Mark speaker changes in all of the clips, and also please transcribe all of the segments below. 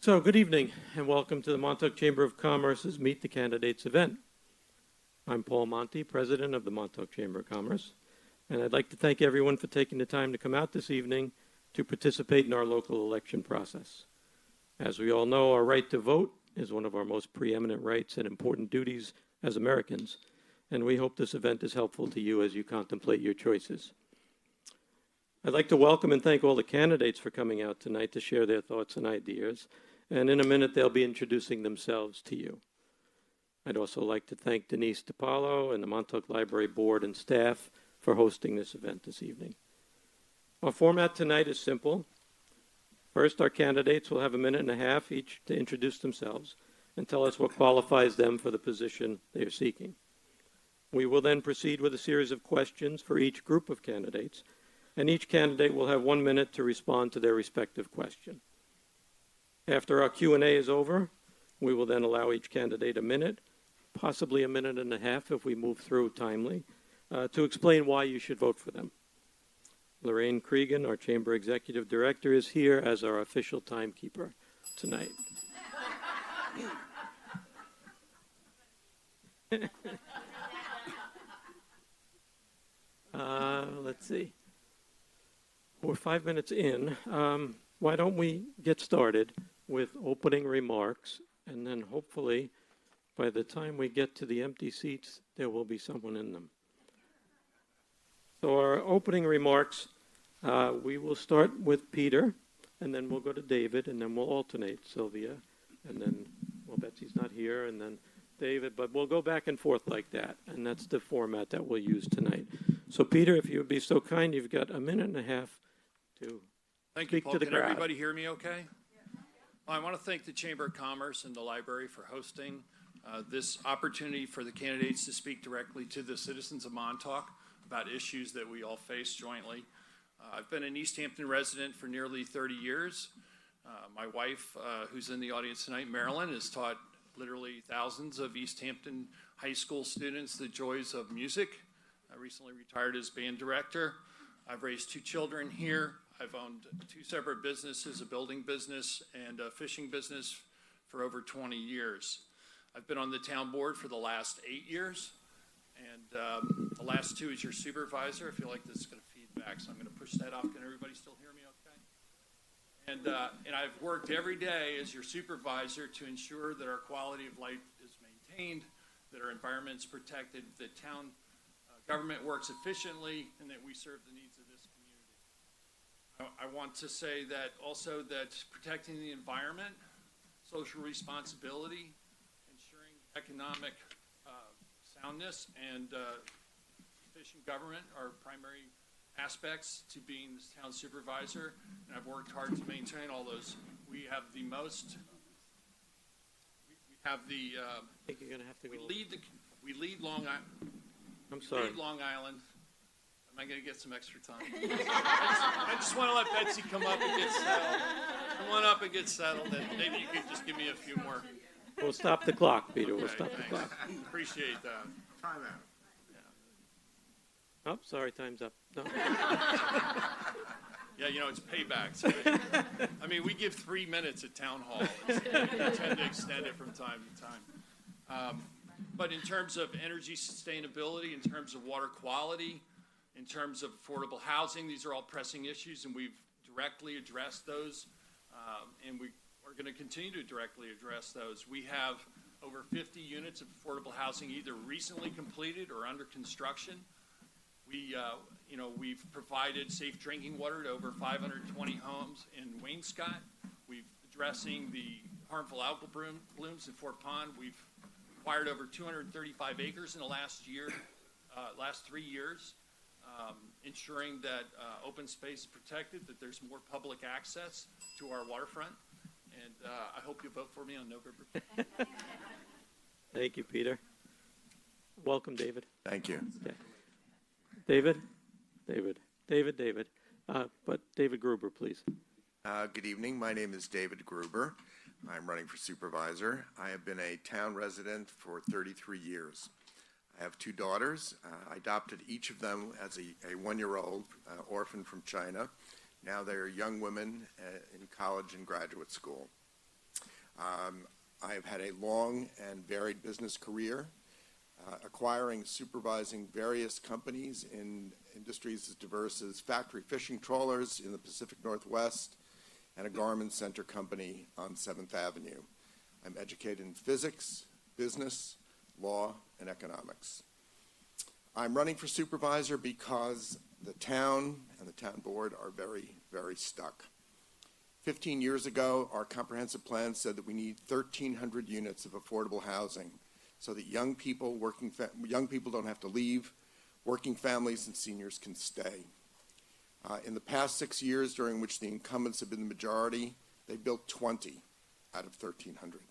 Speaker 1: So, good evening and welcome to the Montauk Chamber of Commerce's Meet the Candidates event. I'm Paul Monte, President of the Montauk Chamber of Commerce, and I'd like to thank everyone for taking the time to come out this evening to participate in our local election process. As we all know, our right to vote is one of our most preeminent rights and important duties as Americans, and we hope this event is helpful to you as you contemplate your choices. I'd like to welcome and thank all the candidates for coming out tonight to share their thoughts and ideas, and in a minute they'll be introducing themselves to you. I'd also like to thank Denise DiPaolo and the Montauk Library Board and staff for hosting this event this evening. Our format tonight is simple. First, our candidates will have a minute and a half each to introduce themselves and tell us what qualifies them for the position they are seeking. We will then proceed with a series of questions for each group of candidates, and each candidate will have 1 minute to respond to their respective question. After our Q&A is over, we will then allow each candidate a minute, possibly a minute and a half if we move through timely, to explain why you should vote for them. Lorraine Cregan, our Chamber Executive Director, is here as our official timekeeper tonight. Let's see. We're 5 minutes in. Why don't we get started with opening remarks, and then hopefully by the time we get to the empty seats, there will be someone in them. So our opening remarks, we will start with Peter, and then we'll go to David, and then we'll alternate Sylvia, and then, well, Betsy's not here, and then David, but we'll go back and forth like that, and that's the format that we'll use tonight. So Peter, if you would be so kind, you've got a minute and a half to speak to the crowd.
Speaker 2: Can everybody hear me okay? I want to thank the Chamber of Commerce and the library for hosting this opportunity for the candidates to speak directly to the citizens of Montauk about issues that we all face jointly. I've been an East Hampton resident for nearly 30 years. My wife, who's in the audience tonight, Marilyn, has taught literally thousands of East Hampton high school students the joys of music. I recently retired as band director. I've raised 2 children here. I've owned 2 separate businesses, a building business and a fishing business for over 20 years. I've been on the town board for the last 8 years, and the last 2 as your supervisor. I feel like this is going to feed back, so I'm going to push that off. Can everybody still hear me okay? And I've worked every day as your supervisor to ensure that our quality of life is maintained, that our environment's protected, that town government works efficiently, and that we serve the needs of this community. I want to say that also that protecting the environment, social responsibility, ensuring economic soundness, and efficient government are primary aspects to being this town supervisor, and I've worked hard to maintain all those. We have the most. We have the.
Speaker 1: I think you're going to have to go.
Speaker 2: We lead Long Island.
Speaker 1: I'm sorry.
Speaker 2: Lead Long Island. Am I going to get some extra time? I just want to let Betsy come up and get settled. Come on up and get settled, and maybe you could just give me a few more.
Speaker 1: We'll stop the clock, Peter.
Speaker 2: Okay,
Speaker 1: we'll stop
Speaker 2: thanks.
Speaker 1: the clock.
Speaker 2: Appreciate that.
Speaker 3: Time out.
Speaker 1: Oh, sorry, time's up. No.
Speaker 2: Yeah, you know, it's payback. So I mean, we give 3 minutes at town hall. We tend to extend it from time to time. But in terms of energy sustainability, in terms of water quality, in terms of affordable housing, these are all pressing issues, and we've directly addressed those, and we are going to continue to directly address those. We have over 50 units of affordable housing either recently completed or under construction. We've provided safe drinking water to over 520 homes in Wainscott. We've addressing the harmful algal blooms in Fort Pond. We've acquired over 235 acres in the last 3 years, ensuring that open space is protected, that there's more public access to our waterfront, and I hope you vote for me on November 5th.
Speaker 1: Thank you, Peter. Welcome, David.
Speaker 3: Thank you.
Speaker 1: Okay. David. But David Gruber, please.
Speaker 3: Good evening. My name is David Gruber. I'm running for supervisor. I have been a town resident for 33 years. I have 2 daughters. I adopted each of them as a 1-year-old orphan from China. Now they are young women in college and graduate school. I have had a long and varied business career, acquiring, supervising various companies in industries as diverse as factory fishing trawlers in the Pacific Northwest and a garment center company on 7th Avenue. I'm educated in physics, business, law, and economics. I'm running for supervisor because the town and the town board are very, very stuck. 15 years ago, our comprehensive plan said that we need 1,300 units of affordable housing so that young people don't have to leave, working families and seniors can stay. In the past 6 years, during which the incumbents have been the majority, they built 20 out of 1,300.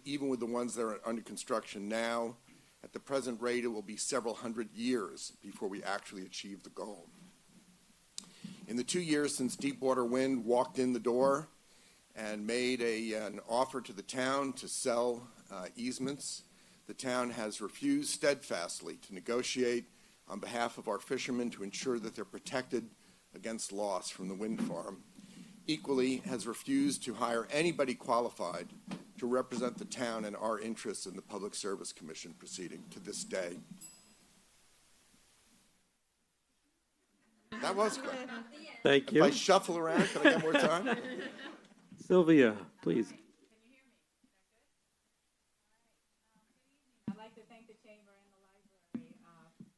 Speaker 3: Even with the ones that are under construction now, at the present rate, it will be several hundred years before we actually achieve the goal. In the 2 years since Deepwater Wind walked in the door and made an offer to the town to sell easements, the town has refused steadfastly to negotiate on behalf of our fishermen to ensure that they're protected against loss from the wind farm. Equally, has refused to hire anybody qualified to represent the town and our interests in the Public Service Commission proceeding to this day. That was quick.
Speaker 1: Thank you.
Speaker 3: If I shuffle around, can I get more time?
Speaker 1: Sylvia, please.
Speaker 4: I'd like to thank the Chamber and the Library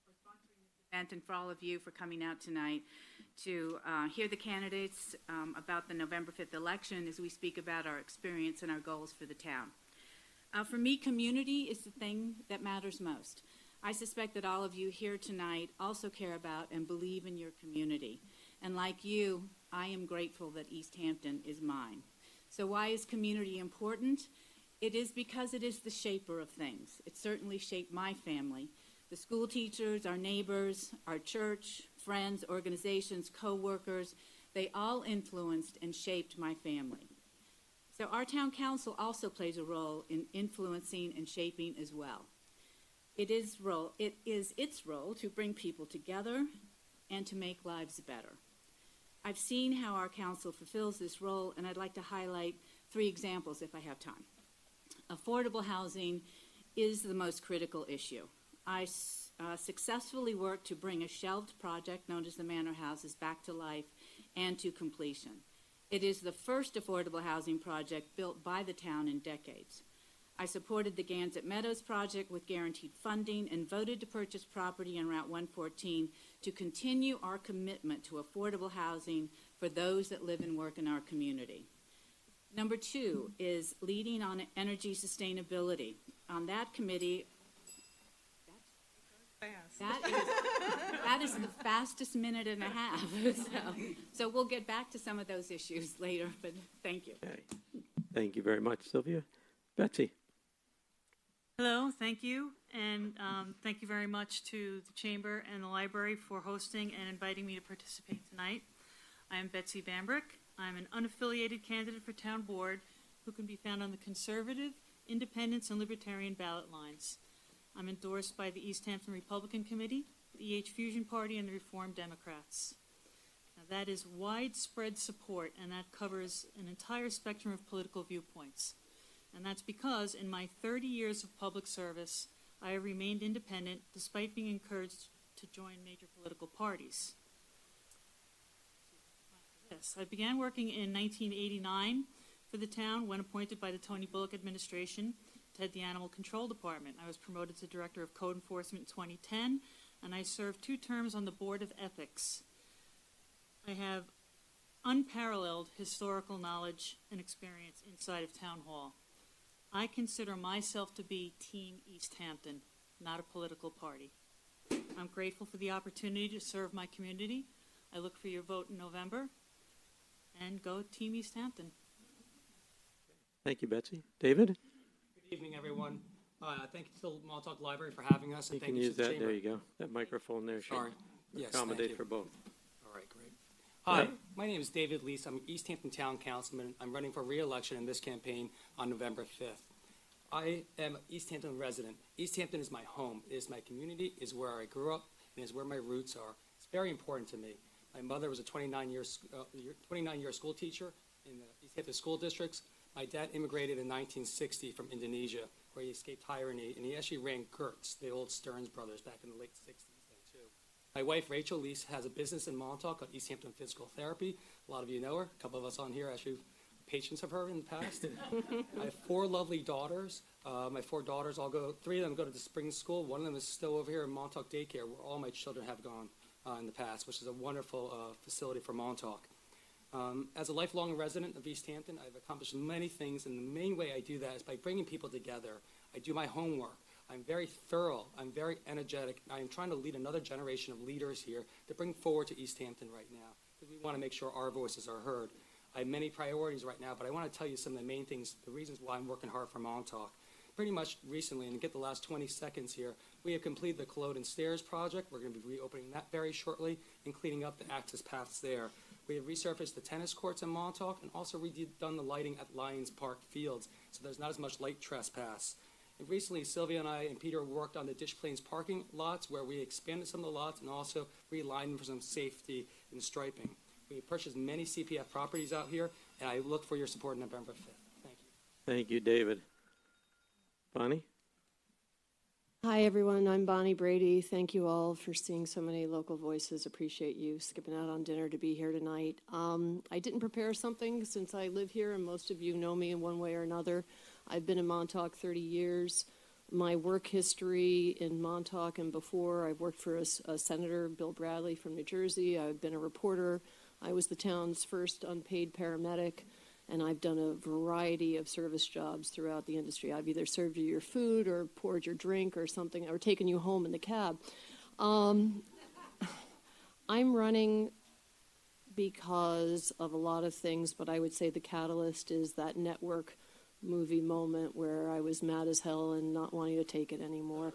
Speaker 4: for sponsoring this event and for all of you for coming out tonight to hear the candidates about the November 5th election as we speak about our experience and our goals for the town. For me, community is the thing that matters most. I suspect that all of you here tonight also care about and believe in your community. And like you, I am grateful that East Hampton is mine. So why is community important? It is because it is the shaper of things. It certainly shaped my family. The school teachers, our neighbors, our church, friends, organizations, co-workers, they all influenced and shaped my family. So our town council also plays a role in influencing and shaping as well. It is its role to bring people together and to make lives better. I've seen how our council fulfills this role, and I'd like to highlight 3 examples if I have time. Affordable housing is the most critical issue. I successfully worked to bring a shelved project known as the Manor Houses back to life and to completion. It is the first affordable housing project built by the town in decades. I supported the Gansett Meadows project with guaranteed funding and voted to purchase property on Route 114 to continue our commitment to affordable housing for those that live and work in our community. Number 2 is leading on energy sustainability. On that committee, that is the fastest minute and a half. So we'll get back to some of those issues later, but thank you.
Speaker 1: Okay. Thank you very much, Sylvia. Betsy.
Speaker 5: Hello, thank you, and thank you very much to the Chamber and the Library for hosting and inviting me to participate tonight. I am Betsy Bambrick. I'm an unaffiliated candidate for Town Board who can be found on the Conservative, Independence, and Libertarian ballot lines. I'm endorsed by the East Hampton Republican Committee, the EH Fusion Party, and the Reformed Democrats. Now, that is widespread support, and that covers an entire spectrum of political viewpoints. And that's because in my 30 years of public service, I have remained independent despite being encouraged to join major political parties. Yes, I began working in 1989 for the town when appointed by the Tony Bullock administration to head the Animal Control Department. I was promoted to Director of Code Enforcement in 2010, and I served 2 terms on the Board of Ethics. I have unparalleled historical knowledge and experience inside of Town Hall. I consider myself to be Team East Hampton, not a political party. I'm grateful for the opportunity to serve my community. I look for your vote in November, and go Team East Hampton.
Speaker 1: Thank you, Betsy. David?
Speaker 6: Good evening, everyone. Thank you to the Montauk Library for having us.
Speaker 1: You
Speaker 6: And
Speaker 1: can
Speaker 6: thank you
Speaker 1: use
Speaker 6: to the
Speaker 1: that.
Speaker 6: Chamber.
Speaker 1: There you go. That microphone there should
Speaker 6: Sorry. Yes, thank
Speaker 1: accommodate
Speaker 6: you.
Speaker 1: for both.
Speaker 6: All right, great. Hi, my name is David Lease. I'm East Hampton Town Councilman. I'm running for re-election in this campaign on November 5th. I am an East Hampton resident. East Hampton is my home. It is my community. It is where I grew up, and is where my roots are. It's very important to me. My mother was a 29-year school teacher in the East Hampton school districts. My dad immigrated in 1960 from Indonesia, where he escaped tyranny, and he actually ran Gertz, the old Stearns brothers, back in the late 60s then, too. My wife, Rachel Lease, has a business in Montauk called East Hampton Physical Therapy. A lot of you know her. A couple of us on here actually patients of her in the past. I have 4 lovely daughters. My 4 daughters, 3 of them go to the spring school. One of them is still over here in Montauk Daycare, where all my children have gone in the past, which is a wonderful facility for Montauk. As a lifelong resident of East Hampton, I've accomplished many things, and the main way I do that is by bringing people together. I do my homework. I'm very thorough. I'm very energetic. I am trying to lead another generation of leaders here to bring forward to East Hampton right now, because we want to make sure our voices are heard. I have many priorities right now, but I want to tell you some of the main things, the reasons why I'm working hard for Montauk. Pretty much recently, and to get the last 20 seconds here, we have completed the Culloden Stairs project. We're going to be reopening that very shortly and cleaning up the access paths there. We have resurfaced the tennis courts in Montauk and also redone the lighting at Lions Park Fields, so there's not as much light trespass. And recently, Sylvia and I and Peter worked on the Dish Plains parking lots, where we expanded some of the lots and also realigned them for some safety and striping. We purchased many CPF properties out here, and I look for your support on November 5th. Thank you.
Speaker 1: Thank you, David. Bonnie?
Speaker 7: Hi, everyone. I'm Bonnie Brady. Thank you all for seeing so many local voices. Appreciate you skipping out on dinner to be here tonight. I didn't prepare something since I live here, and most of you know me in one way or another. I've been in Montauk 30 years. My work history in Montauk and before, I've worked for a Senator, Bill Bradley from New Jersey. I've been a reporter. I was the town's first unpaid paramedic. And I've done a variety of service jobs throughout the industry. I've either served you your food or poured your drink or something, or taken you home in the cab. I'm running because of a lot of things, but I would say the catalyst is that network movie moment where I was mad as hell and not wanting to take it anymore.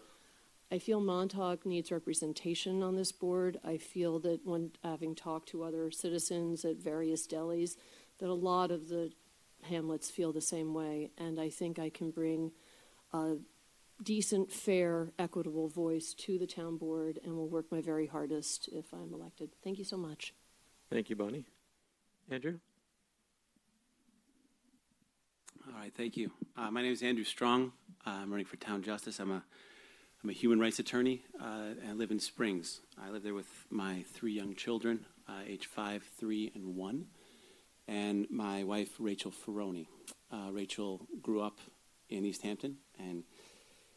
Speaker 7: I feel Montauk needs representation on this board. I feel that when having talked to other citizens at various delis, that a lot of the hamlets feel the same way, and I think I can bring a decent, fair, equitable voice to the town board, and will work my very hardest if I'm elected. Thank you so much.
Speaker 1: Thank you, Bonnie. Andrew?
Speaker 8: All right, thank you. My name is Andrew Strong. I'm running for Town Justice. I'm a human rights attorney, and I live in Springs. I live there with my 3 young children, age 5, 3, and 1. And my wife, Rachel Ferroni. Rachel grew up in East Hampton, and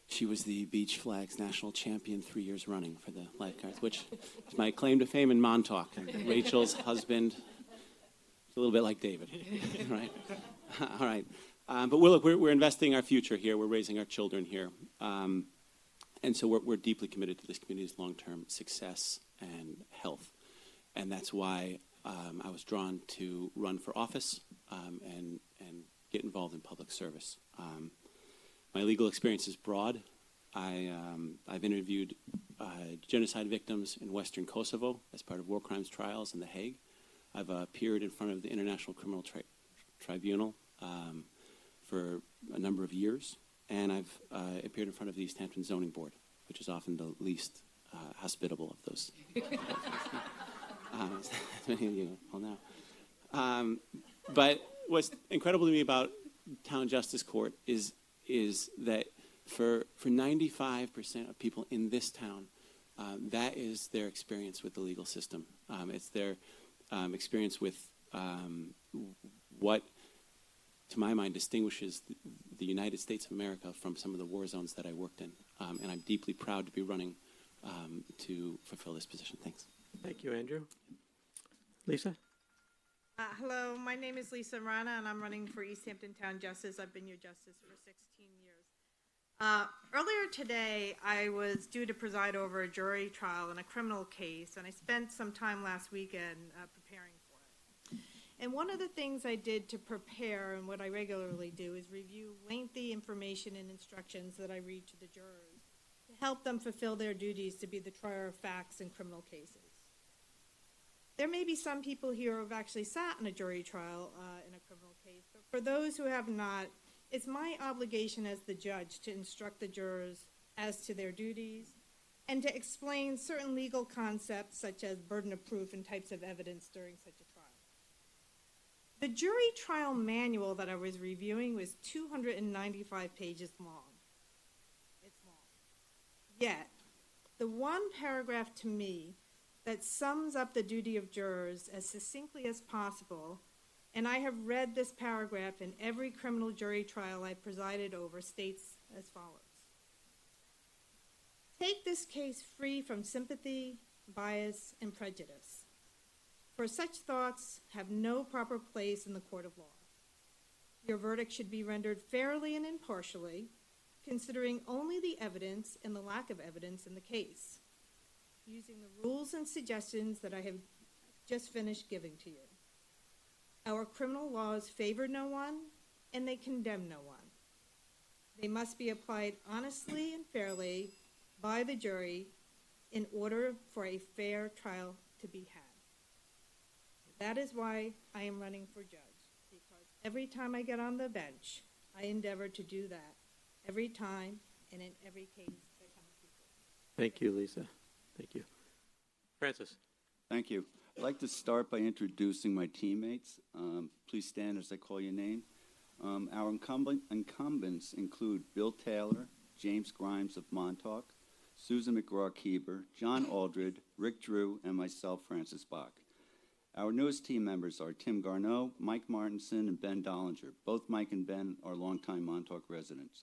Speaker 8: she was the Beach Flags national champion 3 years running for the lifeguards, which is my claim to fame in Montauk. And Rachel's husband is a little bit like David, right? All right. But we're investing our future here. We're raising our children here. And so we're deeply committed to this community's long-term success and health. And that's why I was drawn to run for office and get involved in public service. My legal experience is broad. I've interviewed genocide victims in Western Kosovo as part of war crimes trials in The Hague. I've appeared in front of the International Criminal Tribunal for a number of years, and I've appeared in front of the East Hampton Zoning Board, which is often the least hospitable of those. Many of you all know. But what's incredible to me about Town Justice Court is that for 95% of people in this town, that is their experience with the legal system. It's their experience with what, to my mind, distinguishes the United States of America from some of the war zones that I worked in. And I'm deeply proud to be running to fulfill this position. Thanks.
Speaker 1: Thank you, Andrew. Lisa?
Speaker 9: Hello, my name is Lisa Rana, and I'm running for East Hampton Town Justice. I've been your justice for 16 years. Earlier today, I was due to preside over a jury trial in a criminal case, and I spent some time last weekend preparing for it. And one of the things I did to prepare, and what I regularly do, is review lengthy information and instructions that I read to the jurors to help them fulfill their duties to be the trier of facts in criminal cases. There may be some people here who have actually sat in a jury trial in a criminal case, but for those who have not, it's my obligation as the judge to instruct the jurors as to their duties and to explain certain legal concepts such as burden of proof and types of evidence during such a trial. The jury trial manual that I was reviewing was 295 pages long. It's long. Yet, the one paragraph to me that sums up the duty of jurors as succinctly as possible, and I have read this paragraph in every criminal jury trial I presided over, states as follows. Take this case free from sympathy, bias, and prejudice, for such thoughts have no proper place in the court of law. Your verdict should be rendered fairly and impartially, considering only the evidence and the lack of evidence in the case, using the rules and suggestions that I have just finished giving to you. Our criminal laws favor no one, and they condemn no one. They must be applied honestly and fairly by the jury in order for a fair trial to be had. That is why I am running for judge, because every time I get on the bench, I endeavor to do that, every time and in every case that comes before me.
Speaker 1: Thank you, Lisa. Thank you. Francis.
Speaker 10: Thank you. I'd like to start by introducing my teammates. Please stand as I call your name. Our incumbents include Bill Taylor, James Grimes of Montauk, Susan McGraw-Keeber, John Aldred, Rick Drew, and myself, Francis Bock. Our newest team members are Tim Garneau, Mike Martinson, and Ben Dollinger. Both Mike and Ben are longtime Montauk residents.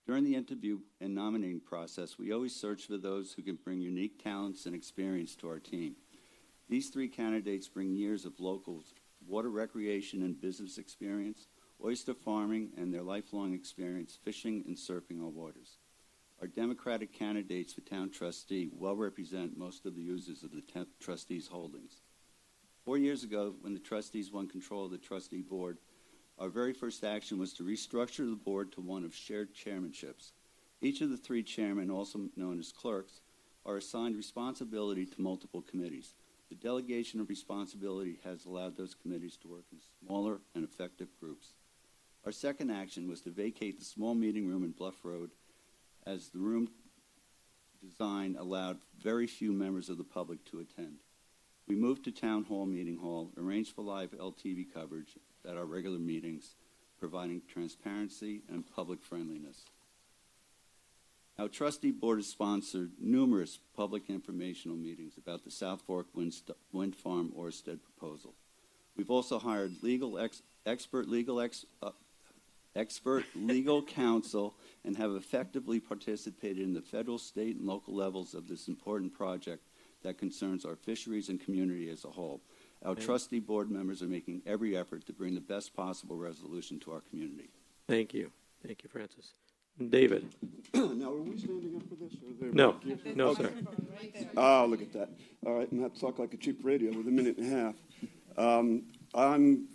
Speaker 10: During the interview and nominating process, we always search for those who can bring unique talents and experience to our team. These three candidates bring years of local water recreation and business experience, oyster farming, and their lifelong experience fishing and surfing our waters. Our Democratic candidates for town trustee well represent most of the users of the trustees' holdings. 4 years ago, when the trustees won control of the trustee board, our very first action was to restructure the board to one of shared chairmanships. Each of the three chairmen, also known as clerks, are assigned responsibility to multiple committees. The delegation of responsibility has allowed those committees to work in smaller and effective groups. Our second action was to vacate the small meeting room in Bluff Road, as the room design allowed very few members of the public to attend. We moved to Town Hall Meeting Hall, arranged for live LTV coverage at our regular meetings, providing transparency and public friendliness. Our trustee board has sponsored numerous public informational meetings about the South Fork Wind Farm Orsted proposal. We've also hired expert legal counsel and have effectively participated in the federal, state, and local levels of this important project that concerns our fisheries and community as a whole. Our trustee board members are making every effort to bring the best possible resolution to our community.
Speaker 1: Thank you. Thank you, Francis. David.
Speaker 11: Now, are we standing up for this?
Speaker 1: No, no, sir.
Speaker 11: Oh, look at that. All right, I'm going to have to talk like a cheap radio with a minute and a half. I'm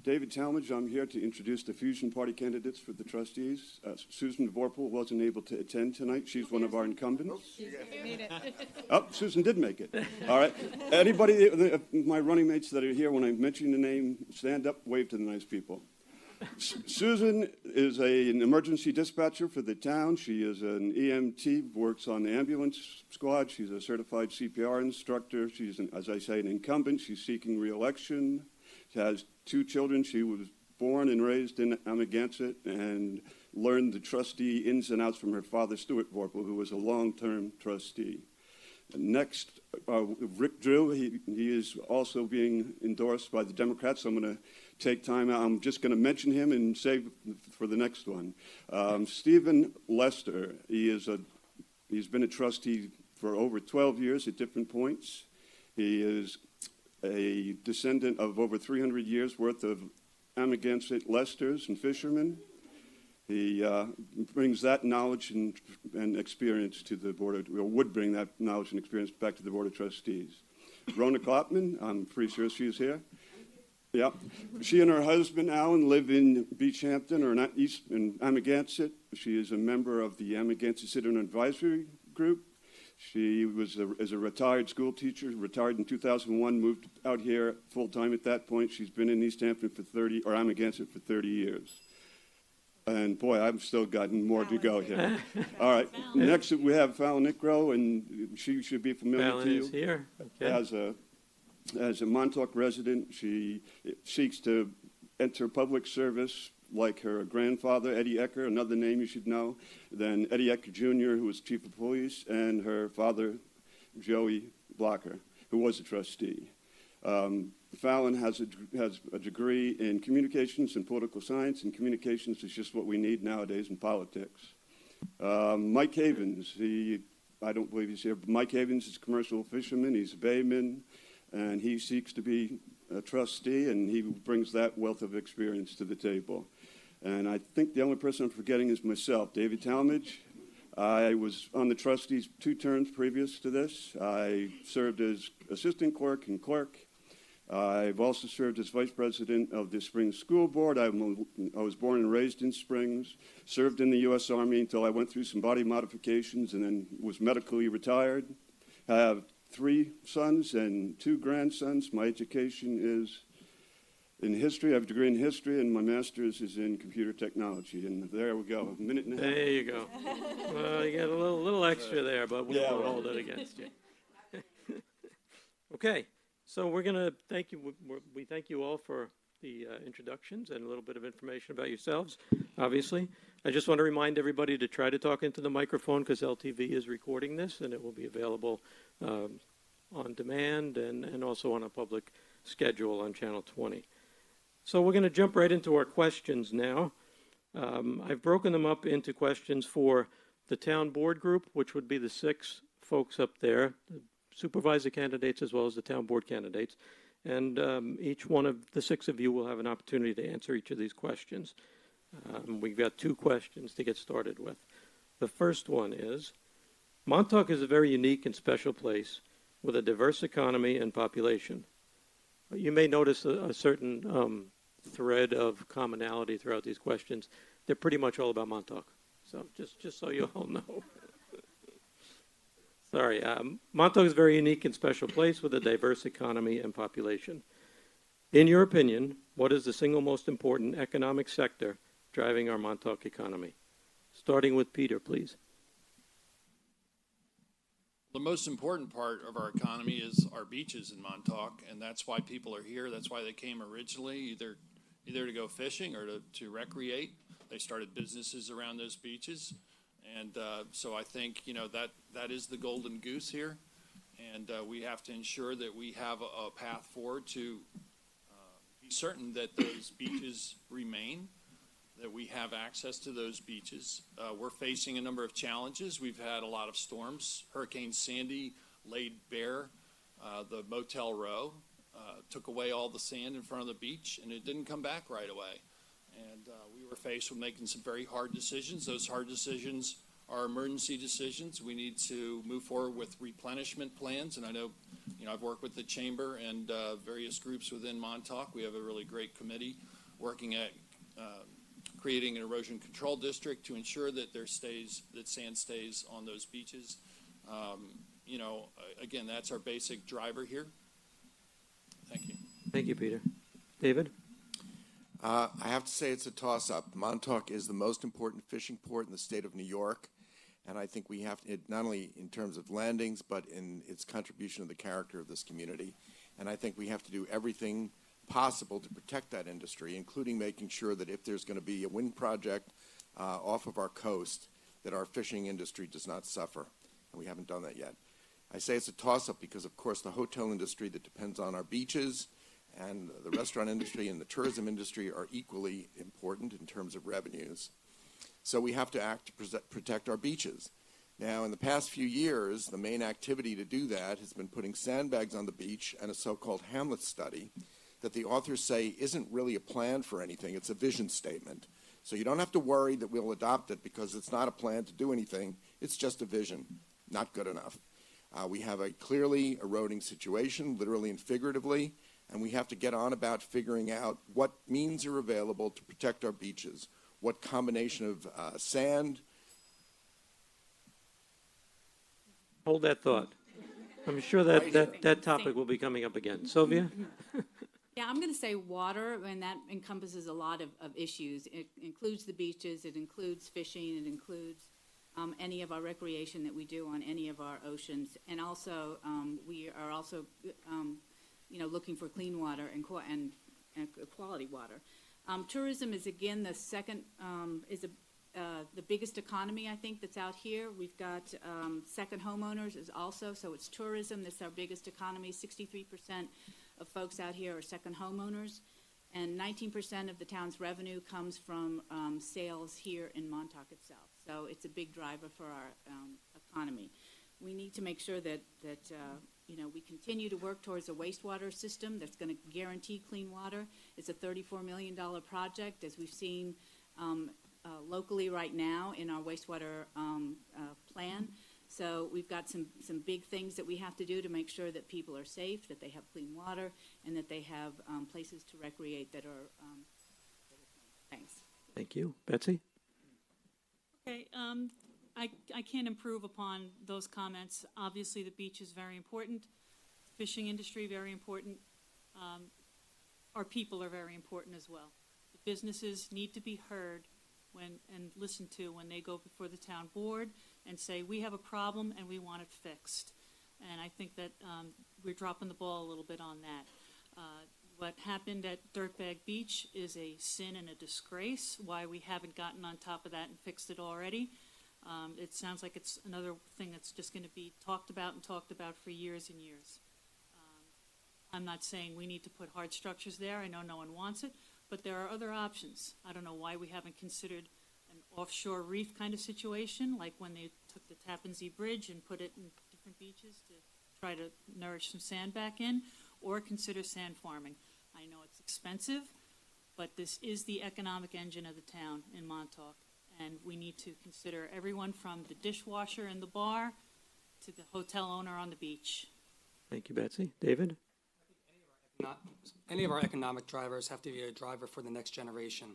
Speaker 11: David Talmage. I'm here to introduce the Fusion Party candidates for the trustees. Susan Vorpal wasn't able to attend tonight. She's one of our incumbents. Oh, Susan did make it. All right. Anybody, my running mates that are here, when I mention the name, stand up, wave to the nice people. Susan is an emergency dispatcher for the town. She is an EMT, works on the ambulance squad. She's a certified CPR instructor. She's, as I say, an incumbent. She's seeking re-election. She has 2 children. She was born and raised in Amagansett and learned the trustee ins and outs from her father, Stuart Vorpal, who was a long-term trustee. Next, Rick Drew. He is also being endorsed by the Democrats. So I'm going to take time out. I'm just going to mention him and save for the next one. Stephen Lester. He's been a trustee for over 12 years at different points. He is a descendant of over 300 years worth of Amagansett Lesters and fishermen. He brings that knowledge and experience to the board, or would bring that knowledge and experience back to the Board of Trustees. Rona Klopman, I'm pretty sure she's here. Yeah. She and her husband, Alan, live in Beach Hampton, or not East, in Amagansett. She is a member of the Amagansett Citizen Advisory Group. She was as a retired school teacher, retired in 2001, moved out here full-time at that point. She's been in East Hampton for Amagansett for 30 years. And boy, I've still gotten more to go here. All right. Next, we have Fallon Nickrow, and she should be familiar
Speaker 1: Fallon
Speaker 11: to you.
Speaker 1: is here. Okay.
Speaker 11: As a As a Montauk resident, she seeks to enter public service like her grandfather, Eddie Ecker, another name you should know, then Eddie Ecker Jr., who was chief of police, and her father, Joey Blocker, who was a trustee. Fallon has a degree in communications and political science, and communications is just what we need nowadays in politics. Mike Havens, I don't believe he's here, but Mike Havens is a commercial fisherman. He's a bayman, and he seeks to be a trustee, and he brings that wealth of experience to the table. And I think the only person I'm forgetting is myself, David Talmage. I was on the trustees 2 terms previous to this. I served as assistant clerk and clerk. I've also served as vice president of the Springs School Board. I was born and raised in Springs, served in the U.S. Army until I went through some body modifications and then was medically retired. I have 3 sons and 2 grandsons. My education is in history. I have a degree in history, and my master's is in computer technology. And there we go, a minute and a half.
Speaker 1: There you go. Well, you got a little extra there, but we won't hold it against you. Okay, so we're going to thank you. We thank you all for the introductions and a little bit of information about yourselves, obviously. I just want to remind everybody to try to talk into the microphone because LTV is recording this, and it will be available on demand and also on a public schedule on Channel 20. So we're going to jump right into our questions now. I've broken them up into questions for the town board group, which would be the 6 folks up there, the supervisor candidates as well as the town board candidates. And each one of the 6 of you will have an opportunity to answer each of these questions. We've got 2 questions to get started with. The first one is, Montauk is a very unique and special place with a diverse economy and population. You may notice a certain thread of commonality throughout these questions. They're pretty much all about Montauk. So just so you all know. Sorry. Montauk is a very unique and special place with a diverse economy and population. In your opinion, what is the single most important economic sector driving our Montauk economy? Starting with Peter, please.
Speaker 2: The most important part of our economy is our beaches in Montauk, and that's why people are here. That's why they came originally, either to go fishing or to recreate. They started businesses around those beaches. And so I think, that is the golden goose here. And we have to ensure that we have a path forward to be certain that those beaches remain, that we have access to those beaches. We're facing a number of challenges. We've had a lot of storms. Hurricane Sandy laid bare the Motel Row, took away all the sand in front of the beach, and it didn't come back right away. And we were faced with making some very hard decisions. Those hard decisions are emergency decisions. We need to move forward with replenishment plans. And I know, I've worked with the chamber and various groups within Montauk. We have a really great committee working at creating an erosion control district to ensure that sand stays on those beaches. Again, that's our basic driver here. Thank you. Thank
Speaker 1: you, Peter. David?
Speaker 3: I have to say it's a toss-up. Montauk is the most important fishing port in the state of New York, and I think we have to, not only in terms of landings, but in its contribution to the character of this community. And I think we have to do everything possible to protect that industry, including making sure that if there's going to be a wind project off of our coast, that our fishing industry does not suffer, and we haven't done that yet. I say it's a toss-up because, of course, the hotel industry that depends on our beaches and the restaurant industry and the tourism industry are equally important in terms of revenues. So we have to act to protect our beaches. Now, in the past few years, the main activity to do that has been putting sandbags on the beach and a so-called Hamlet study that the authors say isn't really a plan for anything. It's a vision statement. So you don't have to worry that we'll adopt it because it's not a plan to do anything. It's just a vision. Not good enough. We have a clearly eroding situation, literally and figuratively, and we have to get on about figuring out what means are available to protect our beaches, what combination of sand.
Speaker 1: Hold that thought. I'm sure that topic will be coming up again. Sylvia?
Speaker 4: Yeah, I'm going to say water, and that encompasses a lot of issues. It includes the beaches, it includes fishing, it includes any of our recreation that we do on any of our oceans. And also, we are also looking for clean water and quality water. Tourism is again the second, the biggest economy, I think, that's out here. We've got second homeowners is also, so it's tourism, that's our biggest economy. 63% of folks out here are second homeowners, and 19% of the town's revenue comes from sales here in Montauk itself. So it's a big driver for our economy. We need to make sure that we continue to work towards a wastewater system that's going to guarantee clean water. It's a $34 million project, as we've seen locally right now in our wastewater plan. So we've got some big things that we have to do to make sure that people are safe, that they have clean water, and that they have places to recreate that are clean. Thanks.
Speaker 1: Thank you. Betsy?
Speaker 5: Okay, I can't improve upon those comments. Obviously, the beach is very important. Fishing industry, very important. Our people are very important as well. The businesses need to be heard and listened to when they go before the town board and say, we have a problem and we want it fixed. And I think that we're dropping the ball a little bit on that. What happened at Dirtbag Beach is a sin and a disgrace. Why we haven't gotten on top of that and fixed it already. It sounds like it's another thing that's just going to be talked about for years and years. I'm not saying we need to put hard structures there. I know no one wants it, but there are other options. I don't know why we haven't considered an offshore reef kind of situation, like when they took the Tappan Zee Bridge and put it in different beaches to try to nourish some sand back in, or consider sand farming. I know it's expensive, but this is the economic engine of the town in Montauk, and we need to consider everyone from the dishwasher in the bar to the hotel owner on the beach.
Speaker 1: Thank you, Betsy. David?
Speaker 6: Not any of our economic drivers have to be a driver for the next generation.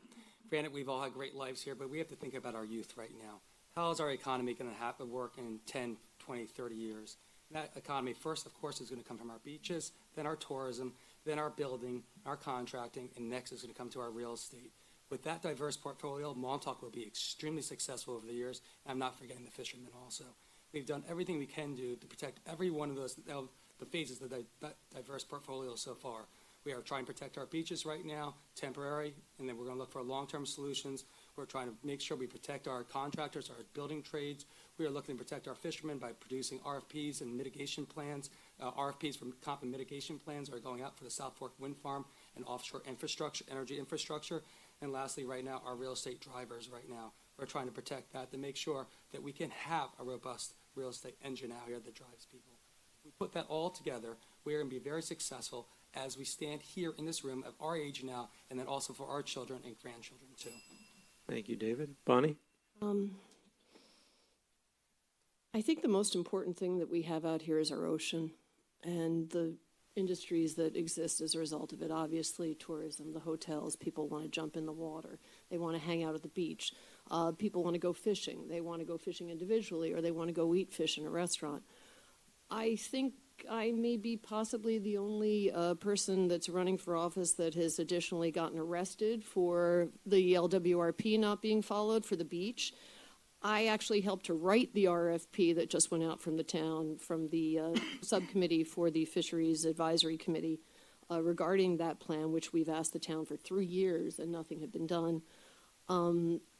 Speaker 6: Granted, we've all had great lives here, but we have to think about our youth right now. How is our economy going to work in 10, 20, 30 years? And that economy, first, of course, is going to come from our beaches, then our tourism, then our building, our contracting, and next is going to come to our real estate. With that diverse portfolio, Montauk will be extremely successful over the years, and I'm not forgetting the fishermen also. We've done everything we can do to protect every one of those the phases of that diverse portfolio so far. We are trying to protect our beaches right now, temporary, and then we're going to look for long-term solutions. We're trying to make sure we protect our contractors, our building trades. We are looking to protect our fishermen by producing RFPs and mitigation plans. RFPs for comp and mitigation plans are going out for the South Fork Wind Farm and offshore infrastructure, energy infrastructure. And lastly, right now, our real estate drivers right now. We're trying to protect that to make sure that we can have a robust real estate engine out here that drives people. We put that all together, we're going to be very successful as we stand here in this room at our age now, and then also for our children and grandchildren too.
Speaker 1: Thank you, David. Bonnie?
Speaker 7: I think the most important thing that we have out here is our ocean and the industries that exist as a result of it. Obviously, tourism, the hotels, people want to jump in the water. They want to hang out at the beach. People want to go fishing. They want to go fishing individually, or they want to go eat fish in a restaurant. I think I may be possibly the only person that's running for office that has additionally gotten arrested for the LWRP not being followed for the beach. I actually helped to write the RFP that just went out from the town, from the subcommittee for the Fisheries Advisory Committee regarding that plan, which we've asked the town for 3 years and nothing had been done.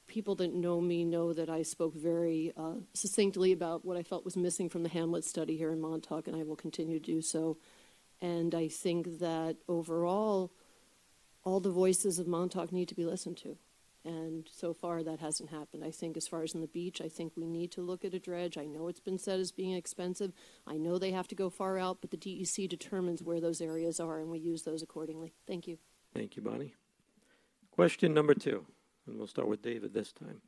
Speaker 7: People that know me know that I spoke very succinctly about what I felt was missing from the Hamlet study here in Montauk, and I will continue to do so. And I think that overall, all the voices of Montauk need to be listened to. And so far, that hasn't happened. I think as far as on the beach, I think we need to look at a dredge. I know it's been said as being expensive. I know they have to go far out, but the DEC determines where those areas are, and we use those accordingly. Thank you.
Speaker 1: Thank you, Bonnie. Question number 2, and we'll start with David this time.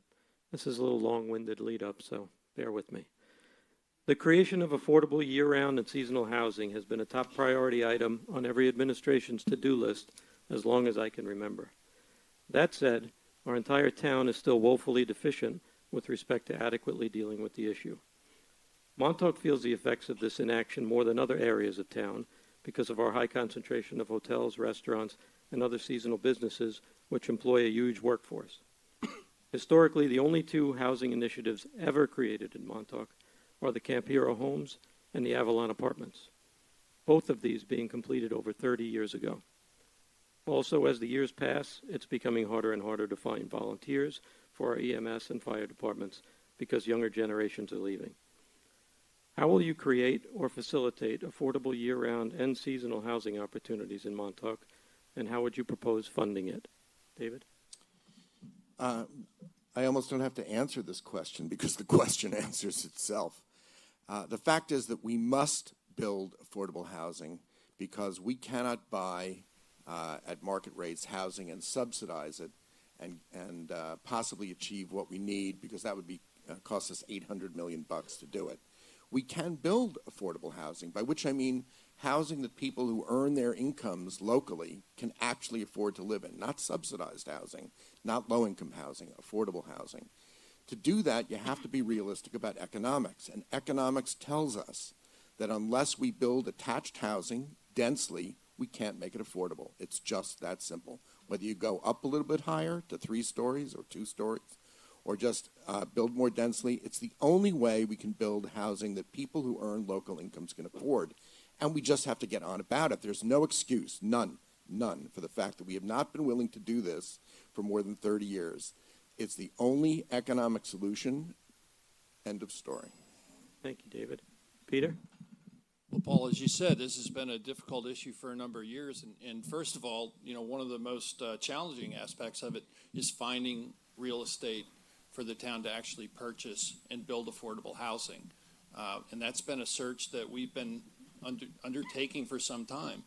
Speaker 1: This is a little long-winded lead-up, so bear with me. The creation of affordable year-round and seasonal housing has been a top priority item on every administration's to-do list as long as I can remember. That said, our entire town is still woefully deficient with respect to adequately dealing with the issue. Montauk feels the effects of this inaction more than other areas of town because of our high concentration of hotels, restaurants, and other seasonal businesses which employ a huge workforce. Historically, the only 2 housing initiatives ever created in Montauk are the Camp Hero Homes and the Avalon Apartments. both of these being completed over 30 years ago. Also, as the years pass, it's becoming harder and harder to find volunteers for our EMS and fire departments because younger generations are leaving. How will you create or facilitate affordable year-round and seasonal housing opportunities in Montauk, and how would you propose funding it? David?
Speaker 3: I almost don't have to answer this question because the question answers itself. The fact is that we must build affordable housing because we cannot buy at market rates housing and subsidize it and possibly achieve what we need, because that would be cost us $800 million to do it. We can build affordable housing, by which I mean housing that people who earn their incomes locally can actually afford to live in, not subsidized housing, not low-income housing, affordable housing. To do that, you have to be realistic about economics, and economics tells us that unless we build attached housing densely, we can't make it affordable. It's just that simple. Whether you go up a little bit higher to 3 stories or 2 stories, or just build more densely, it's the only way we can build housing that people who earn local incomes can afford. And we just have to get on about it. There's no excuse, none, for the fact that we have not been willing to do this for more than 30 years. It's the only economic solution. End of story.
Speaker 1: Thank you, David. Peter?
Speaker 2: Well, Paul, as you said, this has been a difficult issue for a number of years. And first of all, one of the most challenging aspects of it is finding real estate for the town to actually purchase and build affordable housing. And that's been a search that we've been undertaking for some time.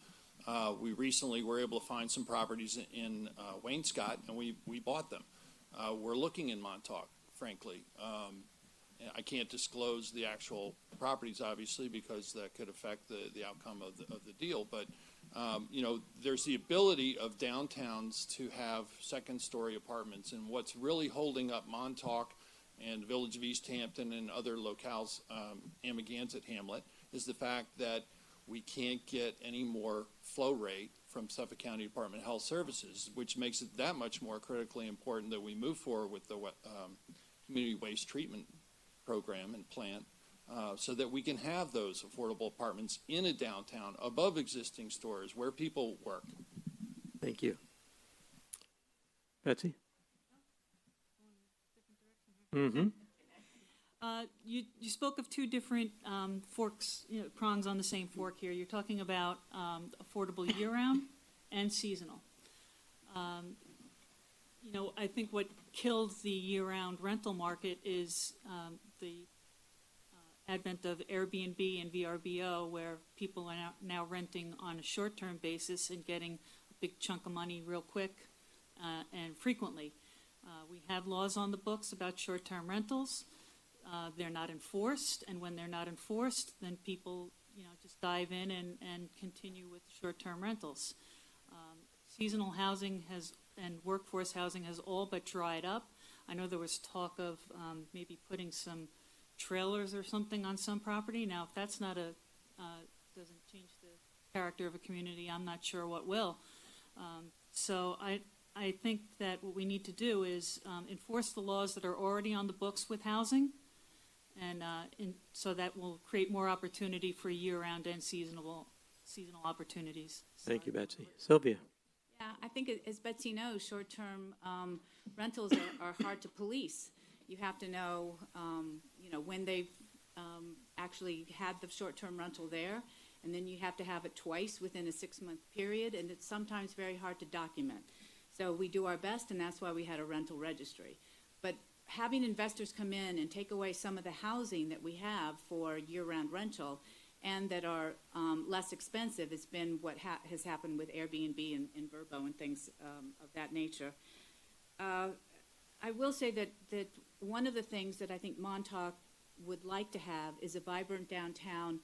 Speaker 2: We recently were able to find some properties in Wainscott, and we bought them. We're looking in Montauk, frankly. I can't disclose the actual properties, obviously, because that could affect the outcome of the deal. But, there's the ability of downtowns to have second-story apartments. And what's really holding up Montauk and the village of East Hampton and other locales, Amagansett Hamlet, is the fact that we can't get any more flow rate from Suffolk County Department of Health Services, which makes it that much more critically important that we move forward with the community waste treatment program and plant so that we can have those affordable apartments in a downtown above existing stores where people work.
Speaker 1: Thank you. Betsy? Mm-hmm.
Speaker 5: You spoke of 2 different forks, prongs on the same fork here. You're talking about affordable year-round and seasonal. I think what killed the year-round rental market is the advent of Airbnb and VRBO, where people are now renting on a short-term basis and getting a big chunk of money real quick and frequently. We have laws on the books about short-term rentals. They're not enforced, and when they're not enforced, then people, just dive in and continue with short-term rentals. Seasonal housing and workforce housing has all but dried up. I know there was talk of maybe putting some trailers or something on some property. Now, if that's not doesn't change the character of a community, I'm not sure what will. So I think that what we need to do is enforce the laws that are already on the books with housing, and so that will create more opportunity for year-round and seasonal opportunities.
Speaker 1: Thank you, Betsy. Sylvia?
Speaker 4: Yeah, I think as Betsy knows, short-term rentals are hard to police. You have to know, when they've actually had the short-term rental there, and then you have to have it twice within a 6-month period, and it's sometimes very hard to document. So we do our best, and that's why we had a rental registry. But having investors come in and take away some of the housing that we have for year-round rental and that are less expensive has been what has happened with Airbnb and Verbo and things of that nature. I will say that one of the things that I think Montauk would like to have is a vibrant downtown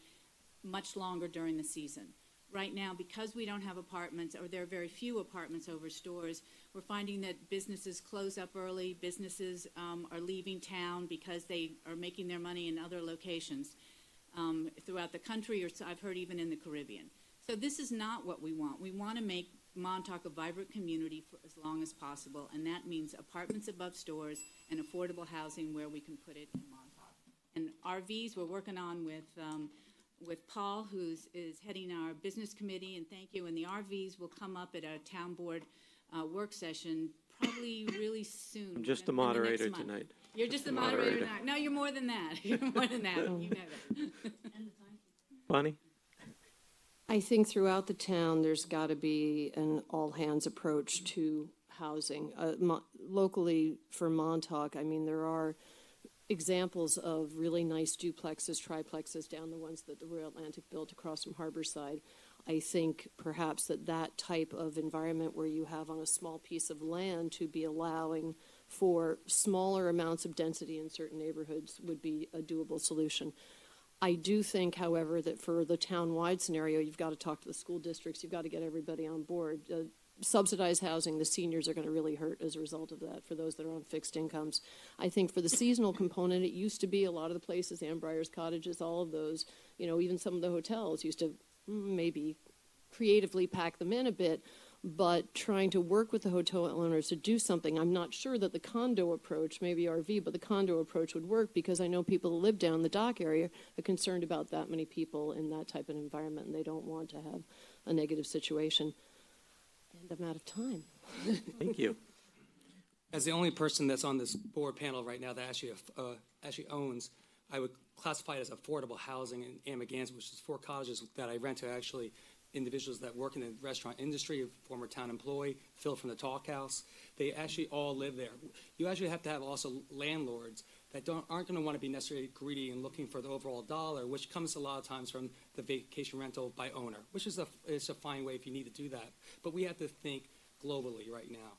Speaker 4: much longer during the season. Right now, because we don't have apartments, or there are very few apartments over stores, we're finding that businesses close up early, businesses are leaving town because they are making their money in other locations throughout the country, or I've heard even in the Caribbean. So this is not what we want. We want to make Montauk a vibrant community for as long as possible, and that means apartments above stores and affordable housing where we can put it in Montauk. And RVs we're working on with with Paul, is heading our business committee, and thank you. And the RVs will come up at our town board work session probably really soon.
Speaker 1: I'm just the
Speaker 4: in the next
Speaker 1: moderator
Speaker 4: month.
Speaker 1: tonight.
Speaker 4: You're just the moderator now. No, you're more than that. You're more than that. You know that.
Speaker 1: Bonnie?
Speaker 7: I think throughout the town, there's got to be an all-hands approach to housing. Locally for Montauk, I mean, there are examples of really nice duplexes, triplexes down the ones that the Royal Atlantic built across from Harborside. I think perhaps that type of environment where you have on a small piece of land to be allowing for smaller amounts of density in certain neighborhoods would be a doable solution. I do think, however, that for the town-wide scenario, you've got to talk to the school districts, you've got to get everybody on board. Subsidized housing, the seniors are going to really hurt as a result of that for those that are on fixed incomes. I think for the seasonal component, it used to be a lot of the places, Ann Briar's cottages, all of those, even some of the hotels used to maybe creatively pack them in a bit, but trying to work with the hotel owners to do something. I'm not sure that the condo approach, maybe RV, but the condo approach would work, because I know people who live down the dock area are concerned about that many people in that type of environment, and they don't want to have a negative situation. And I'm out of time.
Speaker 1: Thank you.
Speaker 6: As the only person that's on this board panel right now that actually owns, I would classify it as affordable housing in Amagansett, which is 4 cottages that I rent to actually individuals that work in the restaurant industry, a former town employee, Phil from the Talk House. They actually all live there. You actually have to have also landlords that aren't going to want to be necessarily greedy and looking for the overall dollar, which comes a lot of times from the vacation rental by owner, which is a fine way if you need to do that. But we have to think globally right now.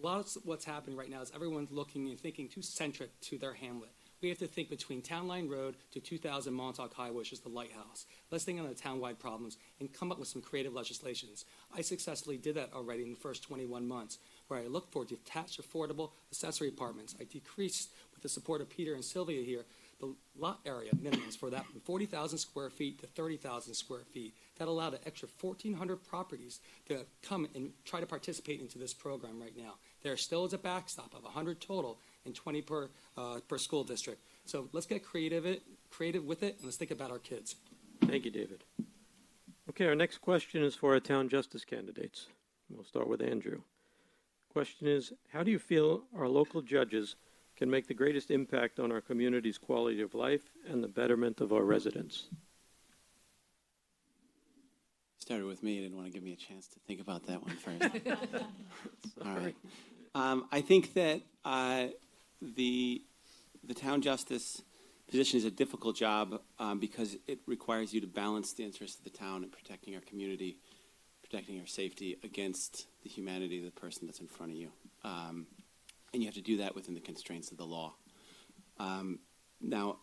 Speaker 6: A lot of what's happening right now is everyone's looking and thinking too centric to their hamlet. We have to think between Town Line Road to 2000 Montauk Highway, which is the lighthouse. Let's think on the town-wide problems and come up with some creative legislations. I successfully did that already in the first 21 months, where I looked for detached, affordable accessory apartments. I decreased, with the support of Peter and Sylvia here, the lot area minimums for that from 40,000 square feet to 30,000 square feet. That allowed an extra 1,400 properties to come and try to participate into this program right now. There still is a backstop of 100 total and 20 per school district. So let's get creative with it, and let's think about our kids.
Speaker 1: Thank you, David. Okay, our next question is for our town justice candidates. We'll start with Andrew. Question is, how do you feel our local judges can make the greatest impact on our community's quality of life and the betterment of our residents?
Speaker 8: Started with me. I didn't want to give me a chance to think about that one first. All right. I think that the town justice position is a difficult job because it requires you to balance the interests of the town and protecting our community, protecting our safety against the humanity of the person that's in front of you. And you have to do that within the constraints of the law. Now,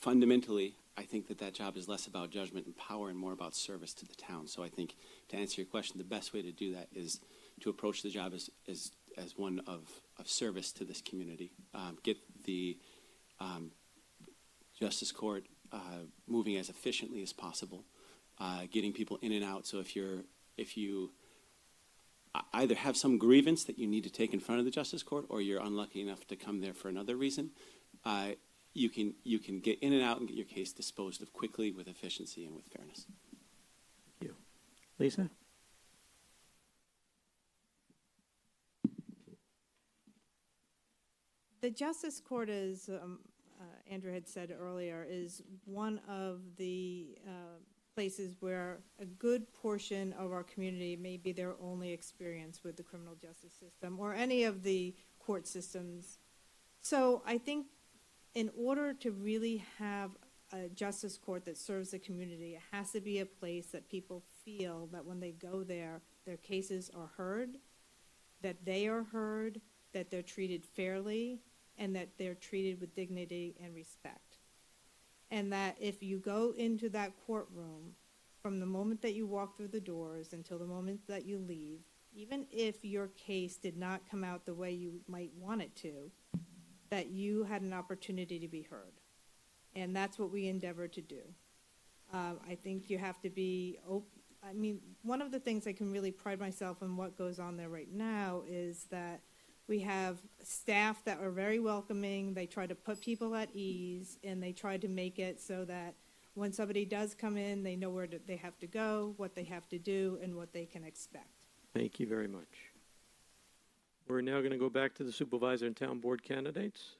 Speaker 8: fundamentally, I think that job is less about judgment and power and more about service to the town. So I think, to answer your question, the best way to do that is to approach the job as one of service to this community. Get the justice court moving as efficiently as possible, getting people in and out. So if you either have some grievance that you need to take in front of the justice court, or you're unlucky enough to come there for another reason, you can get in and out and get your case disposed of quickly with efficiency and with fairness.
Speaker 1: Thank you. Lisa?
Speaker 9: The Justice Court, as Andrew had said earlier, is one of the places where a good portion of our community may be their only experience with the criminal justice system or any of the court systems. So I think in order to really have a justice court that serves the community, it has to be a place that people feel that when they go there, their cases are heard, that they are heard, that they're treated fairly, and that they're treated with dignity and respect. And that if you go into that courtroom, from the moment that you walk through the doors until the moment that you leave, even if your case did not come out the way you might want it to, that you had an opportunity to be heard. And that's what we endeavor to do. I think you have to be open. I mean, one of the things I can really pride myself in what goes on there right now is that we have staff that are very welcoming. They try to put people at ease, and they try to make it so that when somebody does come in, they know where they have to go, what they have to do, and what they can expect.
Speaker 1: Thank you very much. We're now going to go back to the supervisor and town board candidates,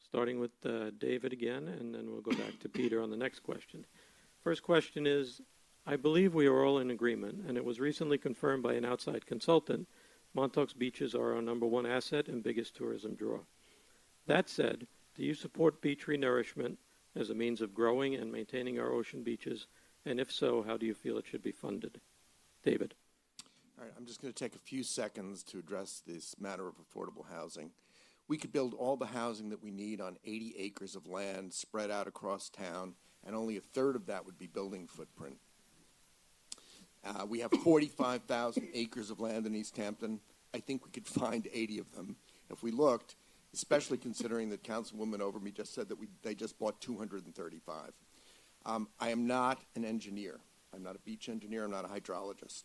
Speaker 1: starting with David again, and then we'll go back to Peter on the next question. First question is, I believe we are all in agreement, and it was recently confirmed by an outside consultant, Montauk's beaches are our #1 asset and biggest tourism draw. That said, do you support beach renourishment as a means of growing and maintaining our ocean beaches? And if so, how do you feel it should be funded? David.
Speaker 3: All right, I'm just going to take a few seconds to address this matter of affordable housing. We could build all the housing that we need on 80 acres of land spread out across town, and only a third of that would be building footprint. We have 45,000 acres of land in East Hampton. I think we could find 80 of them if we looked, especially considering that Councilwoman Overby just said that they just bought 235. I am not an engineer. I'm not a beach engineer. I'm not a hydrologist.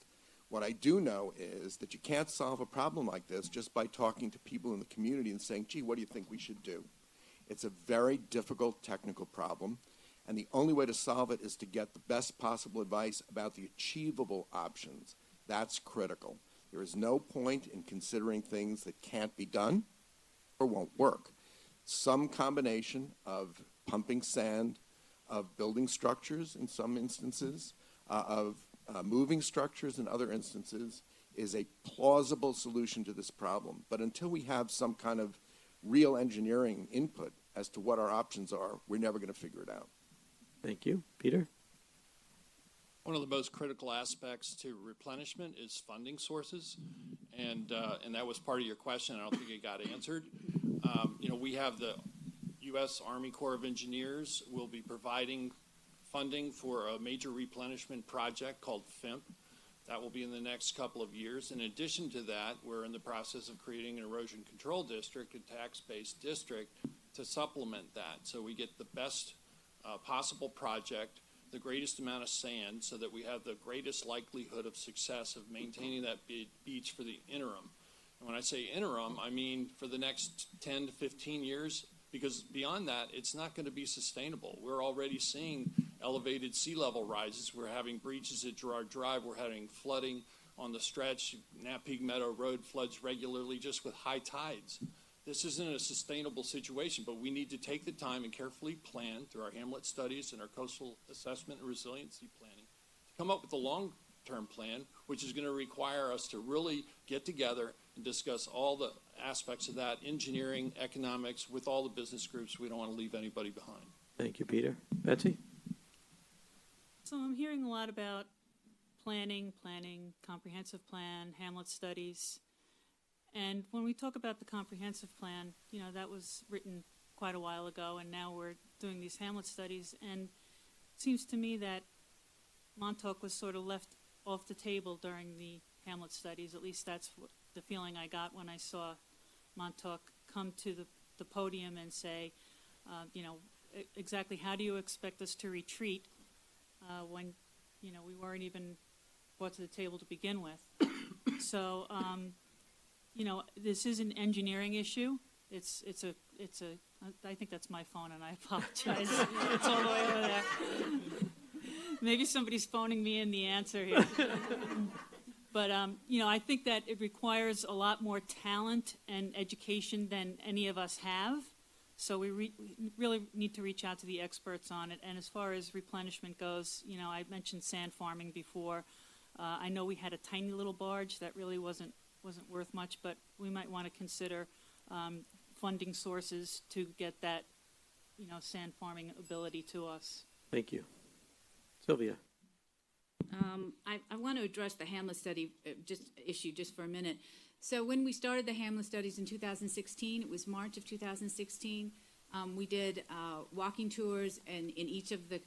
Speaker 3: What I do know is that you can't solve a problem like this just by talking to people in the community and saying, gee, what do you think we should do? It's a very difficult technical problem, and the only way to solve it is to get the best possible advice about the achievable options. That's critical. There is no point in considering things that can't be done or won't work. Some combination of pumping sand, of building structures in some instances, of moving structures in other instances is a plausible solution to this problem. But until we have some kind of real engineering input as to what our options are, we're never going to figure it out.
Speaker 1: Thank you. Peter?
Speaker 2: One of the most critical aspects to replenishment is funding sources, and that was part of your question. I don't think it got answered. We have the U.S. Army Corps of Engineers will be providing funding for a major replenishment project called FIMP. That will be in the next couple of years. In addition to that, we're in the process of creating an erosion control district, a tax-based district, to supplement that. So we get the best possible project, the greatest amount of sand, so that we have the greatest likelihood of success of maintaining that beach for the interim. And when I say interim, I mean for the next 10 to 15 years, because beyond that, it's not going to be sustainable. We're already seeing elevated sea level rises. We're having breaches at Girard Drive. We're having flooding on the stretch. Napeague Meadow Road floods regularly just with high tides. This isn't a sustainable situation, but we need to take the time and carefully plan through our hamlet studies and our coastal assessment and resiliency planning to come up with a long-term plan, which is going to require us to really get together and discuss all the aspects of that, engineering, economics, with all the business groups. We don't want to leave anybody behind.
Speaker 1: Thank you, Peter. Betsy?
Speaker 5: So I'm hearing a lot about planning, comprehensive plan, hamlet studies. And when we talk about the comprehensive plan, that was written quite a while ago, and now we're doing these hamlet studies. And it seems to me that Montauk was sort of left off the table during the hamlet studies. At least that's the feeling I got when I saw Montauk come to the podium and say, exactly how do you expect us to retreat when, we weren't even brought to the table to begin with. So, this is an engineering issue. It's a. I think that's my phone, and I apologize. It's all the way over there. Maybe somebody's phoning me in the answer here. But I think that it requires a lot more talent and education than any of us have. So we really need to reach out to the experts on it. And as far as replenishment goes, I mentioned sand farming before. I know we had a tiny little barge that really wasn't worth much, but we might want to consider funding sources to get that, sand farming ability to us.
Speaker 1: Thank you. Sylvia?
Speaker 4: I want to address the hamlet study issue just for a minute. So when we started the hamlet studies in 2016, it was March of 2016, we did walking tours in each of the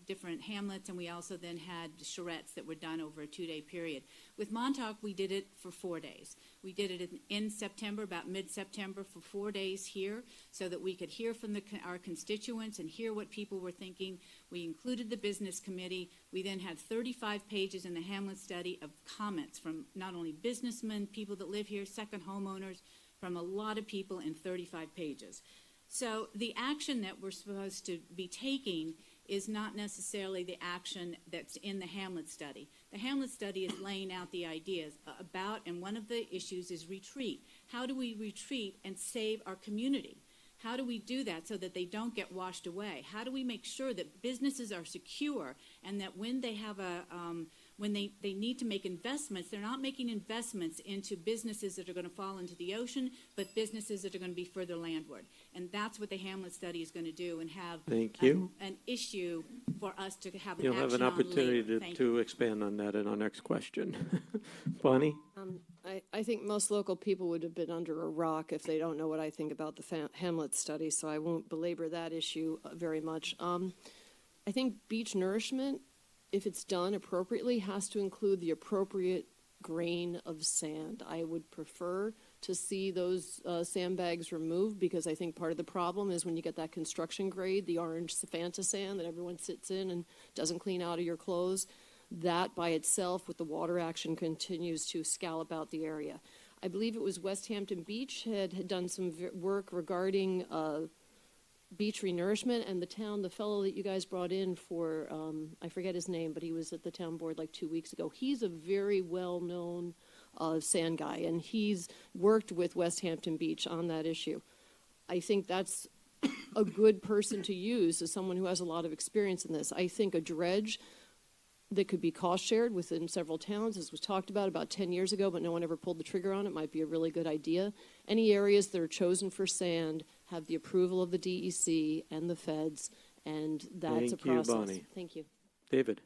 Speaker 4: different hamlets, and we also then had charrettes that were done over a 2-day period. With Montauk, we did it for 4 days. We did it in September, about mid-September, for 4 days here, so that we could hear from our constituents and hear what people were thinking. We included the business committee. We then had 35 pages in the hamlet study of comments from not only businessmen, people that live here, second homeowners, from a lot of people in 35 pages. So the action that we're supposed to be taking is not necessarily the action that's in the Hamlet study. The Hamlet study is laying out the ideas about, and one of the issues is retreat. How do we retreat and save our community? How do we do that so that they don't get washed away? How do we make sure that businesses are secure and that when they have when they need to make investments, they're not making investments into businesses that are going to fall into the ocean, but businesses that are going to be further landward. And that's what the Hamlet study is going to do, and have an issue for us to have an
Speaker 1: You'll
Speaker 4: action
Speaker 1: have an
Speaker 4: on
Speaker 1: opportunity
Speaker 4: later.
Speaker 1: to expand on that in our next question. Bonnie?
Speaker 7: I think most local people would have been under a rock if they don't know what I think about the Hamlet study, so I won't belabor that issue very much. I think beach nourishment, if it's done appropriately, has to include the appropriate grain of sand. I would prefer to see those sandbags removed, because I think part of the problem is when you get that construction grade, the orange Fanta sand that everyone sits in and doesn't clean out of your clothes, that by itself with the water action continues to scallop out the area. I believe it was West Hampton Beach had done some work regarding beach renourishment, and the fellow that you guys brought in for, I forget his name, but he was at the town board like 2 weeks ago. He's a very well-known sand guy, and he's worked with West Hampton Beach on that issue. I think that's a good person to use as someone who has a lot of experience in this. I think a dredge that could be cost shared within several towns, as was talked about 10 years ago, but no one ever pulled the trigger on it, might be a really good idea. Any areas that are chosen for sand have the approval of the DEC and the feds, and that's a process.
Speaker 1: Thank you, Bonnie.
Speaker 7: Thank you.
Speaker 1: David?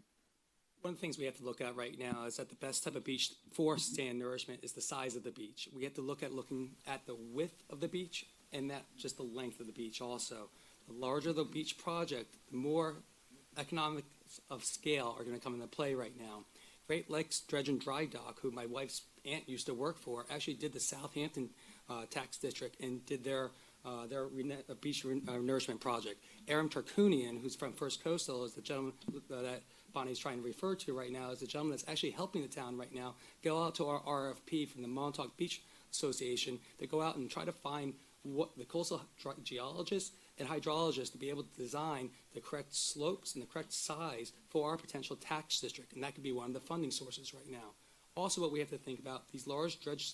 Speaker 6: One of the things we have to look at right now is that the best type of beach for sand nourishment is the size of the beach. We have to looking at the width of the beach and not just the length of the beach also. The larger the beach project, the more economic of scale are going to come into play right now. Great Lakes Dredge and Dry Dock, who my wife's aunt used to work for, actually did the Southampton tax district and did their beach nourishment project. Aram Tarkunian, who's from First Coastal, is the gentleman that Bonnie's trying to refer to right now, is the gentleman that's actually helping the town right now go out to our RFP from the Montauk Beach Association to go out and try to find what the coastal geologists and hydrologists to be able to design the correct slopes and the correct size for our potential tax district, and that could be one of the funding sources right now. Also, what we have to think about, these large dredge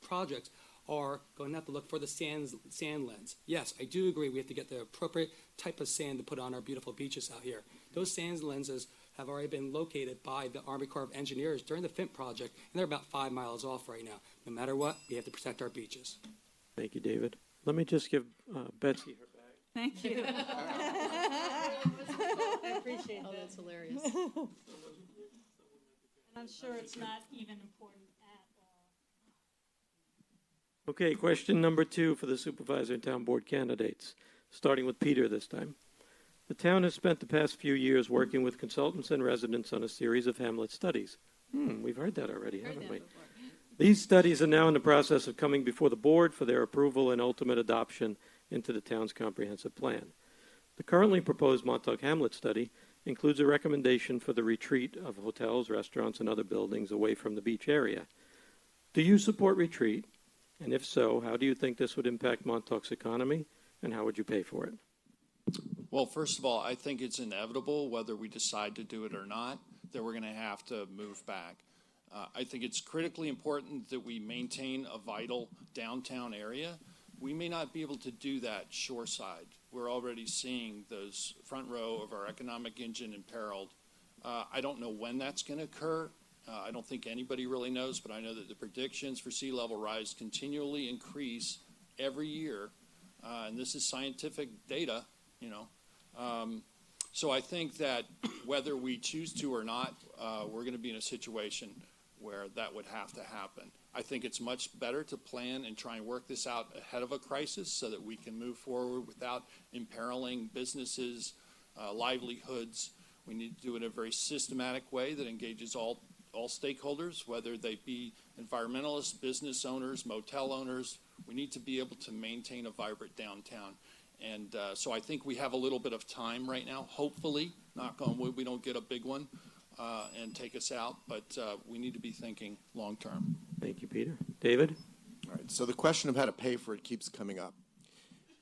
Speaker 6: projects are going to have to look for the sand lens. Yes, I do agree we have to get the appropriate type of sand to put on our beautiful beaches out here. Those sand lenses have already been located by the Army Corps of Engineers during the FIMP project, and they're about 5 miles off right now. No matter what, we have to protect our beaches.
Speaker 1: Thank you, David. Let me just give Betsy her bag.
Speaker 5: Thank you. I appreciate that.
Speaker 7: Oh, that's hilarious.
Speaker 5: And I'm sure it's not even important at all.
Speaker 1: Okay, question number 2 for the supervisor and town board candidates, starting with Peter this time. The town has spent the past few years working with consultants and residents on a series of Hamlet studies. We've heard that already, haven't we? These studies are now in the process of coming before the board for their approval and ultimate adoption into the town's comprehensive plan. The currently proposed Montauk Hamlet study includes a recommendation for the retreat of hotels, restaurants, and other buildings away from the beach area. Do you support retreat? And if so, how do you think this would impact Montauk's economy, and how would you pay for it?
Speaker 2: Well, first of all, I think it's inevitable, whether we decide to do it or not, that we're going to have to move back. I think it's critically important that we maintain a vital downtown area. We may not be able to do that shoreside. We're already seeing those front row of our economic engine imperiled. I don't know when that's going to occur. I don't think anybody really knows, but I know that the predictions for sea level rise continually increase every year, and this is scientific data, you know. So I think that whether we choose to or not, we're going to be in a situation where that would have to happen. I think it's much better to plan and try and work this out ahead of a crisis so that we can move forward without imperiling businesses, livelihoods. We need to do it in a very systematic way that engages all stakeholders, whether they be environmentalists, business owners, motel owners. We need to be able to maintain a vibrant downtown. And so I think we have a little bit of time right now, hopefully, knock on wood, we don't get a big one and take us out, but we need to be thinking long term.
Speaker 1: Thank you, Peter. David?
Speaker 3: All right, so the question of how to pay for it keeps coming up.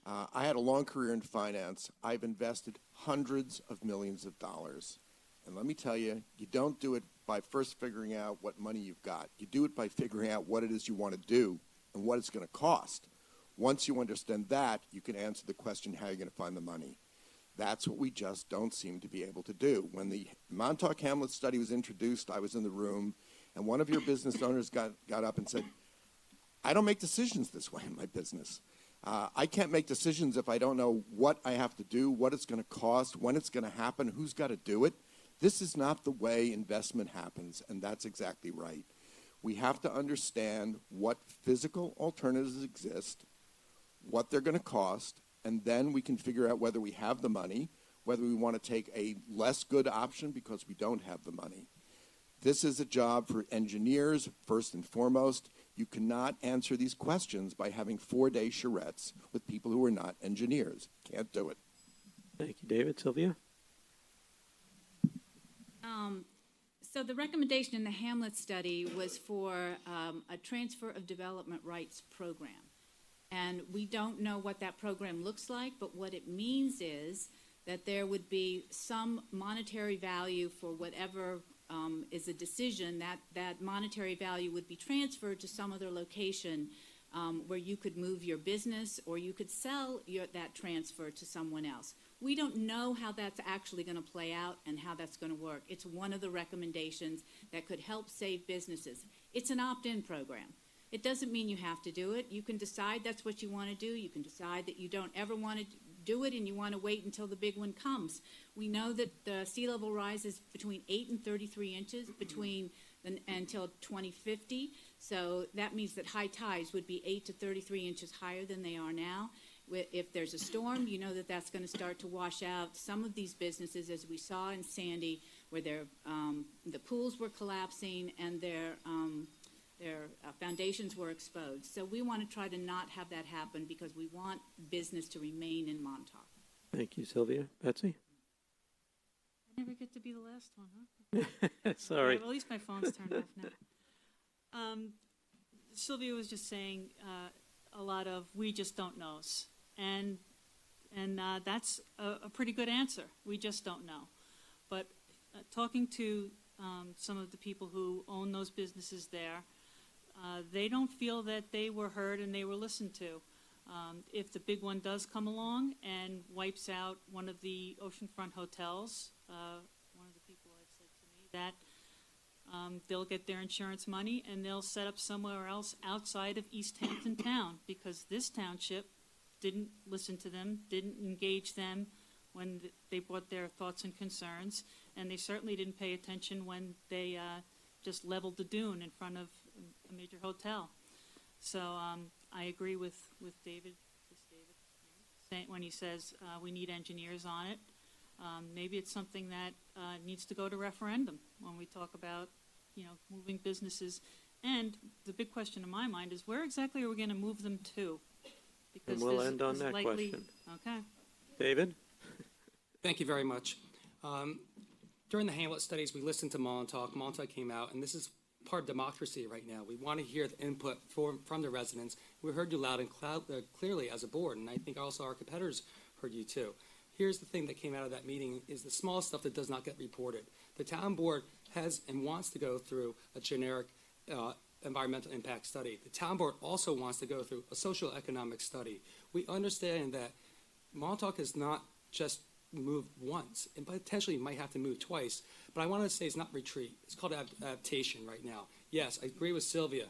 Speaker 3: I had a long career in finance. I've invested hundreds of millions of dollars. And let me tell you, you don't do it by first figuring out what money you've got. You do it by figuring out what it is you want to do and what it's going to cost. Once you understand that, you can answer the question, how are you going to find the money? That's what we just don't seem to be able to do. When the Montauk Hamlet study was introduced, I was in the room, and one of your business owners got up and said, I don't make decisions this way in my business. I can't make decisions if I don't know what I have to do, what it's going to cost, when it's going to happen, who's got to do it. This is not the way investment happens, and that's exactly right. We have to understand what physical alternatives exist, what they're going to cost, and then we can figure out whether we have the money, whether we want to take a less good option because we don't have the money. This is a job for engineers, first and foremost. You cannot answer these questions by having 4-day charrettes with people who are not engineers. Can't do it.
Speaker 1: Thank you, David. Sylvia?
Speaker 4: So the recommendation in the Hamlet study was for a transfer of development rights program. And we don't know what that program looks like, but what it means is that there would be some monetary value for whatever is a decision, that monetary value would be transferred to some other location where you could move your business or you could sell that transfer to someone else. We don't know how that's actually going to play out and how that's going to work. It's one of the recommendations that could help save businesses. It's an opt-in program. It doesn't mean you have to do it. You can decide that's what you want to do. You can decide that you don't ever want to do it and you want to wait until the big one comes. We know that the sea level rise is between 8 and 33 inches until 2050. So that means that high tides would be 8 to 33 inches higher than they are now. If there's a storm, you know that that's going to start to wash out some of these businesses, as we saw in Sandy, where the pools were collapsing and their foundations were exposed. So we want to try to not have that happen because we want business to remain in Montauk.
Speaker 1: Thank you, Sylvia. Betsy?
Speaker 5: I never get to be the last one, huh?
Speaker 1: Sorry.
Speaker 5: Yeah, well, at least my phone's turned off now. Sylvia was just saying a lot of we just don't knows. And that's a pretty good answer. We just don't know. But talking to some of the people who own those businesses there, they don't feel that they were heard and they were listened to. If the big one does come along and wipes out one of the oceanfront hotels, one of the people had said to me that they'll get their insurance money and they'll set up somewhere else outside of East Hampton Town because this township didn't listen to them, didn't engage them when they brought their thoughts and concerns, and they certainly didn't pay attention when they just leveled the dune in front of a major hotel. So I agree with David, when he says we need engineers on it. Maybe it's something that needs to go to referendum when we talk about, moving businesses. And the big question in my mind is where exactly are we going to move them to? Because
Speaker 1: and we'll end on that question.
Speaker 5: Okay.
Speaker 1: David?
Speaker 6: Thank you very much. During the Hamlet studies, we listened to Montauk. Montauk came out, and this is part of democracy right now. We want to hear the input from the residents. We heard you loud and clearly as a board, and I think also our competitors heard you too. Here's the thing that came out of that meeting is the small stuff that does not get reported. The town board has and wants to go through a generic environmental impact study. The town board also wants to go through a social economic study. We understand that Montauk has not just moved once and potentially might have to move twice, but I want to say it's not retreat. It's called adaptation right now. Yes, I agree with Sylvia.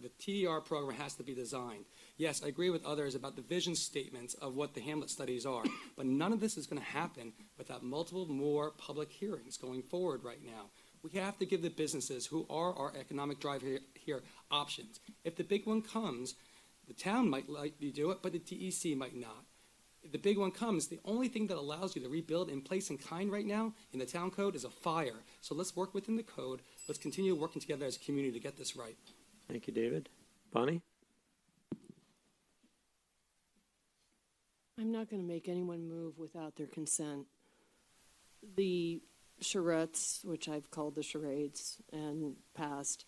Speaker 6: The TDR program has to be designed. Yes, I agree with others about the vision statements of what the Hamlet studies are, but none of this is going to happen without multiple more public hearings going forward right now. We have to give the businesses who are our economic driver here options. If the big one comes, the town might likely do it, but the DEC might not. If the big one comes, the only thing that allows you to rebuild in place and kind right now in the town code is a fire. So let's work within the code. Let's continue working together as a community to get this right.
Speaker 1: Thank you, David. Bonnie?
Speaker 7: I'm not going to make anyone move without their consent. The charrettes, which I've called the charades and passed,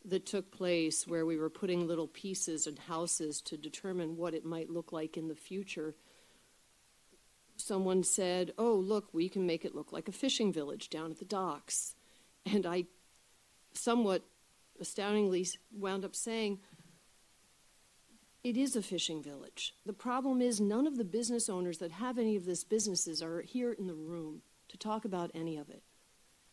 Speaker 7: that took place where we were putting little pieces and houses to determine what it might look like in the future, someone said, oh, look, we can make it look like a fishing village down at the docks. And I somewhat astoundingly wound up saying, it is a fishing village. The problem is none of the business owners that have any of these businesses are here in the room to talk about any of it.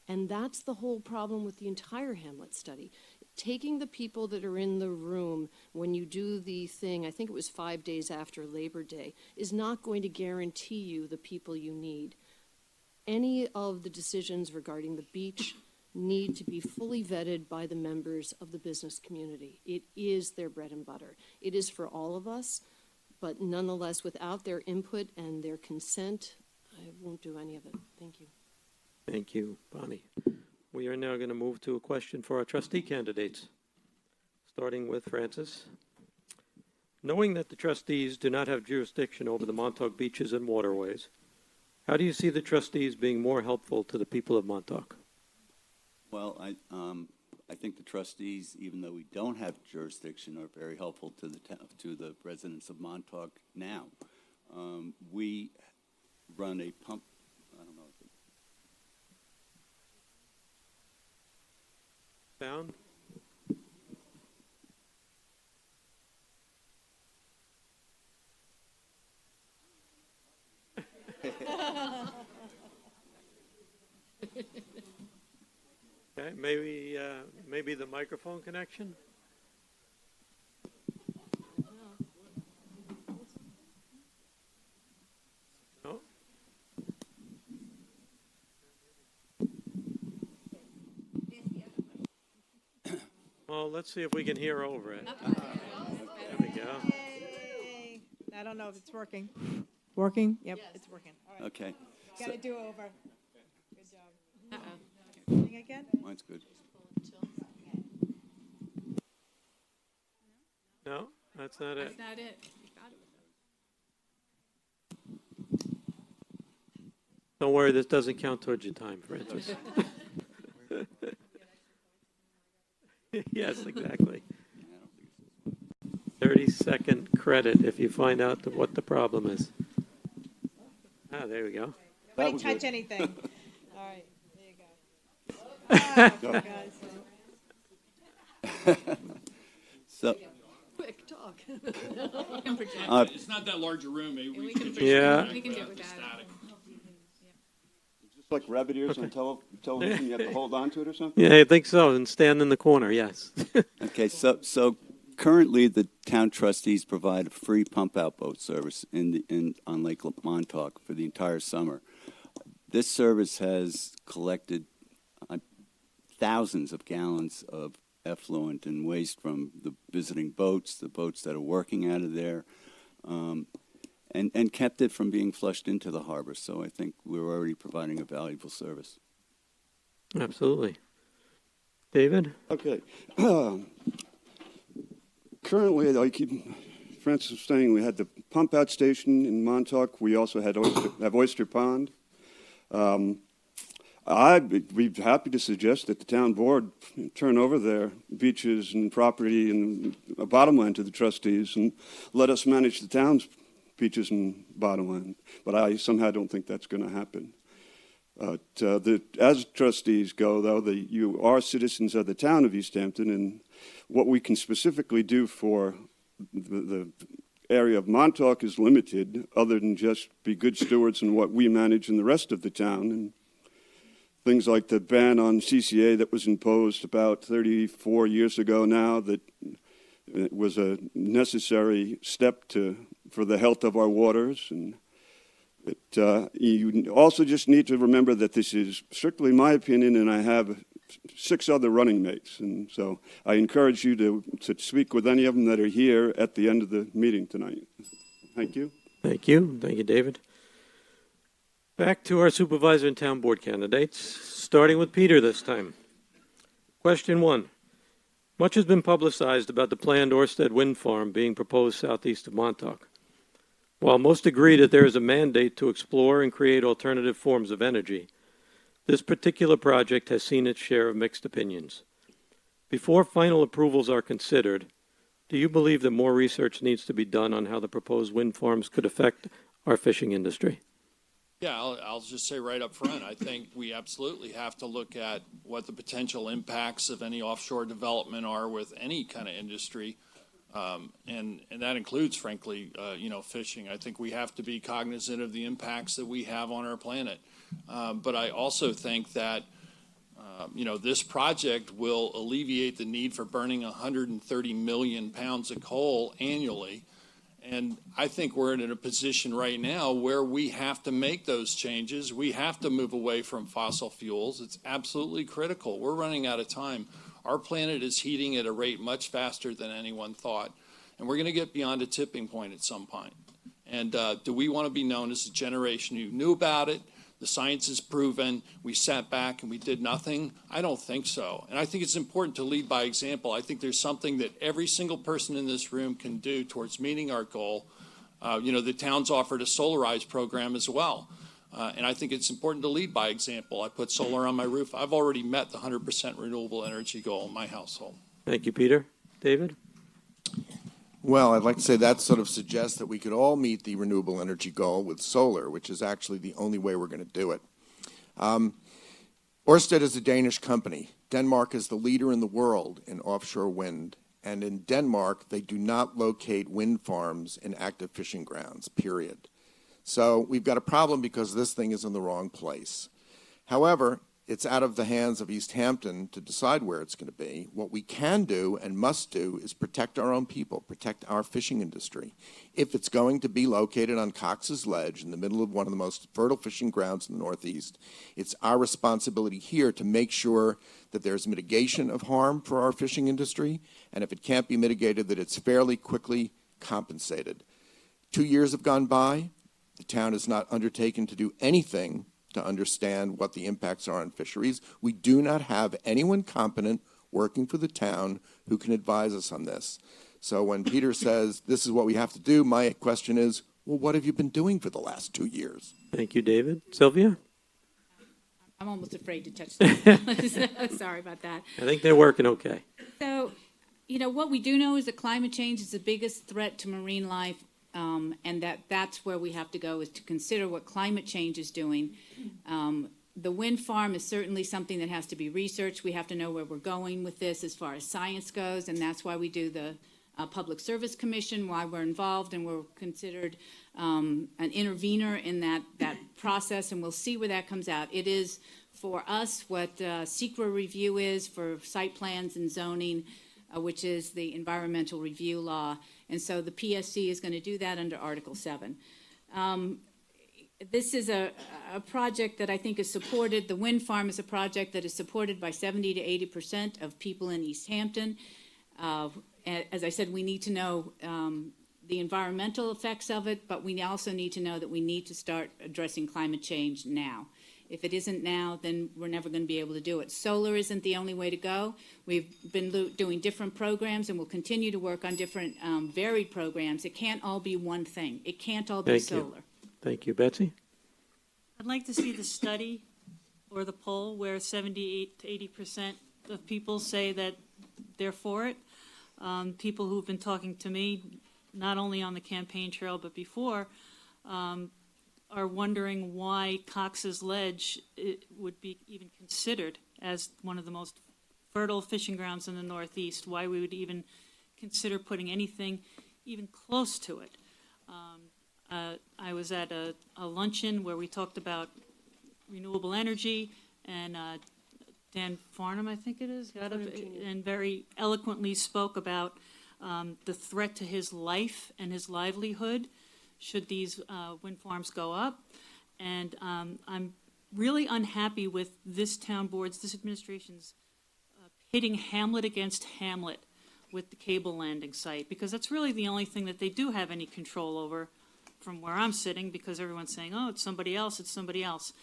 Speaker 7: And that's the whole problem with the entire Hamlet study. Taking the people that are in the room when you do the thing, I think it was 5 days after Labor Day, is not going to guarantee you the people you need. Any of the decisions regarding the beach need to be fully vetted by the members of the business community. It is their bread and butter. It is for all of us, but nonetheless, without their input and their consent, I won't do any of it. Thank you.
Speaker 1: Thank you, Bonnie. We are now going to move to a question for our trustee candidates, starting with Francis. Knowing that the trustees do not have jurisdiction over the Montauk beaches and waterways, how do you see the trustees being more helpful to the people of Montauk?
Speaker 10: Well, I think the trustees, even though we don't have jurisdiction, are very helpful to the residents of Montauk now. We run a pump. I don't know.
Speaker 1: Down. Okay, maybe the microphone connection? No? Well, let's see if we can hear over it. There we go.
Speaker 9: Yay. I don't know if it's working. Working? Yep, it's working. All right.
Speaker 10: Okay.
Speaker 9: Got to do over. Good job.
Speaker 7: Uh-oh.
Speaker 9: Sing again?
Speaker 10: Mine's good.
Speaker 1: No, that's not it.
Speaker 4: That's not it. You got it.
Speaker 1: Don't worry, this doesn't count towards your time, Francis. Yes, exactly. 30-second credit if you find out what the problem is. Ah, there we go.
Speaker 9: Nobody touch anything. All right, there you go. Guys.
Speaker 10: So,
Speaker 7: Quick talk.
Speaker 2: It's not that large a room. Maybe we can
Speaker 1: Yeah.
Speaker 4: We can do it without it.
Speaker 11: Just like rabbit ears on television, you have to hold on to it or something?
Speaker 1: Yeah, I think so, and stand in the corner, yes.
Speaker 10: okay, so currently the town trustees provide a free pump-out boat service on Lake Montauk for the entire summer. This service has collected thousands of gallons of effluent and waste from the visiting boats, the boats that are working out of there, and kept it from being flushed into the harbor. So I think we're already providing a valuable service.
Speaker 1: Absolutely. David?
Speaker 11: Okay. Currently, like Francis was saying, we had the pump out station in Montauk. We also had Oyster Pond. I'd be happy to suggest that the town board turn over their beaches and property and bottomland to the trustees and let us manage the town's beaches and bottomland. But I somehow don't think that's going to happen. As trustees go, though, you are citizens of the town of East Hampton, and what we can specifically do for the area of Montauk is limited, other than just be good stewards in what we manage in the rest of the town. And things like the ban on CCA that was imposed about 34 years ago now, that it was a necessary step for the health of our waters. And you also just need to remember that this is strictly my opinion, and I have 6 other running mates. And so I encourage you to speak with any of them that are here at the end of the meeting tonight. Thank you.
Speaker 1: Thank you. Thank you, David. Back to our supervisor and town board candidates, starting with Peter this time. Question 1. Much has been publicized about the planned Orsted wind farm being proposed southeast of Montauk. While most agree that there is a mandate to explore and create alternative forms of energy, this particular project has seen its share of mixed opinions. Before final approvals are considered, do you believe that more research needs to be done on how the proposed wind farms could affect our fishing industry?
Speaker 2: Yeah, I'll just say right up front, I think we absolutely have to look at what the potential impacts of any offshore development are with any kind of industry. And that includes, frankly, fishing. I think we have to be cognizant of the impacts that we have on our planet. But I also think that, this project will alleviate the need for burning 130 million pounds of coal annually. And I think we're in a position right now where we have to make those changes. We have to move away from fossil fuels. It's absolutely critical. We're running out of time. Our planet is heating at a rate much faster than anyone thought. And we're going to get beyond a tipping point at some point. And do we want to be known as a generation who knew about it? The science is proven. We sat back and we did nothing. I don't think so. And I think it's important to lead by example. I think there's something that every single person in this room can do towards meeting our goal. The town's offered a solarized program as well. And I think it's important to lead by example. I put solar on my roof. I've already met the 100% renewable energy goal in my household.
Speaker 1: Thank you, Peter. David?
Speaker 3: Well, I'd like to say that sort of suggests that we could all meet the renewable energy goal with solar, which is actually the only way we're going to do it. Ørsted is a Danish company. Denmark is the leader in the world in offshore wind. And in Denmark, they do not locate wind farms in active fishing grounds, period. So we've got a problem because this thing is in the wrong place. However, it's out of the hands of East Hampton to decide where it's going to be. What we can do and must do is protect our own people, protect our fishing industry. If it's going to be located on Cox's Ledge in the middle of one of the most fertile fishing grounds in the Northeast, it's our responsibility here to make sure that there's mitigation of harm for our fishing industry, and if it can't be mitigated, that it's fairly quickly compensated. 2 years have gone by. The town has not undertaken to do anything to understand what the impacts are on fisheries. We do not have anyone competent working for the town who can advise us on this. So when Peter says this is what we have to do, my question is, well, what have you been doing for the last 2 years?
Speaker 1: Thank you, David. Sylvia?
Speaker 4: I'm almost afraid to touch that. Sorry about that.
Speaker 1: I think they're working okay.
Speaker 4: So, what we do know is that climate change is the biggest threat to marine life, and that's where we have to go, is to consider what climate change is doing. The wind farm is certainly something that has to be researched. We have to know where we're going with this as far as science goes, and that's why we do the Public Service Commission, why we're involved, and we're considered an intervener in that process, and we'll see where that comes out. It is, for us, what SECRA review is for site plans and zoning, which is the environmental review law. And so the PSC is going to do that under Article 7. This is a project that I think is supported. The wind farm is a project that is supported by 70 to 80% of people in East Hampton. As I said, we need to know the environmental effects of it, but we also need to know that we need to start addressing climate change now. If it isn't now, then we're never going to be able to do it. Solar isn't the only way to go. We've been doing different programs, and we'll continue to work on different varied programs. It can't all be one thing. It can't all be solar.
Speaker 1: Thank you. Betsy?
Speaker 5: I'd like to see the study or the poll where 78 to 80% of people say that they're for it. People who've been talking to me, not only on the campaign trail but before, are wondering why Cox's Ledge would be even considered as one of the most fertile fishing grounds in the Northeast, why we would even consider putting anything even close to it. I was at a luncheon where we talked about renewable energy, and Dan Farnham, I think it is, got up and very eloquently spoke about the threat to his life and his livelihood should these wind farms go up. And I'm really unhappy with this town board's, this administration's pitting Hamlet against Hamlet with the cable landing site, because that's really the only thing that they do have any control over from where I'm sitting, because everyone's saying, oh, it's somebody else, it's somebody else.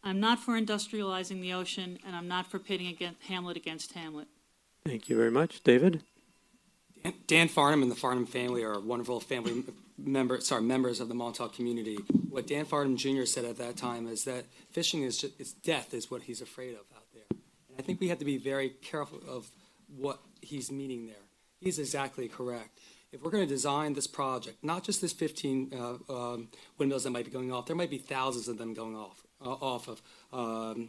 Speaker 5: I'm not for industrializing the ocean, and I'm not for pitting Hamlet against Hamlet.
Speaker 1: Thank you very much. David?
Speaker 6: Dan Farnham and the Farnham family are wonderful family members of the Montauk community. What Dan Farnham Jr. said at that time is that fishing is just, it's death is what he's afraid of out there. And I think we have to be very careful of what he's meaning there. He's exactly correct. If we're going to design this project, not just this 15 windmills that might be going off, there might be thousands of them going off of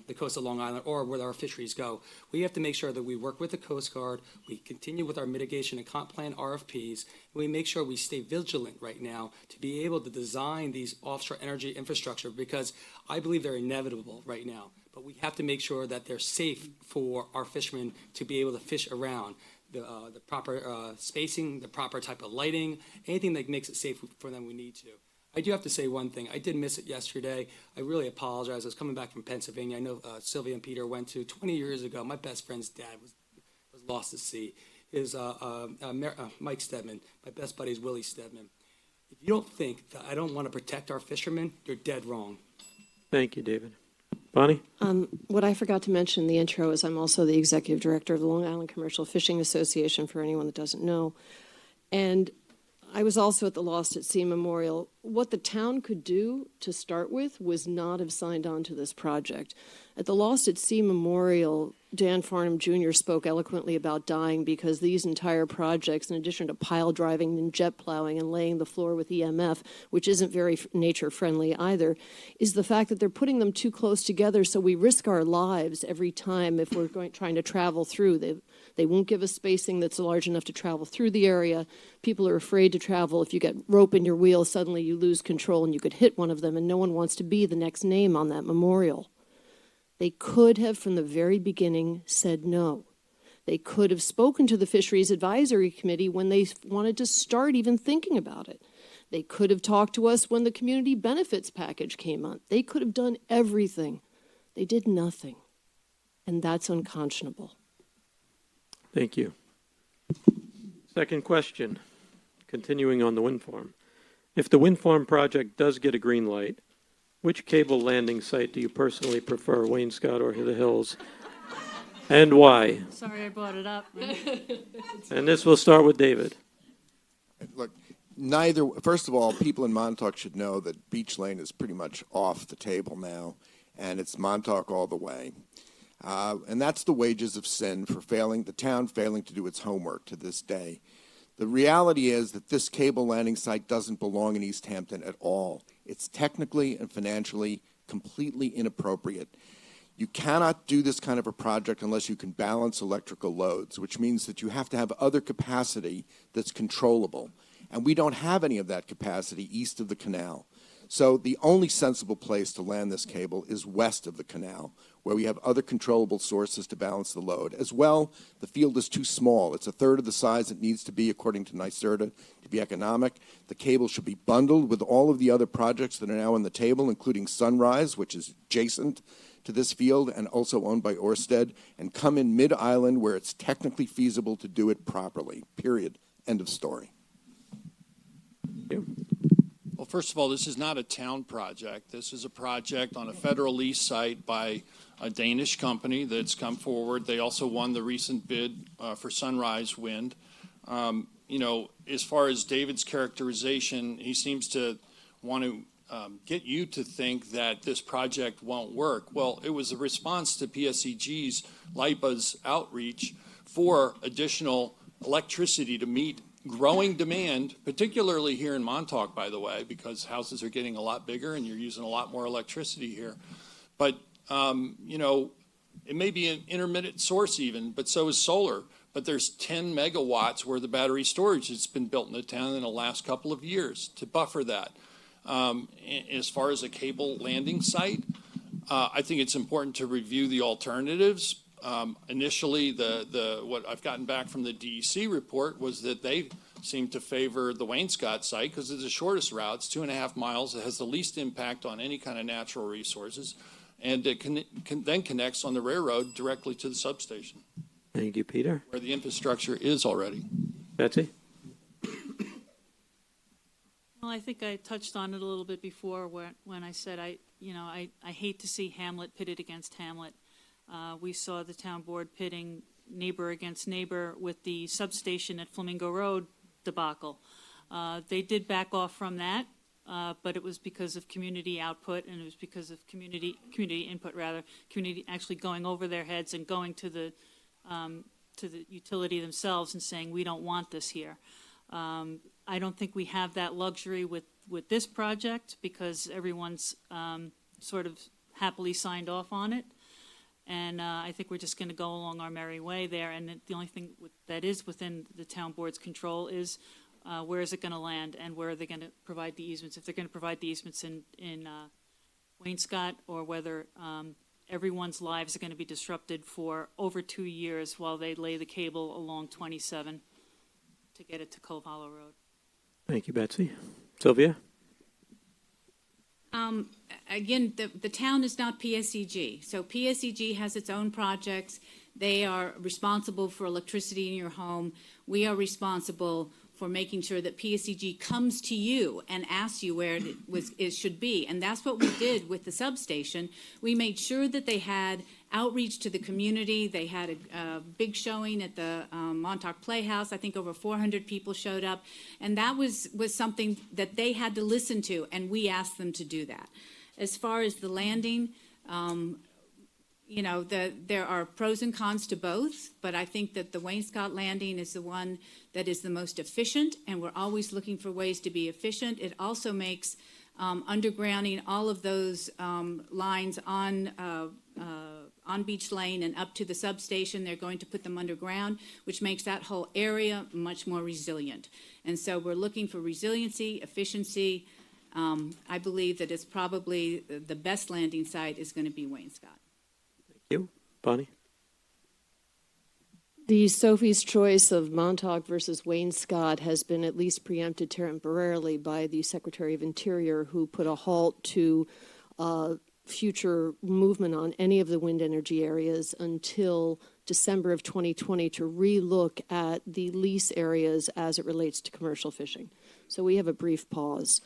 Speaker 6: the coast of Long Island or where our fisheries go. We have to make sure that we work with the Coast Guard, we continue with our mitigation and comp plan RFPs, and we make sure we stay vigilant right now to be able to design these offshore energy infrastructure, because I believe they're inevitable right now. But we have to make sure that they're safe for our fishermen to be able to fish around. The proper spacing, the proper type of lighting, anything that makes it safe for them, we need to. I do have to say one thing. I did miss it yesterday. I really apologize. I was coming back from Pennsylvania. I know Sylvia and Peter went to 20 years ago. My best friend's dad was lost at sea. His Mike Stedman. My best buddy is Willie Stedman. If you don't think that I don't want to protect our fishermen, you're dead wrong.
Speaker 1: Thank you, David. Bonnie?
Speaker 7: What I forgot to mention in the intro is I'm also the executive director of the Long Island Commercial Fishing Association, for anyone that doesn't know. And I was also at the Lost at Sea Memorial. What the town could do to start with was not have signed on to this project. At the Lost at Sea Memorial, Dan Farnham Jr. spoke eloquently about dying because these entire projects, in addition to pile driving and jet plowing and laying the floor with EMF, which isn't very nature friendly either, is the fact that they're putting them too close together, so we risk our lives every time if we're trying to travel through. They won't give us spacing that's large enough to travel through the area. People are afraid to travel. If you get rope in your wheel, suddenly you lose control and you could hit one of them, and no one wants to be the next name on that memorial. They could have, from the very beginning, said no. They could have spoken to the Fisheries Advisory Committee when they wanted to start even thinking about it. They could have talked to us when the community benefits package came on. They could have done everything. They did nothing. And that's unconscionable.
Speaker 1: Thank you. Second question, continuing on the wind farm. If the wind farm project does get a green light, which cable landing site do you personally prefer, Wainscott or the Hills, and why?
Speaker 5: Sorry I brought it up.
Speaker 1: And this will start with David.
Speaker 3: Look, first of all, people in Montauk should know that Beach Lane is pretty much off the table now, and it's Montauk all the way. And that's the wages of sin for the town failing to do its homework to this day. The reality is that this cable landing site doesn't belong in East Hampton at all. It's technically and financially completely inappropriate. You cannot do this kind of a project unless you can balance electrical loads, which means that you have to have other capacity that's controllable. And we don't have any of that capacity east of the canal. So the only sensible place to land this cable is west of the canal, where we have other controllable sources to balance the load. As well, the field is too small. It's a third of the size it needs to be, according to NYSERDA, to be economic. The cable should be bundled with all of the other projects that are now on the table, including Sunrise, which is adjacent to this field and also owned by Ørsted, and come in mid-island where it's technically feasible to do it properly, period. End of story.
Speaker 2: Well, first of all, this is not a town project. This is a project on a federal lease site by a Danish company that's come forward. They also won the recent bid for Sunrise Wind. As far as David's characterization, he seems to want to get you to think that this project won't work. Well, it was a response to PSEG's LIPA's outreach for additional electricity to meet growing demand, particularly here in Montauk, by the way, because houses are getting a lot bigger and you're using a lot more electricity here. But, it may be an intermittent source even, but so is solar. But there's 10 megawatts worth of battery storage that's been built in the town in the last couple of years to buffer that. As far as a cable landing site, I think it's important to review the alternatives. Initially, what I've gotten back from the DEC report was that they seem to favor the Wainscott site because it's the shortest route. It's 2.5 miles. It has the least impact on any kind of natural resources, and it then connects on the railroad directly to the substation.
Speaker 1: Thank you, Peter.
Speaker 2: Where the infrastructure is already.
Speaker 1: Betsy?
Speaker 5: Well, I think I touched on it a little bit before when I said I hate to see Hamlet pitted against Hamlet. We saw the town board pitting neighbor against neighbor with the substation at Flamingo Road debacle. They did back off from that, but it was because of community output, and it was because of community input, rather, community actually going over their heads and going to the to the utility themselves and saying, we don't want this here. I don't think we have that luxury with this project because everyone's sort of happily signed off on it. And I think we're just going to go along our merry way there. And the only thing that is within the town board's control is where is it going to land and where are they going to provide the easements. If they're going to provide the easements in Wainscott, or whether everyone's lives are going to be disrupted for over 2 years while they lay the cable along 27 to get it to Cove Hollow Road.
Speaker 1: Thank you, Betsy. Sylvia?
Speaker 4: Again, the town is not PSEG. So PSEG has its own projects. They are responsible for electricity in your home. We are responsible for making sure that PSEG comes to you and asks you where it should be. And that's what we did with the substation. We made sure that they had outreach to the community. They had a big showing at the Montauk Playhouse. I think over 400 people showed up. And that was something that they had to listen to, and we asked them to do that. As far as the landing, there are pros and cons to both, but I think that the Wainscott landing is the one that is the most efficient, and we're always looking for ways to be efficient. It also makes undergrounding all of those lines on Beach Lane and up to the substation. They're going to put them underground, which makes that whole area much more resilient. And so we're looking for resiliency, efficiency. I believe that it's probably the best landing site is going to be Wainscott.
Speaker 1: Thank you. Bonnie?
Speaker 7: The Sophie's choice of Montauk versus Wainscott has been at least preempted temporarily by the Secretary of Interior, who put a halt to future movement on any of the wind energy areas until December of 2020 to relook at the lease areas as it relates to commercial fishing. So we have a brief pause.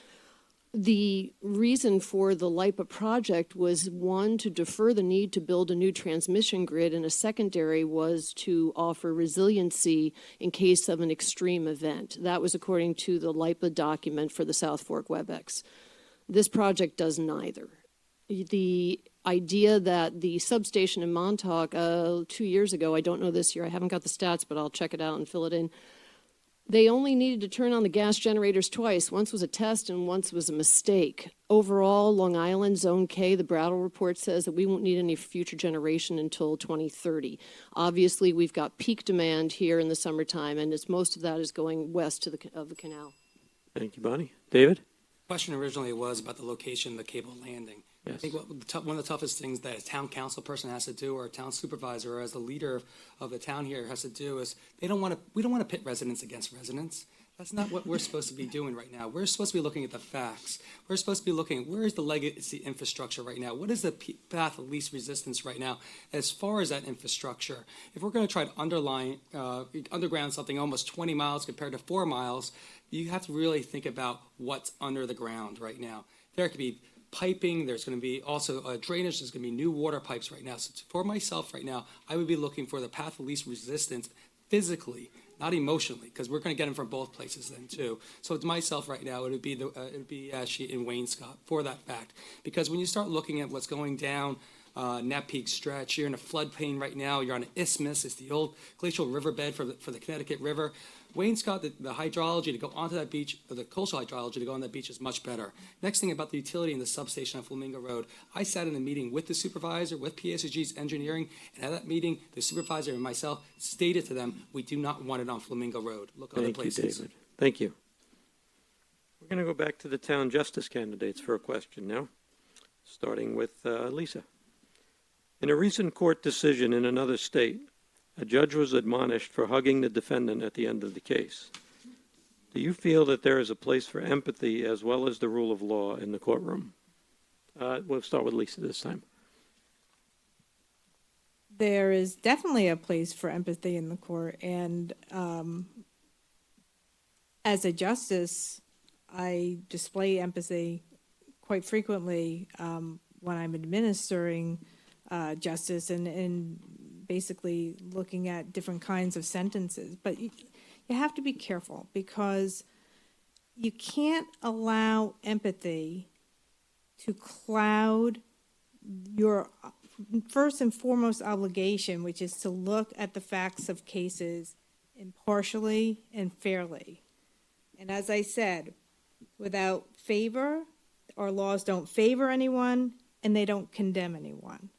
Speaker 7: The reason for the LIPA project was, one, to defer the need to build a new transmission grid, and a secondary was to offer resiliency in case of an extreme event. That was according to the LIPA document for the South Fork WebEx. This project does neither. The idea that the substation in Montauk 2 years ago, I don't know this year, I haven't got the stats, but I'll check it out and fill it in. They only needed to turn on the gas generators twice. Once was a test and once was a mistake. Overall, Long Island, Zone K, the Brattle report says that we won't need any future generation until 2030. Obviously, we've got peak demand here in the summertime, and most of that is going west of the canal.
Speaker 1: Thank you, Bonnie. David?
Speaker 6: The question originally was about the location of the cable landing.
Speaker 1: Yes.
Speaker 6: I think one of the toughest things that a town council person has to do, or a town supervisor, or as the leader of the town here has to do, is we don't want to pit residents against residents. That's not what we're supposed to be doing right now. We're supposed to be looking at the facts. We're supposed to be looking at where is the legacy infrastructure right now? What is the path of least resistance right now as far as that infrastructure? If we're going to try to underground something almost 20 miles compared to 4 miles, you have to really think about what's under the ground right now. There could be piping, there's going to be also drainage, there's going to be new water pipes right now. So for myself right now, I would be looking for the path of least resistance physically, not emotionally, because we're going to get them from both places then too. So to myself right now, it would be actually in Wainscott for that fact. Because when you start looking at what's going down Nat Peak stretch, you're in a floodplain right now, you're on an isthmus, it's the old glacial riverbed for the Connecticut River. Wainscott, the hydrology to go onto that beach, or the coastal hydrology to go on that beach is much better. Next thing about the utility and the substation on Flamingo Road, I sat in a meeting with the supervisor, with PSEG's engineering, and at that meeting, the supervisor and myself stated to them, we do not want it on Flamingo Road. Look other places.
Speaker 1: Thank you, David. Thank you. We're going to go back to the town justice candidates for a question now, starting with Lisa. In a recent court decision in another state, a judge was admonished for hugging the defendant at the end of the case. Do you feel that there is a place for empathy as well as the rule of law in the courtroom? We'll start with Lisa this time.
Speaker 9: There is definitely a place for empathy in the court, and as a justice, I display empathy quite frequently when I'm administering justice and basically looking at different kinds of sentences. But you have to be careful, because you can't allow empathy to cloud your first and foremost obligation, which is to look at the facts of cases impartially and fairly. And as I said, without favor, our laws don't favor anyone and they don't condemn anyone.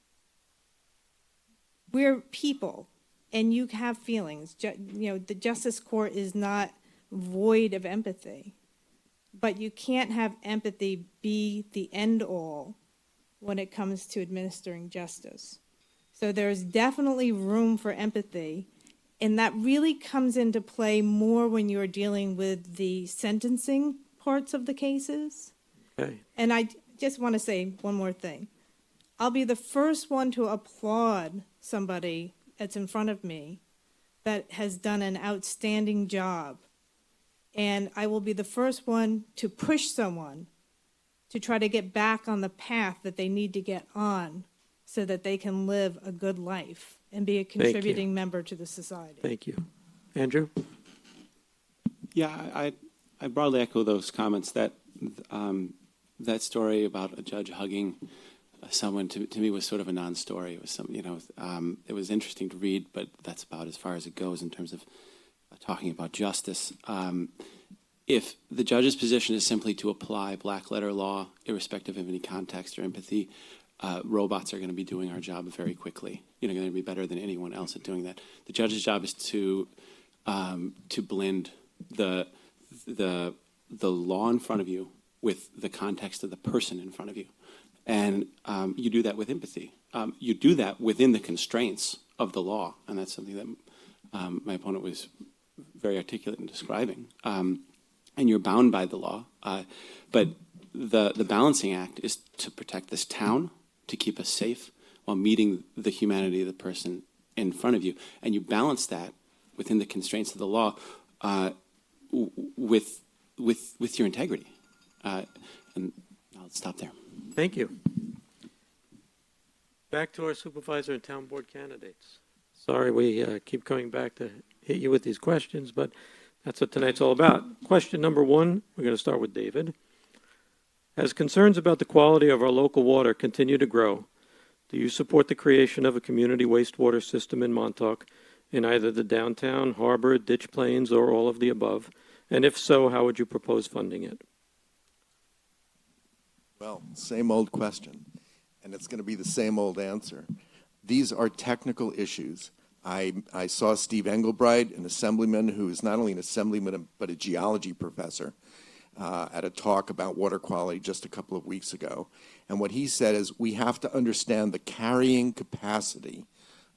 Speaker 9: We're people, and you have feelings. The justice court is not void of empathy, but you can't have empathy be the end all when it comes to administering justice. So there's definitely room for empathy, and that really comes into play more when you're dealing with the sentencing parts of the cases.
Speaker 1: Okay.
Speaker 9: And I just want to say one more thing. I'll be the first one to applaud somebody that's in front of me that has done an outstanding job. And I will be the first one to push someone to try to get back on the path that they need to get on so that they can live a good life and be a contributing member to the society.
Speaker 1: Thank you. Andrew?
Speaker 8: Yeah, I broadly echo those comments. That story about a judge hugging someone to me was sort of a non-story. It was it was interesting to read, but that's about as far as it goes in terms of talking about justice. If the judge's position is simply to apply black letter law, irrespective of any context or empathy, robots are going to be doing our job very quickly. Going to be better than anyone else at doing that. The judge's job is to blend the law in front of you with the context of the person in front of you, and you do that with empathy. You do that within the constraints of the law, and that's something that my opponent was very articulate in describing. And you're bound by the law, but the balancing act is to protect this town, to keep us safe, while meeting the humanity of the person in front of you. And you balance that within the constraints of the law with your integrity. And I'll stop there.
Speaker 1: Thank you. Back to our supervisor and town board candidates. Sorry we keep coming back to hit you with these questions, but that's what tonight's all about. Question number one, we're going to start with David. As concerns about the quality of our local water continue to grow, do you support the creation of a community wastewater system in Montauk in either the downtown, harbor, ditch plains, or all of the above? And if so, how would you propose funding it?
Speaker 3: Well, same old question, and it's going to be the same old answer. These are technical issues. I saw Steve Engelbreit, an assemblyman who is not only an assemblyman but a geology professor, at a talk about water quality just a couple of weeks ago. And what he said is we have to understand the carrying capacity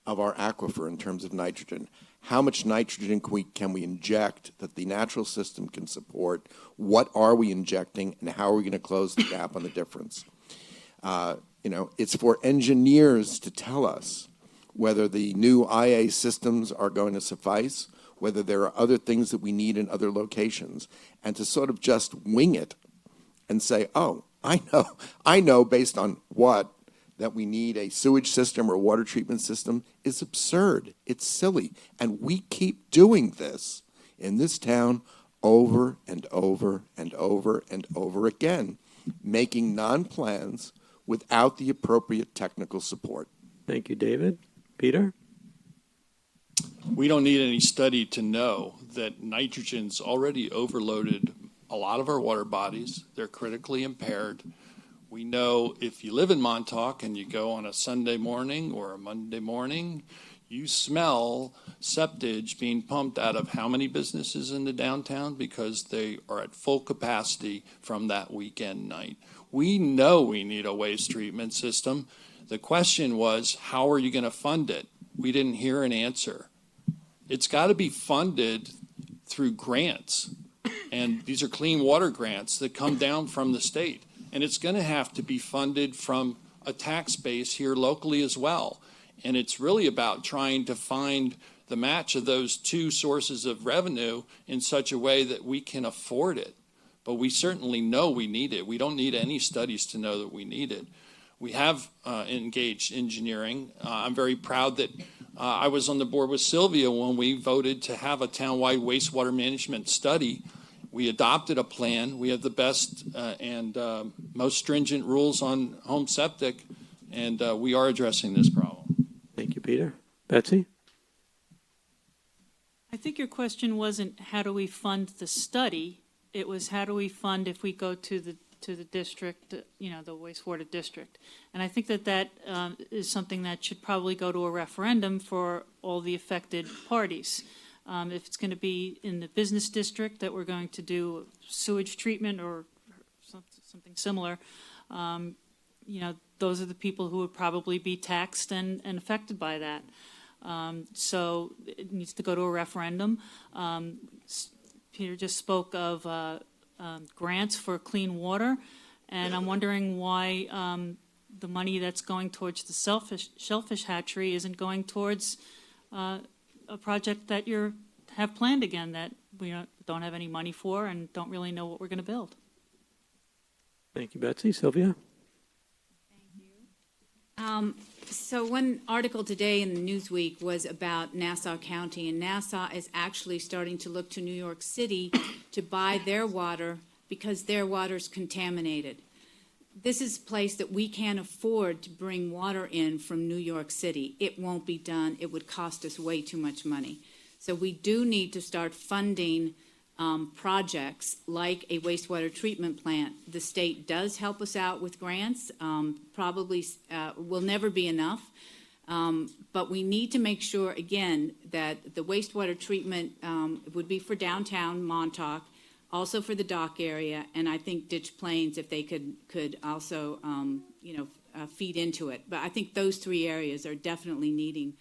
Speaker 3: of our aquifer in terms of nitrogen. How much nitrogen can we inject that the natural system can support? What are we injecting, and how are we going to close the gap on the difference? It's for engineers to tell us whether the new IA systems are going to suffice, whether there are other things that we need in other locations, and to sort of just wing it and say, oh, I know based on what, that we need a sewage system or a water treatment system is absurd. It's silly. And we keep doing this in this town over and over and over and over again, making non-plans without the appropriate technical support.
Speaker 1: Thank you, David. Peter?
Speaker 2: We don't need any study to know that nitrogen's already overloaded a lot of our water bodies. They're critically impaired. We know if you live in Montauk and you go on a Sunday morning or a Monday morning, you smell septage being pumped out of how many businesses in the downtown because they are at full capacity from that weekend night. We know we need a waste treatment system. The question was, how are you going to fund it? We didn't hear an answer. It's got to be funded through grants, and these are clean water grants that come down from the state, and it's going to have to be funded from a tax base here locally as well. And it's really about trying to find the match of those two sources of revenue in such a way that we can afford it. But we certainly know we need it. We don't need any studies to know that we need it. We have engaged engineering. I'm very proud that I was on the board with Sylvia when we voted to have a townwide wastewater management study. We adopted a plan. We have the best and most stringent rules on home septic and we are addressing this problem.
Speaker 1: Thank you, Peter. Betsy?
Speaker 5: I think your question wasn't how do we fund the study? It was how do we fund if we go to the district, the wastewater district. And I think that is something that should probably go to a referendum for all the affected parties. If it's going to be in the business district that we're going to do sewage treatment or something similar, those are the people who would probably be taxed and affected by that. So it needs to go to a referendum. Peter just spoke of grants for clean water, and I'm wondering why the money that's going towards the shellfish hatchery isn't going towards a project that you have planned again that we don't have any money for and don't really know what we're going to build.
Speaker 1: Thank you, Betsy. Sylvia?
Speaker 4: So one article today in the Newsweek was about Nassau County, and Nassau is actually starting to look to New York City to buy their water because their water is contaminated. This is a place that we can't afford to bring water in from New York City. It won't be done. It would cost us way too much money. So we do need to start funding projects like a wastewater treatment plant. The state does help us out with grants, probably will never be enough, but we need to make sure, again, that the wastewater treatment would be for downtown Montauk, also for the dock area, and I think Ditch Plains, if they could also, feed into it. But I think those three areas are definitely needing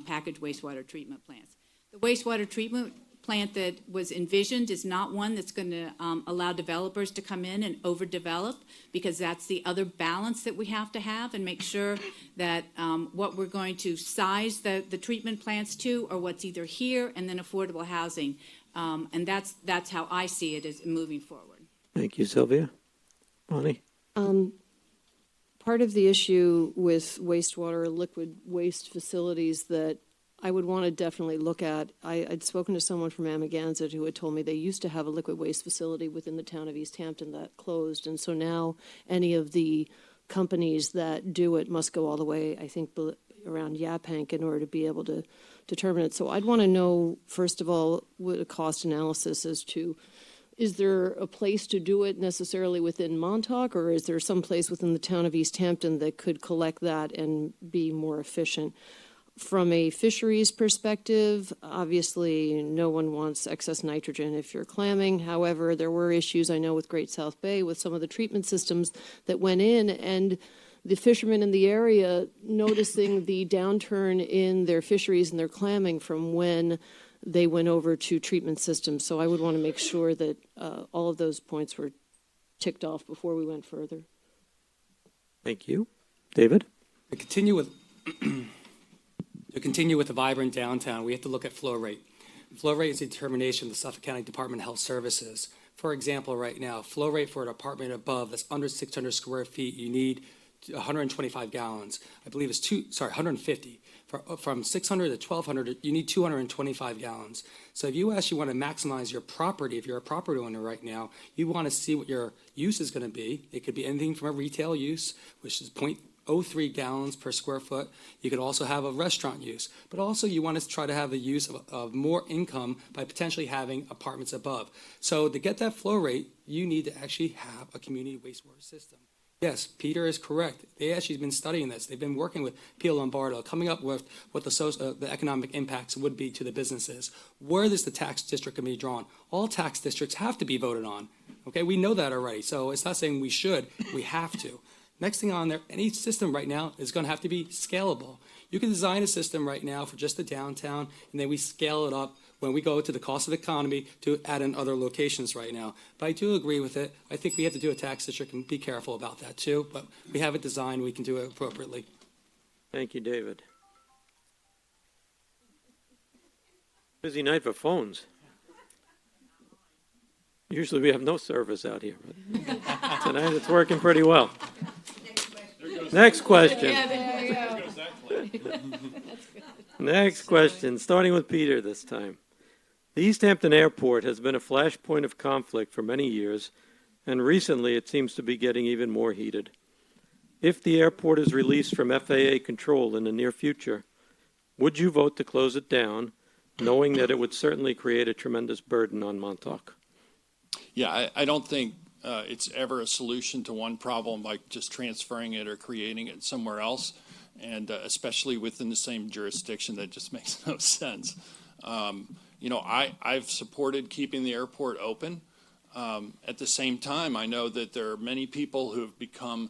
Speaker 4: packaged wastewater treatment plants. The wastewater treatment plant that was envisioned is not one that's going to allow developers to come in and overdevelop, because that's the other balance that we have to have and make sure that what we're going to size the treatment plants to are what's either here and then affordable housing. And that's how I see it as moving forward.
Speaker 1: Thank you, Sylvia. Bonnie?
Speaker 7: Part of the issue with wastewater, liquid waste facilities that I would want to definitely look at. I'd spoken to someone from Amagansett who had told me they used to have a liquid waste facility within the town of East Hampton that closed. And so now any of the companies that do it must go all the way, I think, around Yaphank in order to be able to determine it. So I'd want to know, first of all, what a cost analysis as to, is there a place to do it necessarily within Montauk, or is there some place within the town of East Hampton that could collect that and be more efficient? From a fisheries perspective, obviously no one wants excess nitrogen if you're clamming. However, there were issues, I know, with Great South Bay with some of the treatment systems that went in, and the fishermen in the area noticing the downturn in their fisheries and their clamming from when they went over to treatment systems. So I would want to make sure that all of those points were ticked off before we went further.
Speaker 1: Thank you. David?
Speaker 6: To continue with the vibrant downtown, we have to look at flow rate. Flow rate is a determination of the Suffolk County Department of Health Services. For example, right now, flow rate for an apartment above that's under 600 square feet, you need 125 gallons. I believe it's 150. From 600 to 1,200, you need 225 gallons. So if you actually want to maximize your property, if you're a property owner right now, you want to see what your use is going to be. It could be anything from a retail use, which is 0.03 gallons per square foot. You could also have a restaurant use, but also you want to try to have the use of more income by potentially having apartments above. So to get that flow rate, you need to actually have a community wastewater system. Yes, Peter is correct. They actually have been studying this. They've been working with Pio Lombardo, coming up with what the economic impacts would be to the businesses. Where is the tax district going to be drawn? All tax districts have to be voted on. Okay, we know that already. So it's not saying we should, we have to. Next thing on there, any system right now is going to have to be scalable. You can design a system right now for just the downtown, and then we scale it up when we go to the cost of economy to add in other locations right now. But I do agree with it. I think we have to do a tax district and be careful about that too. But we have it designed, we can do it appropriately.
Speaker 1: Thank you, David. Busy night for phones. Usually we have no service out here, but tonight it's working pretty well. Next question.
Speaker 7: Yeah, there you go.
Speaker 1: Next question, starting with Peter this time. The East Hampton Airport has been a flashpoint of conflict for many years, and recently it seems to be getting even more heated. If the airport is released from FAA control in the near future, would you vote to close it down, knowing that it would certainly create a tremendous burden on Montauk?
Speaker 2: Yeah, I don't think it's ever a solution to one problem like just transferring it or creating it somewhere else, and especially within the same jurisdiction. That just makes no sense. I've supported keeping the airport open. At the same time, I know that there are many people who have become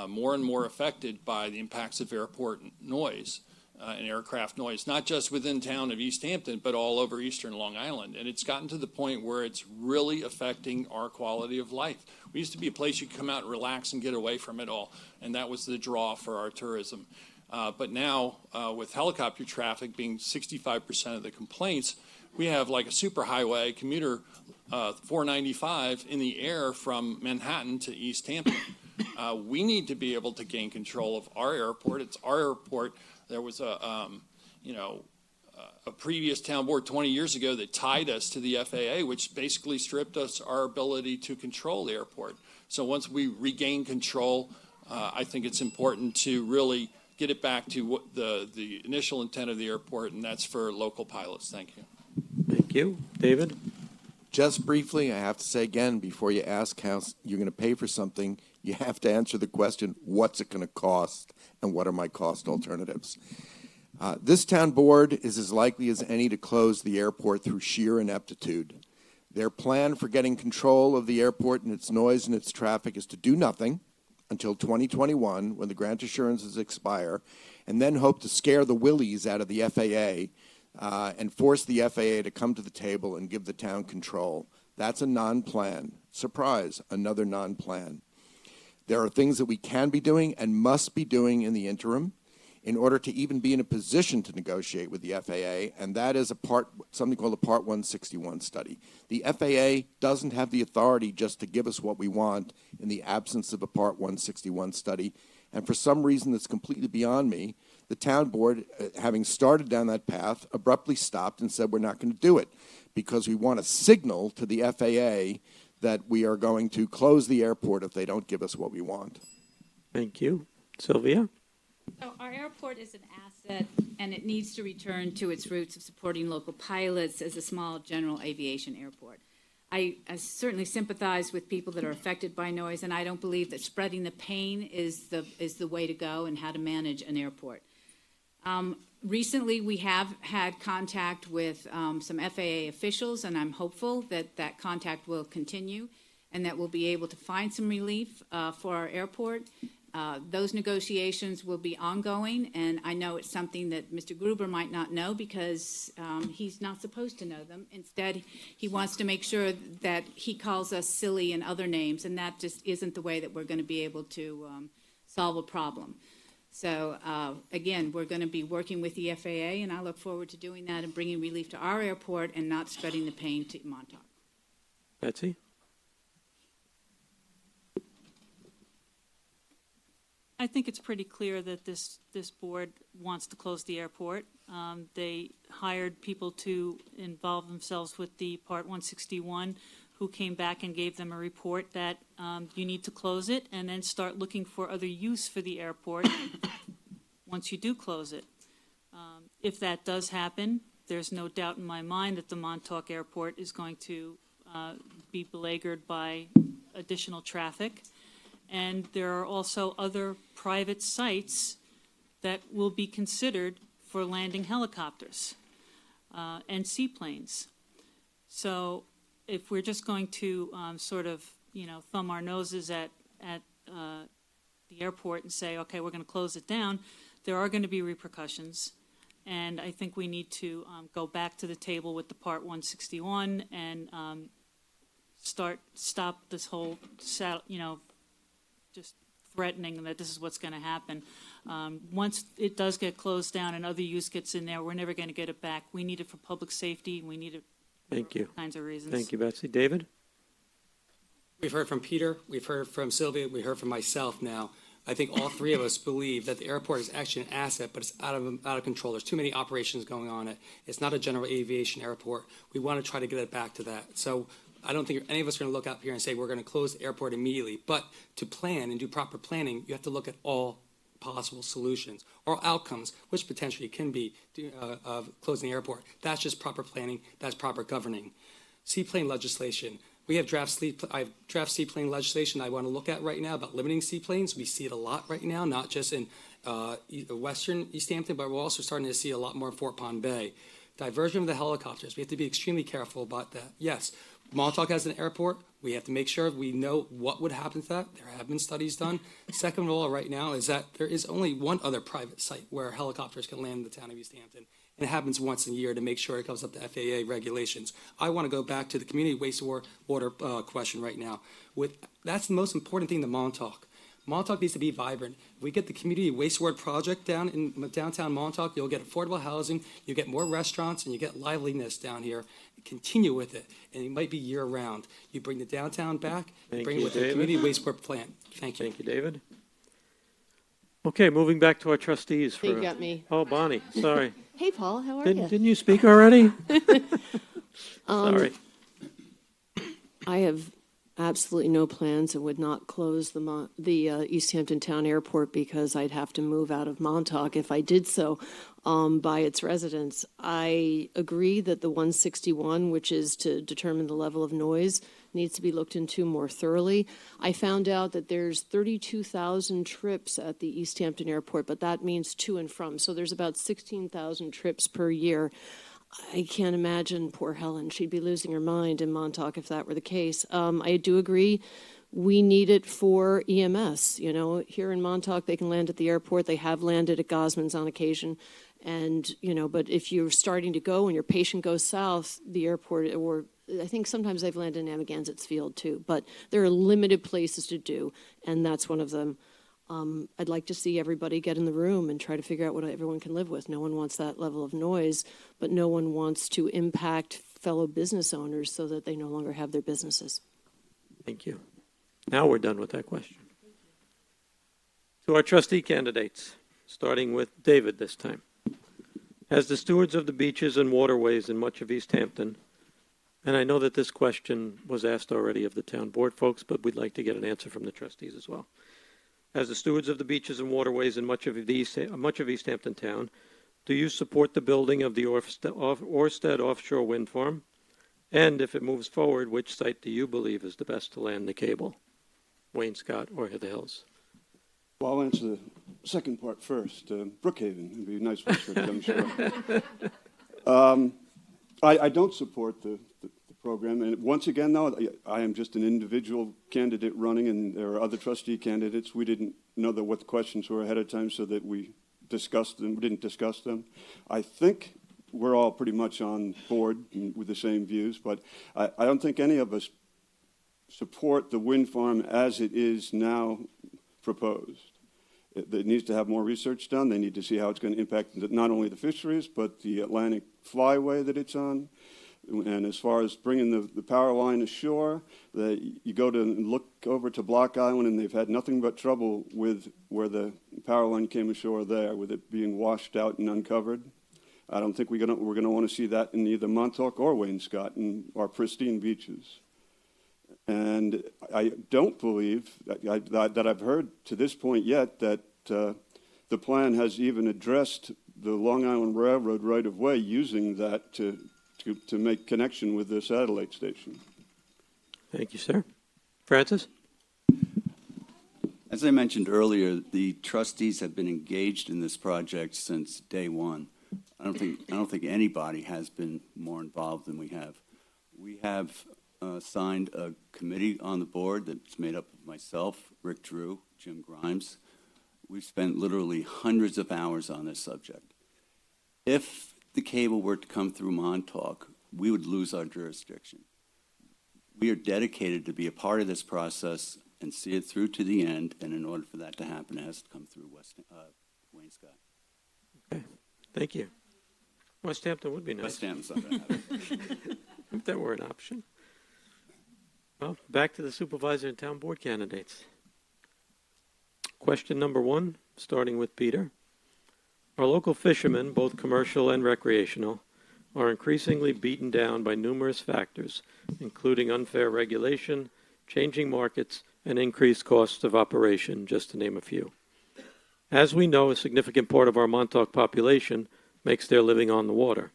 Speaker 2: more and more affected by the impacts of airport noise and aircraft noise, not just within town of East Hampton, but all over eastern Long Island. And it's gotten to the point where it's really affecting our quality of life. We used to be a place you could come out and relax and get away from it all, and that was the draw for our tourism. But now, with helicopter traffic being 65% of the complaints, we have like a superhighway commuter 495 in the air from Manhattan to East Hampton. We need to be able to gain control of our airport. It's our airport. There was a previous town board 20 years ago that tied us to the FAA, which basically stripped us our ability to control the airport. So once we regain control, I think it's important to really get it back to what the initial intent of the airport, and that's for local pilots. Thank you.
Speaker 1: Thank you. David?
Speaker 3: Just briefly, I have to say again, before you ask how you're going to pay for something, you have to answer the question, what's it going to cost, and what are my cost alternatives? This town board is as likely as any to close the airport through sheer ineptitude. Their plan for getting control of the airport and its noise and its traffic is to do nothing until 2021, when the grant assurances expire, and then hope to scare the willies out of the FAA and force the FAA to come to the table and give the town control. That's a non-plan. Surprise, another non-plan. There are things that we can be doing and must be doing in the interim in order to even be in a position to negotiate with the FAA, and that is something called a Part 161 study. The FAA doesn't have the authority just to give us what we want in the absence of a Part 161 study, and for some reason that's completely beyond me, the town board, having started down that path, abruptly stopped and said we're not going to do it because we want to signal to the FAA that we are going to close the airport if they don't give us what we want.
Speaker 1: Thank you. Sylvia?
Speaker 4: So our airport is an asset, and it needs to return to its roots of supporting local pilots as a small general aviation airport. I certainly sympathize with people that are affected by noise, and I don't believe that spreading the pain is the way to go and how to manage an airport. Recently, we have had contact with some FAA officials, and I'm hopeful that that contact will continue and that we'll be able to find some relief for our airport. Those negotiations will be ongoing, and I know it's something that Mr. Gruber might not know because he's not supposed to know them. Instead, he wants to make sure that he calls us silly and other names, and that just isn't the way that we're going to be able to solve a problem. So, again, we're going to be working with the FAA, and I look forward to doing that and bringing relief to our airport and not spreading the pain to Montauk.
Speaker 1: Betsy?
Speaker 5: I think it's pretty clear that this board wants to close the airport. They hired people to involve themselves with the Part 161, who came back and gave them a report that you need to close it and then start looking for other use for the airport once you do close it. If that does happen, there's no doubt in my mind that the Montauk Airport is going to be beleaguered by additional traffic. And there are also other private sites that will be considered for landing helicopters and seaplanes. So if we're just going to sort of, thumb our noses at the airport and say, okay, we're going to close it down, there are going to be repercussions. And I think we need to go back to the table with the Part 161 and stop this whole, just threatening that this is what's going to happen. Once it does get closed down and other use gets in there, we're never going to get it back. We need it for public safety. We need it for all kinds of reasons.
Speaker 1: Thank you, Betsy. David?
Speaker 6: We've heard from Peter, we've heard from Sylvia, we heard from myself now. I think all three of us believe that the airport is actually an asset, but it's out of control. There's too many operations going on it. It's not a general aviation airport. We want to try to get it back to that. So I don't think any of us are going to look up here and say we're going to close the airport immediately. But to plan and do proper planning, you have to look at all possible solutions or outcomes, which potentially can be of closing the airport. That's just proper planning. That's proper governing. Seaplane legislation. We have I have draft seaplane legislation I want to look at right now about limiting seaplanes. We see it a lot right now, not just in western East Hampton, but we're also starting to see a lot more in Fort Pond Bay. Diversion of the helicopters. We have to be extremely careful about that. Yes, Montauk has an airport. We have to make sure we know what would happen to that. There have been studies done. Second of all, right now, is that there is only one other private site where helicopters can land in the town of East Hampton. And it happens once a year to make sure it comes up to FAA regulations. I want to go back to the community wastewater question right now. That's the most important thing to Montauk. Montauk needs to be vibrant. If we get the community wastewater project down in downtown Montauk, you'll get affordable housing, you get more restaurants, and you get liveliness down here. Continue with it, and it might be year-round. You bring the downtown back, and bring it with the community wastewater plant. Thank you.
Speaker 1: Thank you, David. Okay, moving back to our trustees.
Speaker 7: You got me.
Speaker 1: Oh, Bonnie, sorry.
Speaker 7: Hey, Paul, how are you?
Speaker 1: Didn't you speak already? Sorry.
Speaker 7: I have absolutely no plans and would not close the East Hampton Town Airport because I'd have to move out of Montauk if I did so by its residents. I agree that the 161, which is to determine the level of noise, needs to be looked into more thoroughly. I found out that there's 32,000 trips at the East Hampton Airport, but that means to and from. So there's about 16,000 trips per year. I can't imagine poor Helen. She'd be losing her mind in Montauk if that were the case. I do agree we need it for EMS. You know, here in Montauk, they can land at the airport. They have landed at Gosman's on occasion. And, you know, but if you're starting to go and your patient goes south, the airport, or I think sometimes they've landed in Amagansett Field too, but there are limited places to do, and that's one of them. I'd like to see everybody get in the room and try to figure out what everyone can live with. No one wants that level of noise, but no one wants to impact fellow business owners so that they no longer have their businesses.
Speaker 1: Thank you. Now we're done with that question. To our trustee candidates, starting with David this time. As the stewards of the beaches and waterways in much of East Hampton, and I know that this question was asked already of the town board folks, but we'd like to get an answer from the trustees as well. As the stewards of the beaches and waterways in much of East Hampton Town, do you support the building of the Orsted offshore wind farm? And if it moves forward, which site do you believe is the best to land the cable? Wainscott or the Hills?
Speaker 11: Well, I'll answer the second part first. Brookhaven would be a nice place for it, I'm sure. I don't support the program. And once again, though, I am just an individual candidate running, and there are other trustee candidates. We didn't know what the questions were ahead of time, so that we discussed them. We didn't discuss them. I think we're all pretty much on board with the same views, but I don't think any of us support the wind farm as it is now proposed. It needs to have more research done. They need to see how it's going to impact not only the fisheries, but the Atlantic flyway that it's on. And as far as bringing the power line ashore, you go to look over to Block Island, and they've had nothing but trouble with where the power line came ashore there, with it being washed out and uncovered. I don't think we're going to want to see that in either Montauk or Wainscott in our pristine beaches. And I don't believe that I've heard to this point yet that the plan has even addressed the Long Island Railroad right-of-way using that to make connection with the satellite station.
Speaker 1: Thank you, sir. Francis?
Speaker 10: As I mentioned earlier, the trustees have been engaged in this project since day one. I don't think anybody has been more involved than we have. We have signed a committee on the board that's made up of myself, Rick Drew, Jim Grimes. We've spent literally hundreds of hours on this subject. If the cable were to come through Montauk, we would lose our jurisdiction. We are dedicated to be a part of this process and see it through to the end, and in order for that to happen, it has to come through Wainscott.
Speaker 1: Okay, thank you. West Hampton would be nice.
Speaker 10: West Hampton's not going to happen.
Speaker 1: If that were an option. Well, back to the supervisor and town board candidates. Question number 1, starting with Peter. Our local fishermen, both commercial and recreational, are increasingly beaten down by numerous factors, including unfair regulation, changing markets, and increased costs of operation, just to name a few. As we know, a significant part of our Montauk population makes their living on the water.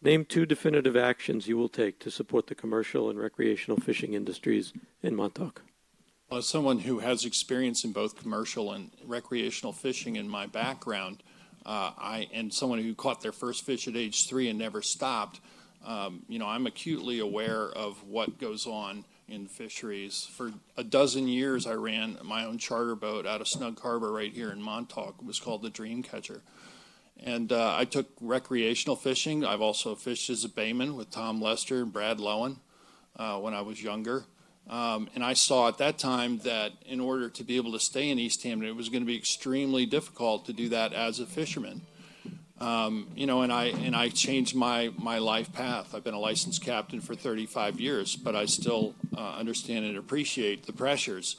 Speaker 1: Name 2 definitive actions you will take to support the commercial and recreational fishing industries in Montauk.
Speaker 2: As someone who has experience in both commercial and recreational fishing in my background, and someone who caught their first fish at age 3 and never stopped, I'm acutely aware of what goes on in fisheries. For a dozen years, I ran my own charter boat out of Snug Harbor right here in Montauk. It was called the Dreamcatcher. And I took recreational fishing. I've also fished as a bayman with Tom Lester and Brad Lowen when I was younger. And I saw at that time that in order to be able to stay in East Hampton, it was going to be extremely difficult to do that as a fisherman. And I changed my life path. I've been a licensed captain for 35 years, but I still understand and appreciate the pressures.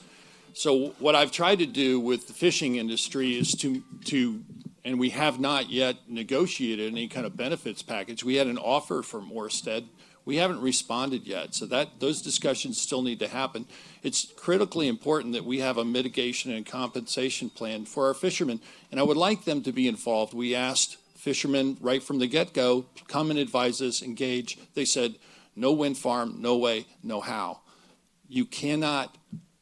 Speaker 2: So what I've tried to do with the fishing industry is to and we have not yet negotiated any kind of benefits package. We had an offer from Orsted. We haven't responded yet, so those discussions still need to happen. It's critically important that we have a mitigation and compensation plan for our fishermen, and I would like them to be involved. We asked fishermen right from the get-go, come and advise us, engage. They said, no wind farm, no way, no how. You cannot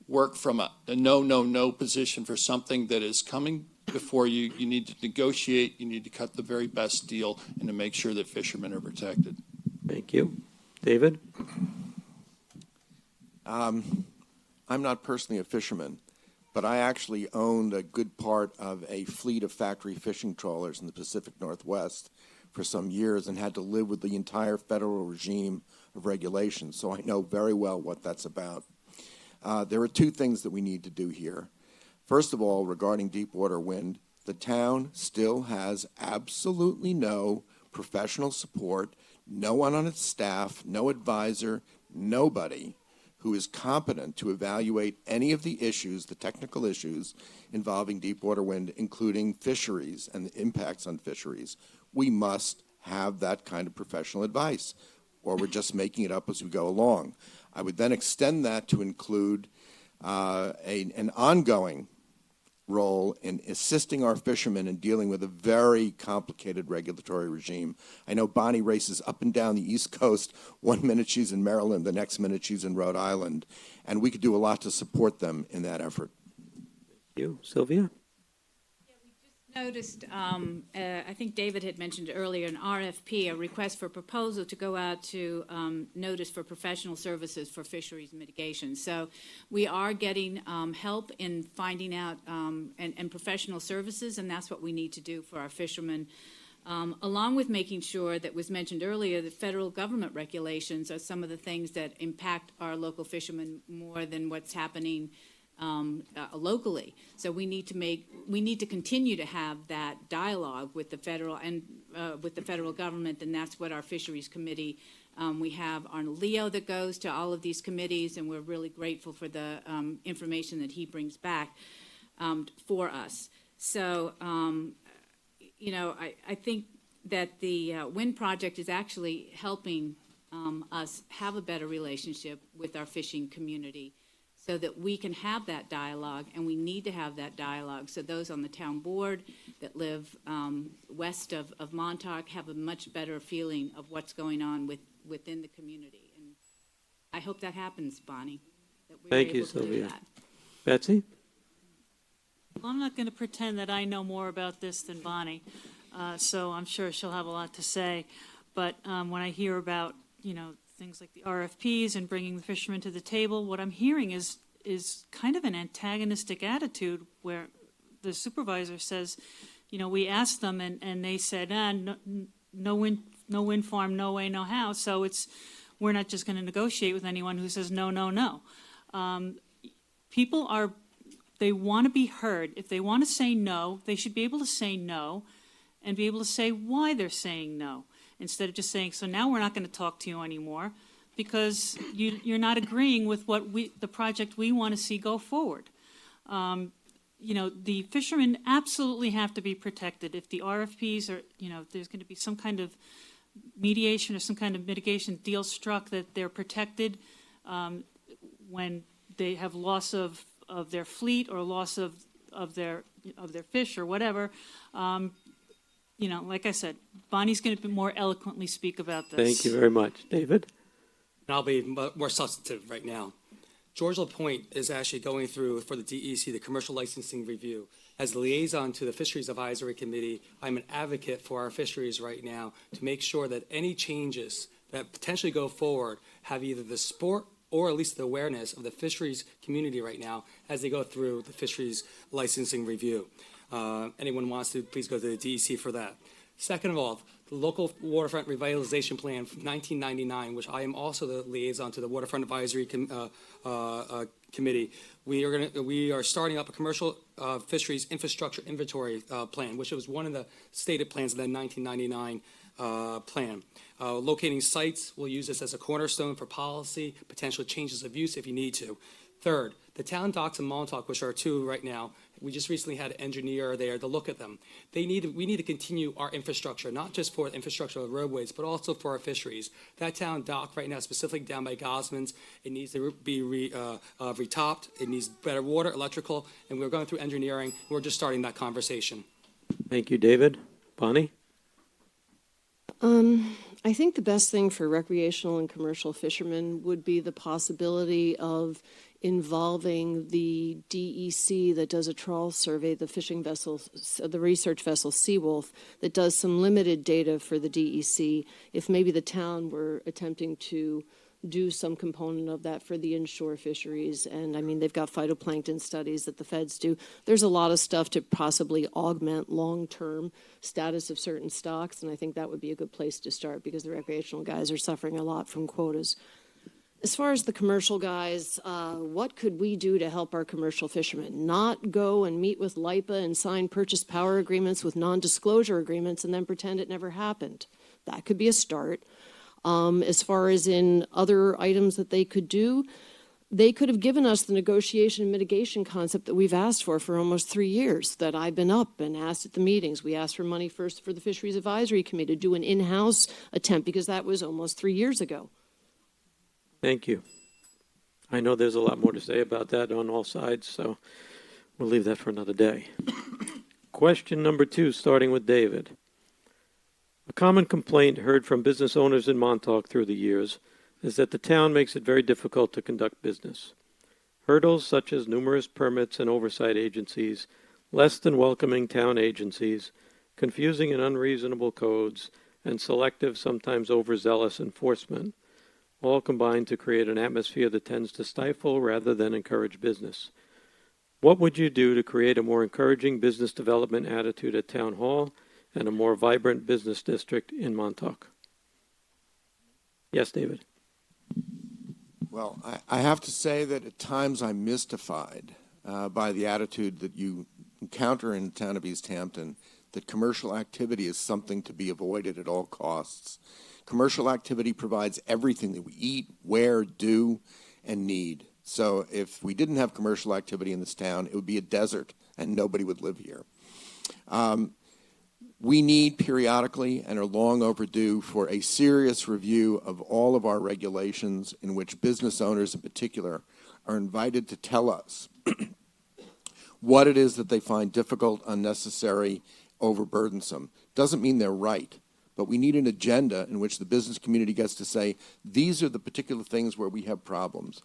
Speaker 2: work from a no position for something that is coming before you. You need to negotiate, you need to cut the very best deal, and to make sure that fishermen are protected.
Speaker 1: Thank you. David?
Speaker 3: I'm not personally a fisherman, but I actually owned a good part of a fleet of factory fishing trawlers in the Pacific Northwest for some years and had to live with the entire federal regime of regulation, so I know very well what that's about. There are 2 things that we need to do here. First of all, regarding deep water wind, the town still has absolutely no professional support, no one on its staff, no advisor, nobody who is competent to evaluate any of the issues, the technical issues involving deep water wind, including fisheries and the impacts on fisheries. We must have that kind of professional advice, or we're just making it up as we go along. I would then extend that to include an ongoing role in assisting our fishermen in dealing with a very complicated regulatory regime. I know Bonnie races up and down the East Coast. One minute she's in Maryland, the next minute she's in Rhode Island, and we could do a lot to support them in that effort.
Speaker 1: Thank you. Sylvia?
Speaker 4: Noticed, I think David had mentioned earlier, an RFP, a request for proposal to go out to notice for professional services for fisheries mitigation. So we are getting help in finding out and professional services, and that's what we need to do for our fishermen. Along with making sure that was mentioned earlier, the federal government regulations are some of the things that impact our local fishermen more than what's happening locally. So we need to continue to have that dialogue with the federal government, and that's what our fisheries committee. We have Arnold Leo that goes to all of these committees, and we're really grateful for the information that he brings back for us. So, I think that the wind project is actually helping us have a better relationship with our fishing community, so that we can have that dialogue, and we need to have that dialogue. So those on the town board that live west of Montauk have a much better feeling of what's going on within the community. And I hope that happens, Bonnie. That we're
Speaker 1: Thank you,
Speaker 4: able to do
Speaker 1: Sylvia.
Speaker 4: that.
Speaker 1: Betsy?
Speaker 5: Well, I'm not going to pretend that I know more about this than Bonnie, so I'm sure she'll have a lot to say. But when I hear about, things like the RFPs and bringing the fishermen to the table, what I'm hearing is kind of an antagonistic attitude where the supervisor says, we asked them and they said, no wind farm, no way, no how. So we're not just going to negotiate with anyone who says no, no, no. People they want to be heard. If they want to say no, they should be able to say no and be able to say why they're saying no, instead of just saying, so now we're not going to talk to you anymore because you're not agreeing with the project we want to see go forward. The fishermen absolutely have to be protected. If the RFPs are, there's going to be some kind of mediation or some kind of mitigation deal struck, that they're protected when they have loss of their fleet or loss of their fish or whatever. Like I said, Bonnie's going to more eloquently speak about this.
Speaker 1: Thank you very much. David?
Speaker 6: And I'll be more substantive right now. George LaPointe is actually going through, for the DEC, the Commercial Licensing Review. As the liaison to the Fisheries Advisory Committee, I'm an advocate for our fisheries right now to make sure that any changes that potentially go forward have either the support or at least the awareness of the fisheries community right now as they go through the Fisheries Licensing Review. Anyone wants to, please go to the DEC for that. Second of all, the Local Waterfront Revitalization Plan from 1999, which I am also the liaison to the Waterfront Advisory Committee. We are starting up a commercial fisheries infrastructure inventory plan, which was one of the stated plans of that 1999 plan. Locating sites, we'll use this as a cornerstone for policy, potential changes of use if you need to. Third, the town docks in Montauk, which are two right now, we just recently had an engineer there to look at them. We need to continue our infrastructure, not just for infrastructure of roadways, but also for our fisheries. That town dock right now, specifically down by Gosman's, it needs to be retopped. It needs better water, electrical, and we're going through engineering. We're just starting that conversation.
Speaker 1: Thank you, David. Bonnie?
Speaker 7: I think the best thing for recreational and commercial fishermen would be the possibility of involving the DEC that does a trawl survey, the fishing vessel, the research vessel Seawolf, that does some limited data for the DEC. If maybe the town were attempting to do some component of that for the inshore fisheries. And I mean, they've got phytoplankton studies that the feds do. There's a lot of stuff to possibly augment long-term status of certain stocks. And I think that would be a good place to start because the recreational guys are suffering a lot from quotas. As far as the commercial guys, what could we do to help our commercial fishermen? Not go and meet with LIPA and sign purchase power agreements with non-disclosure agreements and then pretend it never happened. That could be a start. As far as in other items that they could do, they could have given us the negotiation and mitigation concept that we've asked for almost 3 years, that I've been up and asked at the meetings. We asked for money first for the Fisheries Advisory Committee to do an in-house attempt because that was almost 3 years ago.
Speaker 1: Thank you. I know there's a lot more to say about that on all sides, so we'll leave that for another day. Question number 2, starting with David. A common complaint heard from business owners in Montauk through the years is that the town makes it very difficult to conduct business. Hurdles such as numerous permits and oversight agencies, less than welcoming town agencies, confusing and unreasonable codes, and selective, sometimes overzealous enforcement all combine to create an atmosphere that tends to stifle rather than encourage business. What would you do to create a more encouraging business development attitude at Town Hall and a more vibrant business district in Montauk? Yes, David.
Speaker 3: Well, I have to say that at times I'm mystified by the attitude that you encounter in the town of East Hampton, that commercial activity is something to be avoided at all costs. Commercial activity provides everything that we eat, wear, do, and need. So if we didn't have commercial activity in this town, it would be a desert and nobody would live here. We need periodically and are long overdue for a serious review of all of our regulations in which business owners in particular are invited to tell us what it is that they find difficult, unnecessary, overburdensome. Doesn't mean they're right, but we need an agenda in which the business community gets to say, these are the particular things where we have problems.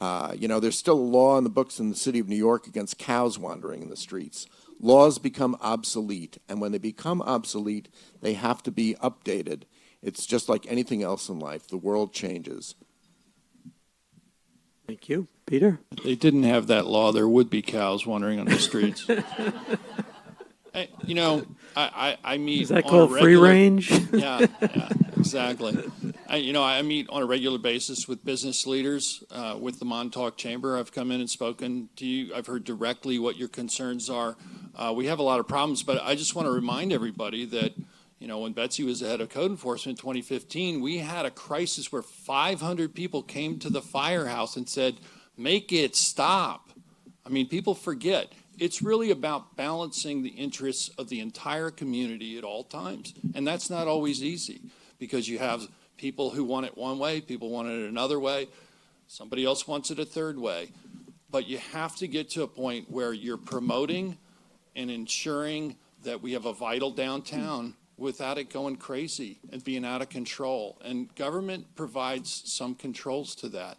Speaker 3: There's still a law in the books in the city of New York against cows wandering in the streets. Laws become obsolete, and when they become obsolete, they have to be updated. It's just like anything else in life. The world changes.
Speaker 1: Thank you. Peter?
Speaker 2: If they didn't have that law, there would be cows wandering on the streets. I meet.
Speaker 1: Is that called free range?
Speaker 2: Yeah, exactly. I meet on a regular basis with business leaders, with the Montauk Chamber. I've come in and spoken to you. I've heard directly what your concerns are. We have a lot of problems, but I just want to remind everybody that, when Betsy was the head of code enforcement in 2015, we had a crisis where 500 people came to the firehouse and said, make it stop. I mean, people forget. It's really about balancing the interests of the entire community at all times, and that's not always easy. because you have people who want it one way, people want it another way, somebody else wants it a third way. But you have to get to a point where you're promoting and ensuring that we have a vital downtown without it going crazy and being out of control. And government provides some controls to that.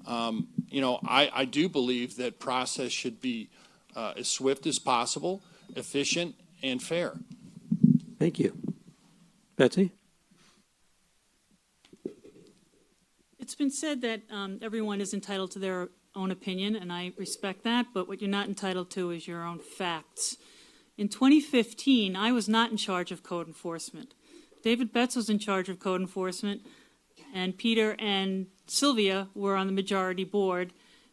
Speaker 2: I do believe that process should be as swift as possible, efficient, and fair.
Speaker 1: Thank you. Betsy?
Speaker 5: It's been said that everyone is entitled to their own opinion, and I respect that, but what you're not entitled to is your own facts. In 2015, I was not in charge of code enforcement. David Betts was in charge of code enforcement, and Peter and Sylvia were on the majority board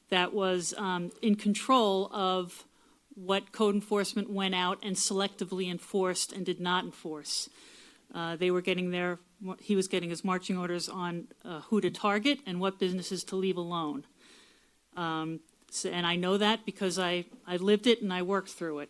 Speaker 5: that was in control of what code enforcement went out and selectively enforced and did not enforce. He was getting his marching orders on who to target and what businesses to leave alone. And I know that because I lived it and I worked through it.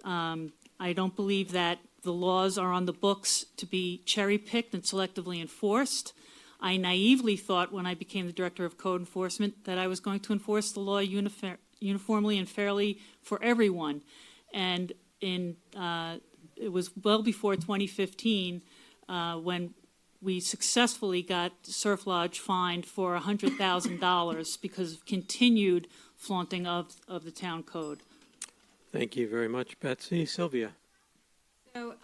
Speaker 5: I don't believe that the laws are on the books to be cherry-picked and selectively enforced. I naively thought when I became the director of code enforcement that I was going to enforce the law uniformly and fairly for everyone. And it was well before 2015 when we successfully got Surf Lodge fined for $100,000 because of continued flaunting of the town code.
Speaker 1: Thank you very much, Betsy. Sylvia?
Speaker 4: So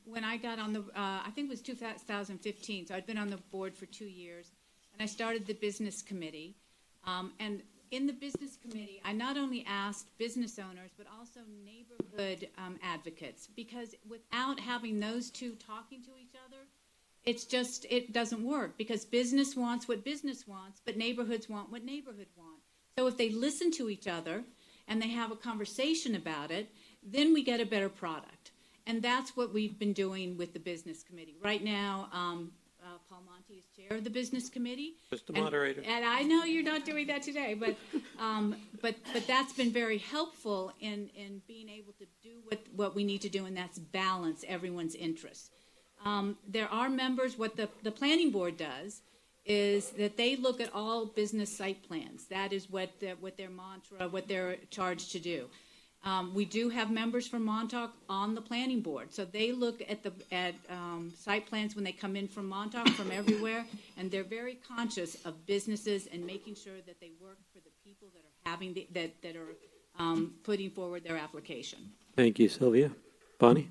Speaker 4: when I got on I think it was 2015, so I'd been on the board for 2 years, and I started the business committee. And in the business committee, I not only asked business owners, but also neighborhood advocates, because without having those two talking to each other, it doesn't work, because business wants what business wants, but neighborhoods want what neighborhood want. So if they listen to each other and they have a conversation about it, then we get a better product. And that's what we've been doing with the business committee. Right now, Paul Monte is chair of the business committee.
Speaker 1: Just the moderator.
Speaker 4: And I know you're not doing that today, but that's been very helpful in being able to do what we need to do, and that's balance everyone's interests. There are members, what the planning board does is that they look at all business site plans. That is what their mantra, what they're charged to do. We do have members from Montauk on the planning board, so they look at site plans when they come in from Montauk, from everywhere, and they're very conscious of businesses and making sure that they work for the people that are having that are putting forward their application.
Speaker 1: Thank you, Sylvia. Bonnie?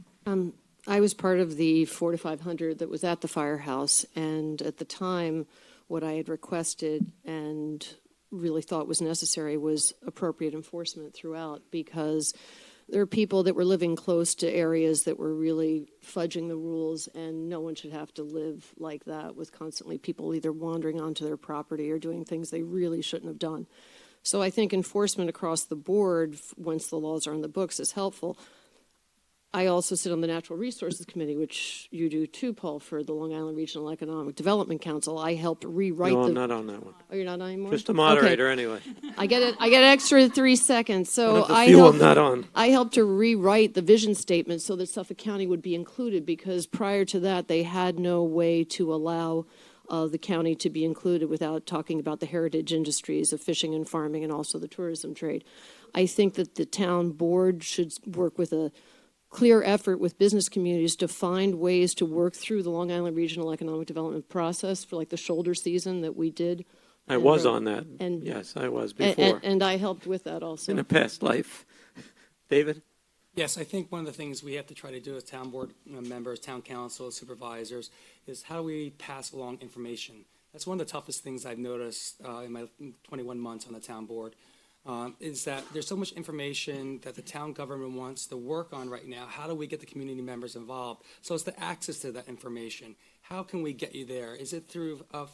Speaker 7: I was part of the 4 to 500 that was at the firehouse, and at the time, what I had requested and really thought was necessary was appropriate enforcement throughout, because there are people that were living close to areas that were really fudging the rules, and no one should have to live like that with constantly people either wandering onto their property or doing things they really shouldn't have done. So I think enforcement across the board, once the laws are on the books, is helpful. I also sit on the Natural Resources Committee, which you do too, Paul, for the Long Island Regional Economic Development Council. I helped rewrite
Speaker 1: No, I'm not on that one.
Speaker 7: Oh, you're not on anymore?
Speaker 1: Just a moderator,
Speaker 7: Okay.
Speaker 1: anyway.
Speaker 7: I get it. I get an extra 3 seconds. So
Speaker 1: One of the few I'm not on.
Speaker 7: I helped to rewrite the vision statement so that Suffolk County would be included, because prior to that, they had no way to allow the county to be included without talking about the heritage industries of fishing and farming and also the tourism trade. I think that the town board should work with a clear effort with business communities to find ways to work through the Long Island Regional Economic Development process for like the shoulder season that we did.
Speaker 1: I was on that. Yes, I was before.
Speaker 7: And I helped with that also.
Speaker 1: In a past life. David?
Speaker 6: Yes, I think one of the things we have to try to do as town board members, town council, supervisors, is how do we pass along information? That's one of the toughest things I've noticed in my 21 months on the town board. Is that there's so much information that the town government wants to work on right now. How do we get the community members involved? So it's the access to that information. How can we get you there? Is it through I'm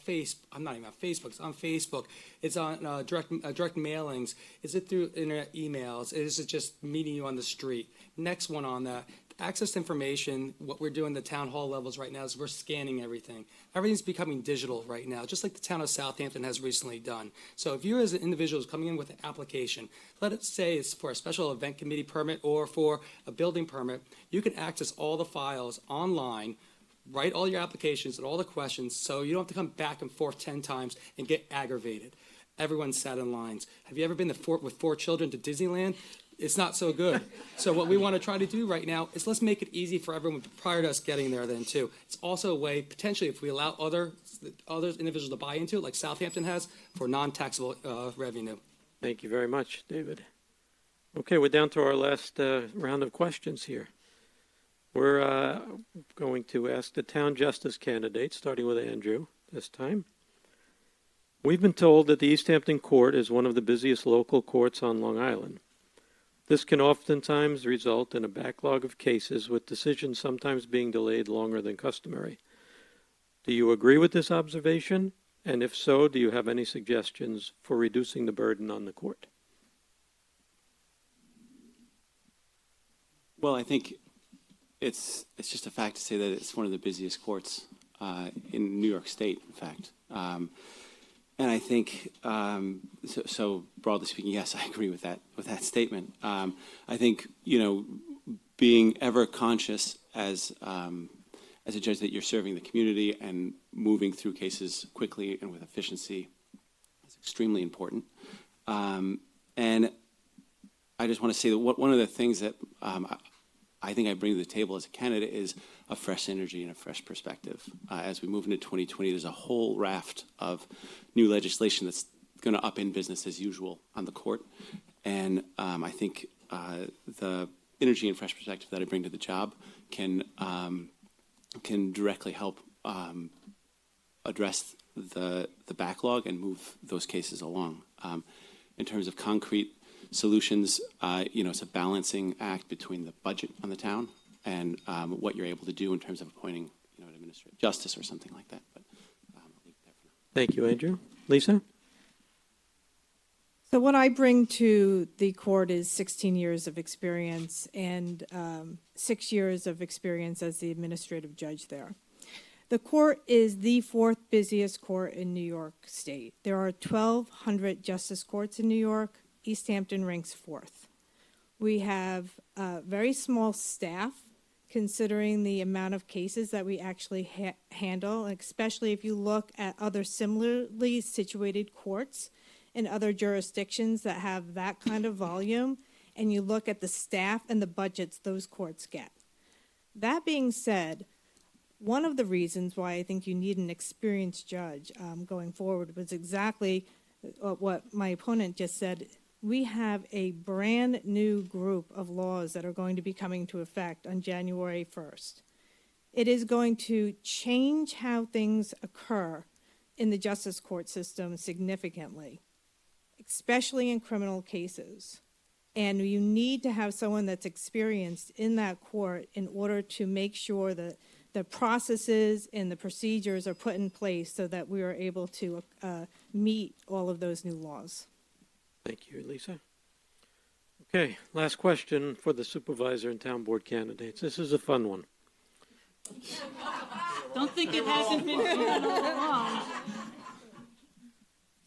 Speaker 6: not even on Facebook. It's on Facebook. It's on direct mailings. Is it through internet emails? Is it just meeting you on the street? Next one on that. Access to information, what we're doing at the town hall levels right now is we're scanning everything. Everything's becoming digital right now, just like the town of Southampton has recently done. So if you as an individual is coming in with an application, let it say it's for a special event committee permit or for a building permit, you can access all the files online Write all your applications and all the questions so you don't have to come back and forth 10 times and get aggravated. Everyone sat in lines. Have you ever been with 4 children to Disneyland? It's not so good. So what we want to try to do right now is let's make it easy for everyone prior to us getting there then too. It's also a way, potentially, if we allow other individuals to buy into it, like Southampton has, for non-taxable revenue.
Speaker 1: Thank you very much, David. Okay, we're down to our last round of questions here. We're going to ask the town justice candidate, starting with Andrew this time. We've been told that the East Hampton Court is one of the busiest local courts on Long Island. This can oftentimes result in a backlog of cases with decisions sometimes being delayed longer than customary. Do you agree with this observation? And if so, do you have any suggestions for reducing the burden on the court?
Speaker 8: Well, I think it's just a fact to say that it's one of the busiest courts in New York State, in fact. And I think, so broadly speaking, yes, I agree with that statement. I think, being ever conscious as a judge that you're serving the community and moving through cases quickly and with efficiency is extremely important. And I just want to say that one of the things that I think I bring to the table as a candidate is a fresh energy and a fresh perspective. As we move into 2020, there's a whole raft of new legislation that's going to upend business as usual on the court. And I think the energy and fresh perspective that I bring to the job can directly help address the backlog and move those cases along. In terms of concrete solutions, it's a balancing act between the budget on the town and what you're able to do in terms of appointing, an administrative justice or something like that. But I'll leave it there for now.
Speaker 1: Thank you, Andrew. Lisa?
Speaker 9: So what I bring to the court is 16 years of experience and 6 years of experience as the administrative judge there. The court is the 4th busiest court in New York State. There are 1,200 justice courts in New York. East Hampton ranks 4th. We have a very small staff considering the amount of cases that we actually handle, especially if you look at other similarly situated courts in other jurisdictions that have that kind of volume, and you look at the staff and the budgets those courts get. That being said, one of the reasons why I think you need an experienced judge going forward was exactly what my opponent just said. We have a brand new group of laws that are going to be coming into effect on January 1st. It is going to change how things occur in the justice court system significantly, especially in criminal cases. And you need to have someone that's experienced in that court in order to make sure that the processes and the procedures are put in place so that we are able to meet all of those new laws.
Speaker 1: Thank you, Lisa. Okay, last question for the supervisor and town board candidates. This is a fun one.
Speaker 5: Don't think it hasn't been fun all along.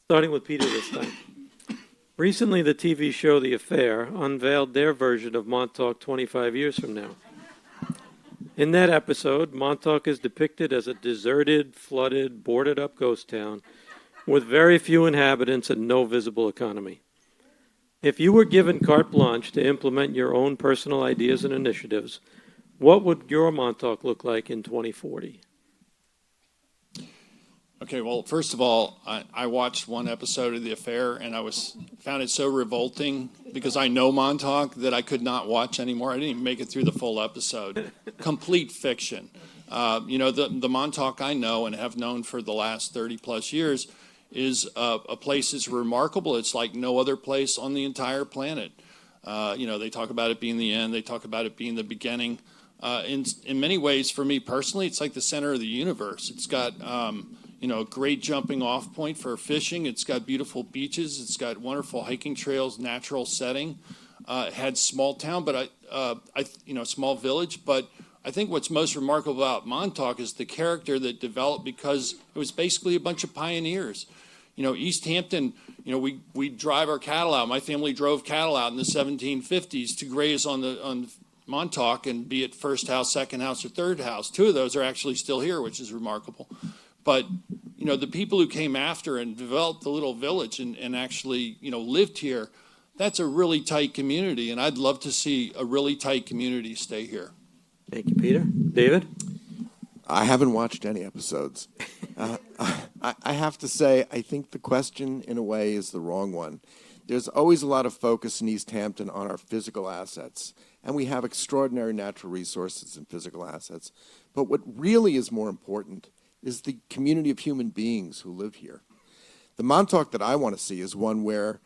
Speaker 1: Starting with Peter this time. Recently, the TV show The Affair unveiled their version of Montauk 25 years from now. In that episode, Montauk is depicted as a deserted, flooded, boarded-up ghost town with very few inhabitants and no visible economy. If you were given carte blanche to implement your own personal ideas and initiatives, what would your Montauk look like in 2040?
Speaker 2: Okay, well, first of all, I watched one episode of The Affair, and found it so revolting because I know Montauk that I could not watch anymore. I didn't even make it through the full episode. Complete fiction. The Montauk I know and have known for the last 30-plus years is a place that's remarkable. It's like no other place on the entire planet. They talk about it being the end. They talk about it being the beginning. In many ways, for me personally, it's like the center of the universe. It's got a great jumping off point for fishing. It's got beautiful beaches. It's got wonderful hiking trails, natural setting. It had small town, but small village. But I think what's most remarkable about Montauk is the character that developed because it was basically a bunch of pioneers. East Hampton, we drive our cattle out. My family drove cattle out in the 1750s to graze on Montauk and be it first house, second house, or third house. 2 of those are actually still here, which is remarkable. But, you know, the people who came after and developed the little village and actually, you know, lived here, that's a really tight community, and I'd love to see a really tight community stay here.
Speaker 1: Thank you, Peter. David?
Speaker 3: I haven't watched any episodes. I have to say, I think the question, in a way, is the wrong one. There's always a lot of focus in East Hampton on our physical assets, and we have extraordinary natural resources and physical assets. But what really is more important is the community of human beings who live here. The Montauk that I want to see is one where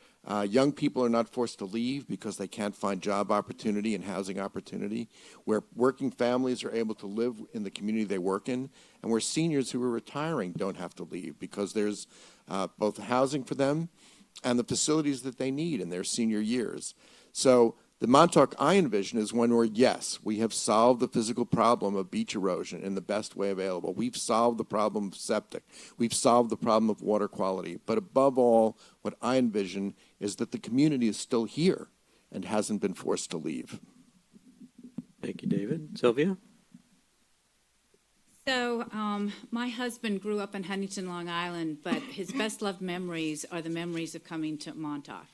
Speaker 3: young people are not forced to leave because they can't find job opportunity and housing opportunity, where working families are able to live in the community they work in, and where seniors who are retiring don't have to leave because there's both housing for them and the facilities that they need in their senior years. So the Montauk I envision is one where, yes, we have solved the physical problem of beach erosion in the best way available. We've solved the problem of septic. We've solved the problem of water quality. But above all, what I envision is that the community is still here and hasn't been forced to leave.
Speaker 1: Thank you, David. Sylvia?
Speaker 4: So, my husband grew up in Huntington, Long Island, but his best loved memories are the memories of coming to Montauk.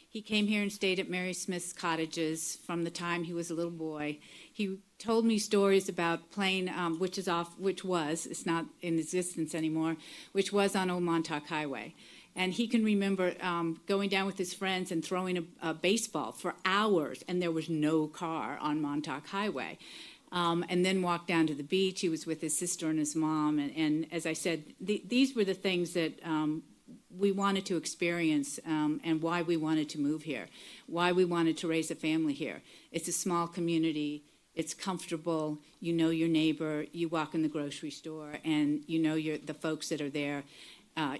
Speaker 4: He came here and stayed at Mary Smith's cottages from the time he was a little boy. He told me stories about playing, it's not in existence anymore, which was on Old Montauk Highway. And he can remember going down with his friends and throwing a baseball for hours, and there was no car on Montauk Highway. And then walked down to the beach. He was with his sister and his mom. And as I said, these were the things that we wanted to experience and why we wanted to move here, why we wanted to raise a family here. It's a small community. It's comfortable. You know your neighbor. You walk in the grocery store, and you know the folks that are there.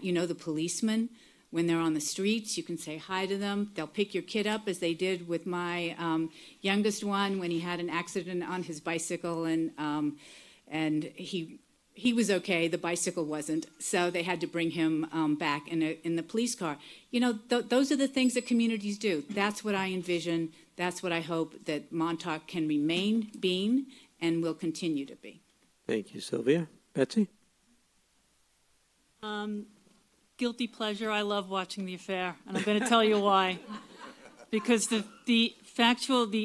Speaker 4: You know the policemen. When they're on the streets, you can say hi to them. They'll pick your kid up, as they did with my youngest one when he had an accident on his bicycle, and he was okay. The bicycle wasn't, so they had to bring him back in the police car. You know, those are the things that communities do. That's what I envision. That's what I hope that Montauk can remain being and will continue to be.
Speaker 1: Thank you, Sylvia. Betsy?
Speaker 5: Guilty pleasure. I love watching The Affair, and I'm going to tell you why. Because the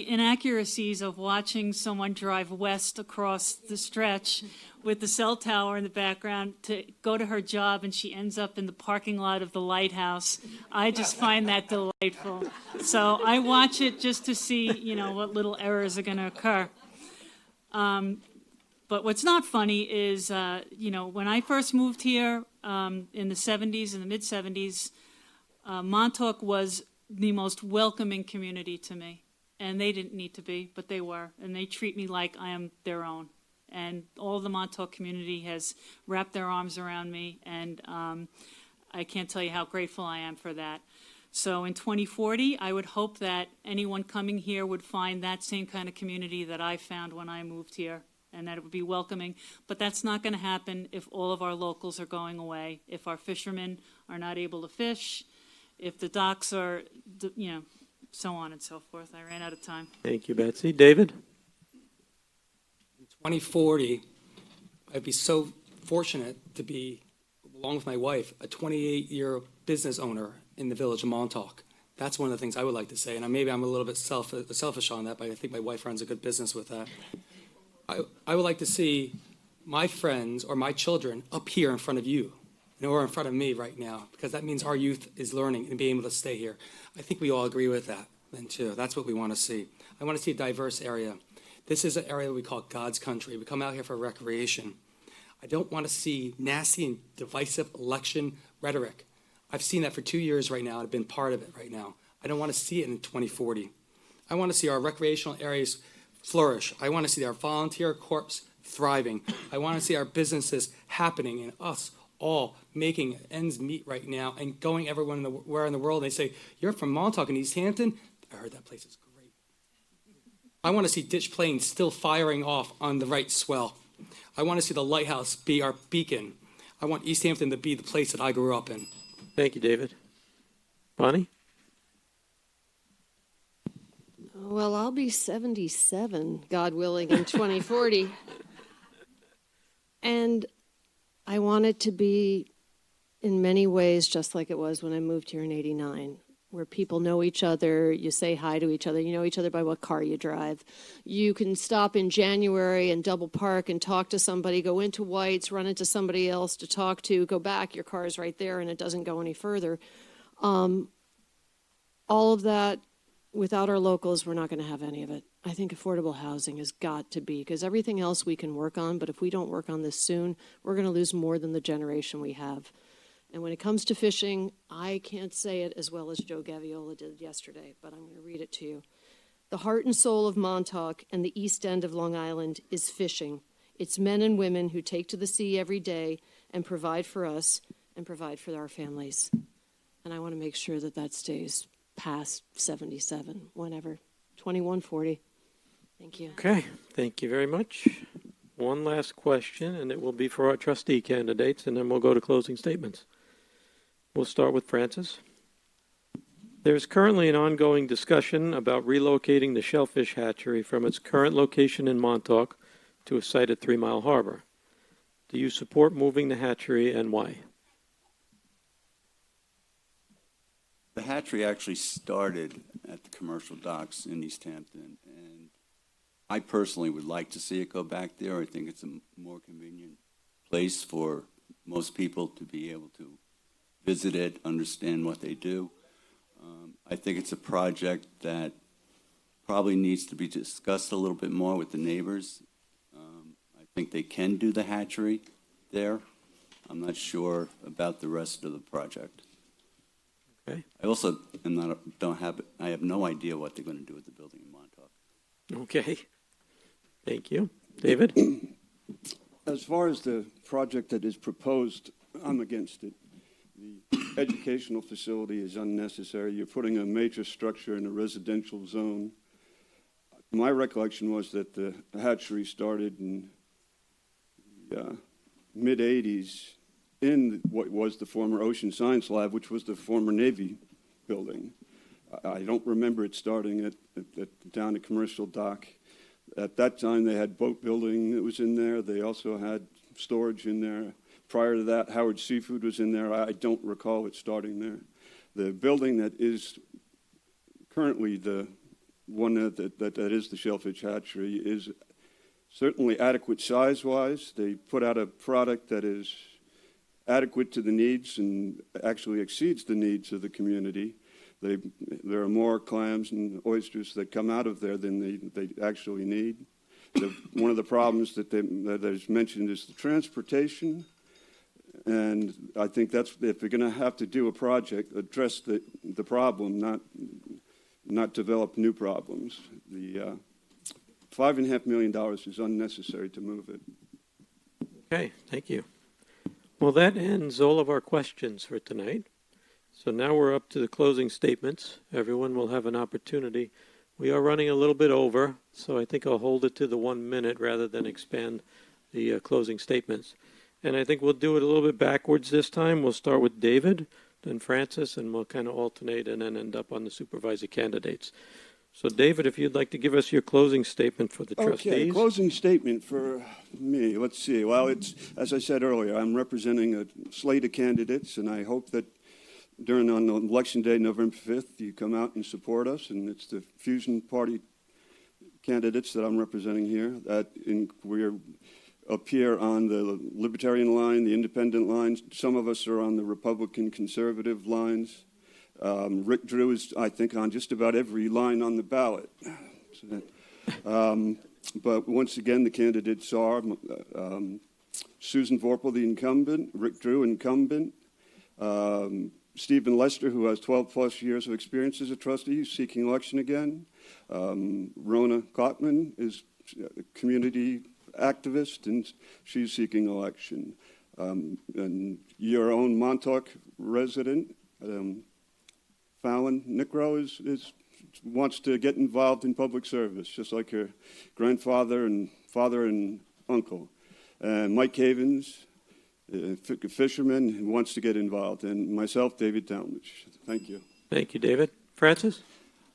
Speaker 5: inaccuracies of watching someone drive west across the stretch with the cell tower in the background to go to her job, and she ends up in the parking lot of the lighthouse. I just find that delightful. So I watch it just to see, you know, what little errors are going to occur. But what's not funny is, you know, when I first moved here in the 70s, in the mid-70s, Montauk was the most welcoming community to me. And they didn't need to be, but they were. And they treat me like I am their own. And all the Montauk community has wrapped their arms around me, and I can't tell you how grateful I am for that. So in 2040, I would hope that anyone coming here would find that same kind of community that I found when I moved here, and that it would be welcoming. But that's not going to happen if all of our locals are going away, if our fishermen are not able to fish, if the docks are, you know, so on and so forth. I ran out of time.
Speaker 1: Thank you, Betsy. David?
Speaker 6: In 2040, I'd be so fortunate to be, along with my wife, a 28-year business owner in the village of Montauk. That's one of the things I would like to say, and maybe I'm a little bit selfish on that, but I think my wife runs a good business with that. I would like to see my friends or my children up here in front of you, or in front of me right now, because that means our youth is learning and being able to stay here. I think we all agree with that then too. That's what we want to see. I want to see a diverse area. This is an area we call God's country. We come out here for recreation. I don't want to see nasty and divisive election rhetoric. I've seen that for 2 years right now. I've been part of it right now. I don't want to see it in 2040. I want to see our recreational areas flourish. I want to see our volunteer corps thriving. I want to see our businesses happening and us all making ends meet right now and going everywhere in the world. And they say, "You're from Montauk in East Hampton?" I heard that place is great. I want to see ditch planes still firing off on the right swell. I want to see the lighthouse be our beacon. I want East Hampton to be the place that I grew up in.
Speaker 1: Thank you, David. Bonnie?
Speaker 7: Well, I'll be 77, God willing, in 2040. And I want it to be, in many ways, just like it was when I moved here in '89, where people know each other, you say hi to each other, you know each other by what car you drive. You can stop in January and double park and talk to somebody, go into White's, run into somebody else to talk to, go back, your car is right there and it doesn't go any further. All of that, without our locals, we're not going to have any of it. I think affordable housing has got to be, because everything else we can work on, but if we don't work on this soon, we're going to lose more than the generation we have. And when it comes to fishing, I can't say it as well as Joe Gaviola did yesterday, but I'm going to read it to you. The heart and soul of Montauk and the East End of Long Island is fishing. It's men and women who take to the sea every day and provide for us and provide for our families. And I want to make sure that that stays past 77, whenever, 2140. Thank you.
Speaker 1: Okay, thank you very much. One last question, and it will be for our trustee candidates, and then we'll go to closing statements. We'll start with Francis. There's currently an ongoing discussion about relocating the shellfish hatchery from its current location in Montauk to a site at 3 Mile Harbor. Do you support moving the hatchery, and why?
Speaker 10: The hatchery actually started at the commercial docks in East Hampton, and I personally would like to see it go back there. I think it's a more convenient place for most people to be able to visit it, understand what they do. I think it's a project that probably needs to be discussed a little bit more with the neighbors. I think they can do the hatchery there. I'm not sure about the rest of the project.
Speaker 1: Okay.
Speaker 10: I also I have no idea what they're going to do with the building in Montauk.
Speaker 1: Okay, thank you. David?
Speaker 11: As far as the project that is proposed, I'm against it. The educational facility is unnecessary. You're putting a major structure in a residential zone. My recollection was that the hatchery started in the mid-'80s in what was the former Ocean Science Lab, which was the former Navy building. I don't remember it starting down at Commercial Dock. At that time, they had boat building that was in there. They also had storage in there. Prior to that, Howard Seafood was in there. I don't recall it starting there. The building that is currently the one that is the shellfish hatchery is certainly adequate size-wise. They put out a product that is adequate to the needs and actually exceeds the needs of the community. There are more clams and oysters that come out of there than they actually need. One of the problems that is mentioned is the transportation. And I think that's, if we're going to have to do a project, address the problem, not develop new problems. The $5.5 million is unnecessary to move it.
Speaker 1: Okay, thank you. Well, that ends all of our questions for tonight. So now we're up to the closing statements. Everyone will have an opportunity. We are running a little bit over, so I think I'll hold it to the 1 minute rather than expand the closing statements. And I think we'll do it a little bit backwards this time. We'll start with David, then Francis, and we'll kind of alternate and then end up on the supervisor candidates. So, David, if you'd like to give us your closing statement for the trustees.
Speaker 11: Okay, closing statement for me. Let's see. Well, it's, as I said earlier, I'm representing a slate of candidates, and I hope that on Election Day, November 5th, you come out and support us, and it's the Fusion Party candidates that I'm representing here. We're up here on the Libertarian line, the Independent lines. Some of us are on the Republican Conservative lines. Rick Drew is, I think, on just about every line on the ballot. But once again, the candidates are Susan Vorpal, the incumbent, Rick Drew, incumbent, Stephen Lester, who has 12-plus years of experience as a trustee, seeking election again. Rona Gottman is a community activist, and she's seeking election. And your own Montauk resident, Fallon Nicro, wants to get involved in public service, just like her grandfather and father and uncle. And Mike Havens, a fisherman, who wants to get involved. And myself, David Talmage. Thank you.
Speaker 1: Thank you, David. Francis?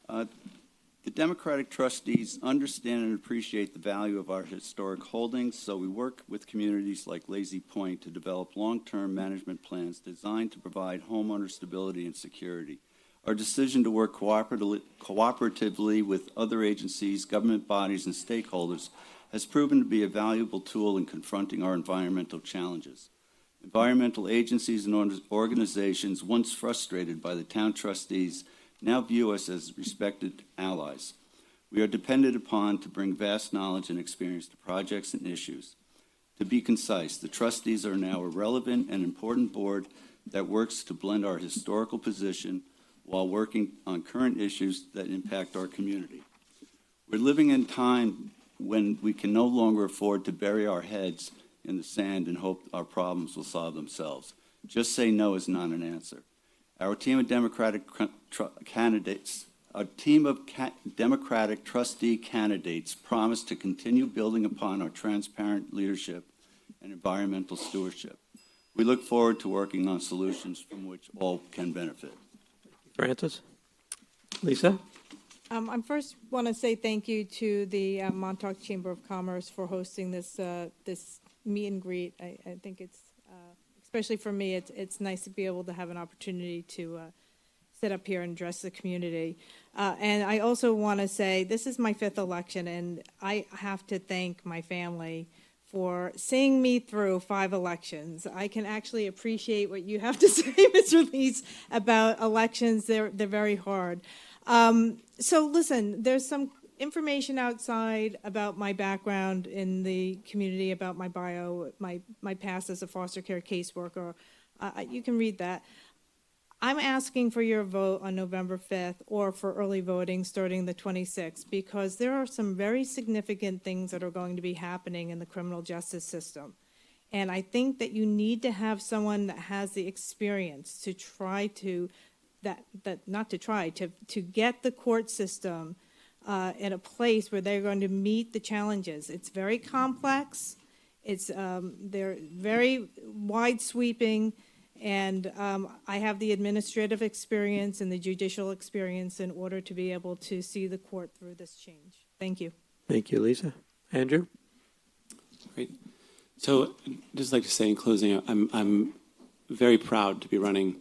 Speaker 10: The The Democratic trustees understand and appreciate the value of our historic holdings, so we work with communities like Lazy Point to develop long-term management plans designed to provide homeowner stability and security. Our decision to work cooperatively with other agencies, government bodies, and stakeholders has proven to be a valuable tool in confronting our environmental challenges. Environmental agencies and organizations, once frustrated by the town trustees, now view us as respected allies. We are depended upon to bring vast knowledge and experience to projects and issues. To be concise, the trustees are now a relevant and important board that works to blend our historical position while working on current issues that impact our community. We're living in time when we can no longer afford to bury our heads in the sand and hope our problems will solve themselves. Just say no is not an answer. Our team of Democratic candidates, a team of Democratic trustee candidates promise to continue building upon our transparent leadership and environmental stewardship. We look forward to working on solutions from which all can benefit.
Speaker 1: Francis? Lisa?
Speaker 9: I first want to say thank you to the Montauk Chamber of Commerce for hosting this this meet and greet. I think it's, especially for me, it's nice to be able to have an opportunity to sit up here and address the community. And I also want to say this is my 5th election, and I have to thank my family for seeing me through 5 elections. I can actually appreciate what you have to say, Mr. Lees, about elections. They're very hard. So listen, there's some information outside about my background in the community, about my bio, my past as a foster care caseworker. You can read that. I'm asking for your vote on November 5th or for early voting starting the 26th, because there are some very significant things that are going to be happening in the criminal justice system. And I think that you need to have someone that has the experience to try to, to get the court system in a place where they're going to meet the challenges. It's very complex. They're very wide sweeping. And I have the administrative experience and the judicial experience in order to be able to see the court through this change. Thank you.
Speaker 1: Thank you, Lisa. Andrew?
Speaker 8: Great. So just like to say in closing, I'm very proud to be running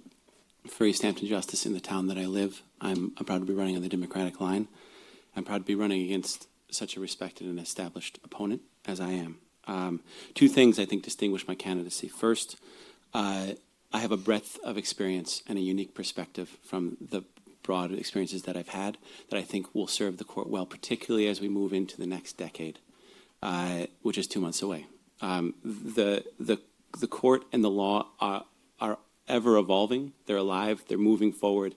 Speaker 8: for East Hampton Justice in the town that I live. I'm proud to be running on the Democratic line. I'm proud to be running against such a respected and established opponent as I am. 2 things I think distinguish my candidacy. First, I have a breadth of experience and a unique perspective from the broad experiences that I've had that I think will serve the court well, particularly as we move into the next decade, which is 2 months away. The court and the law are ever evolving. They're alive. They're moving forward.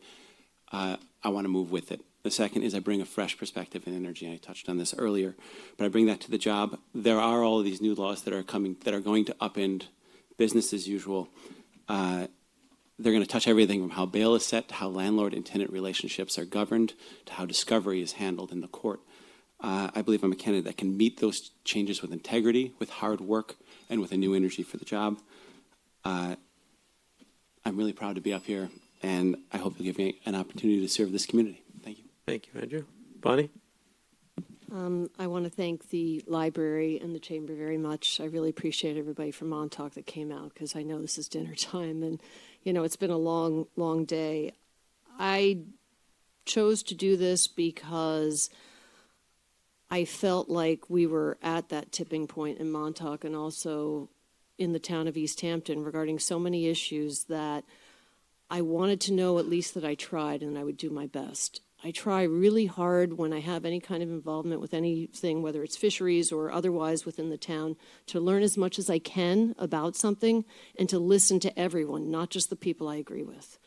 Speaker 8: I want to move with it. The second is I bring a fresh perspective and energy. I touched on this earlier, but I bring that to the job. There are all of these new laws that are coming that are going to upend business as usual. They're going to touch everything from how bail is set to how landlord and tenant relationships are governed to how discovery is handled in the court. I believe I'm a candidate that can meet those changes with integrity, with hard work, and with a new energy for the job. I'm really proud to be up here, and I hope you'll give me an opportunity to serve this community. Thank you.
Speaker 1: Thank you, Andrew. Bonnie?
Speaker 7: I want to thank the library and the chamber very much. I really appreciate everybody from Montauk that came out, because I know this is dinner time, and, you know, it's been a long, long day. I chose to do this because I felt like we were at that tipping point in Montauk and also in the town of East Hampton regarding so many issues that I wanted to know at least that I tried and I would do my best. I try really hard when I have any kind of involvement with anything, whether it's fisheries or otherwise within the town, to learn as much as I can about something and to listen to everyone, not just the people I agree with.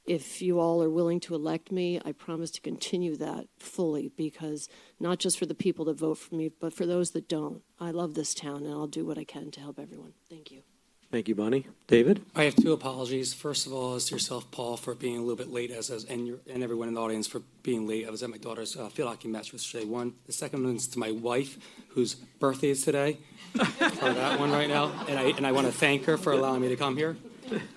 Speaker 7: If you all are willing to elect me, I promise to continue that fully, because not just for the people that vote for me, but for those that don't. I love this town, and I'll do what I can to help everyone. Thank you.
Speaker 1: Thank you, Bonnie. David?
Speaker 6: I have 2 apologies. First of all, is to yourself, Paul, for being a little bit late, and everyone in the audience for being late. I was at my daughter's field hockey match yesterday. The second one is to my wife, whose birthday is today, for that one right now. And I want to thank her for allowing me to come here.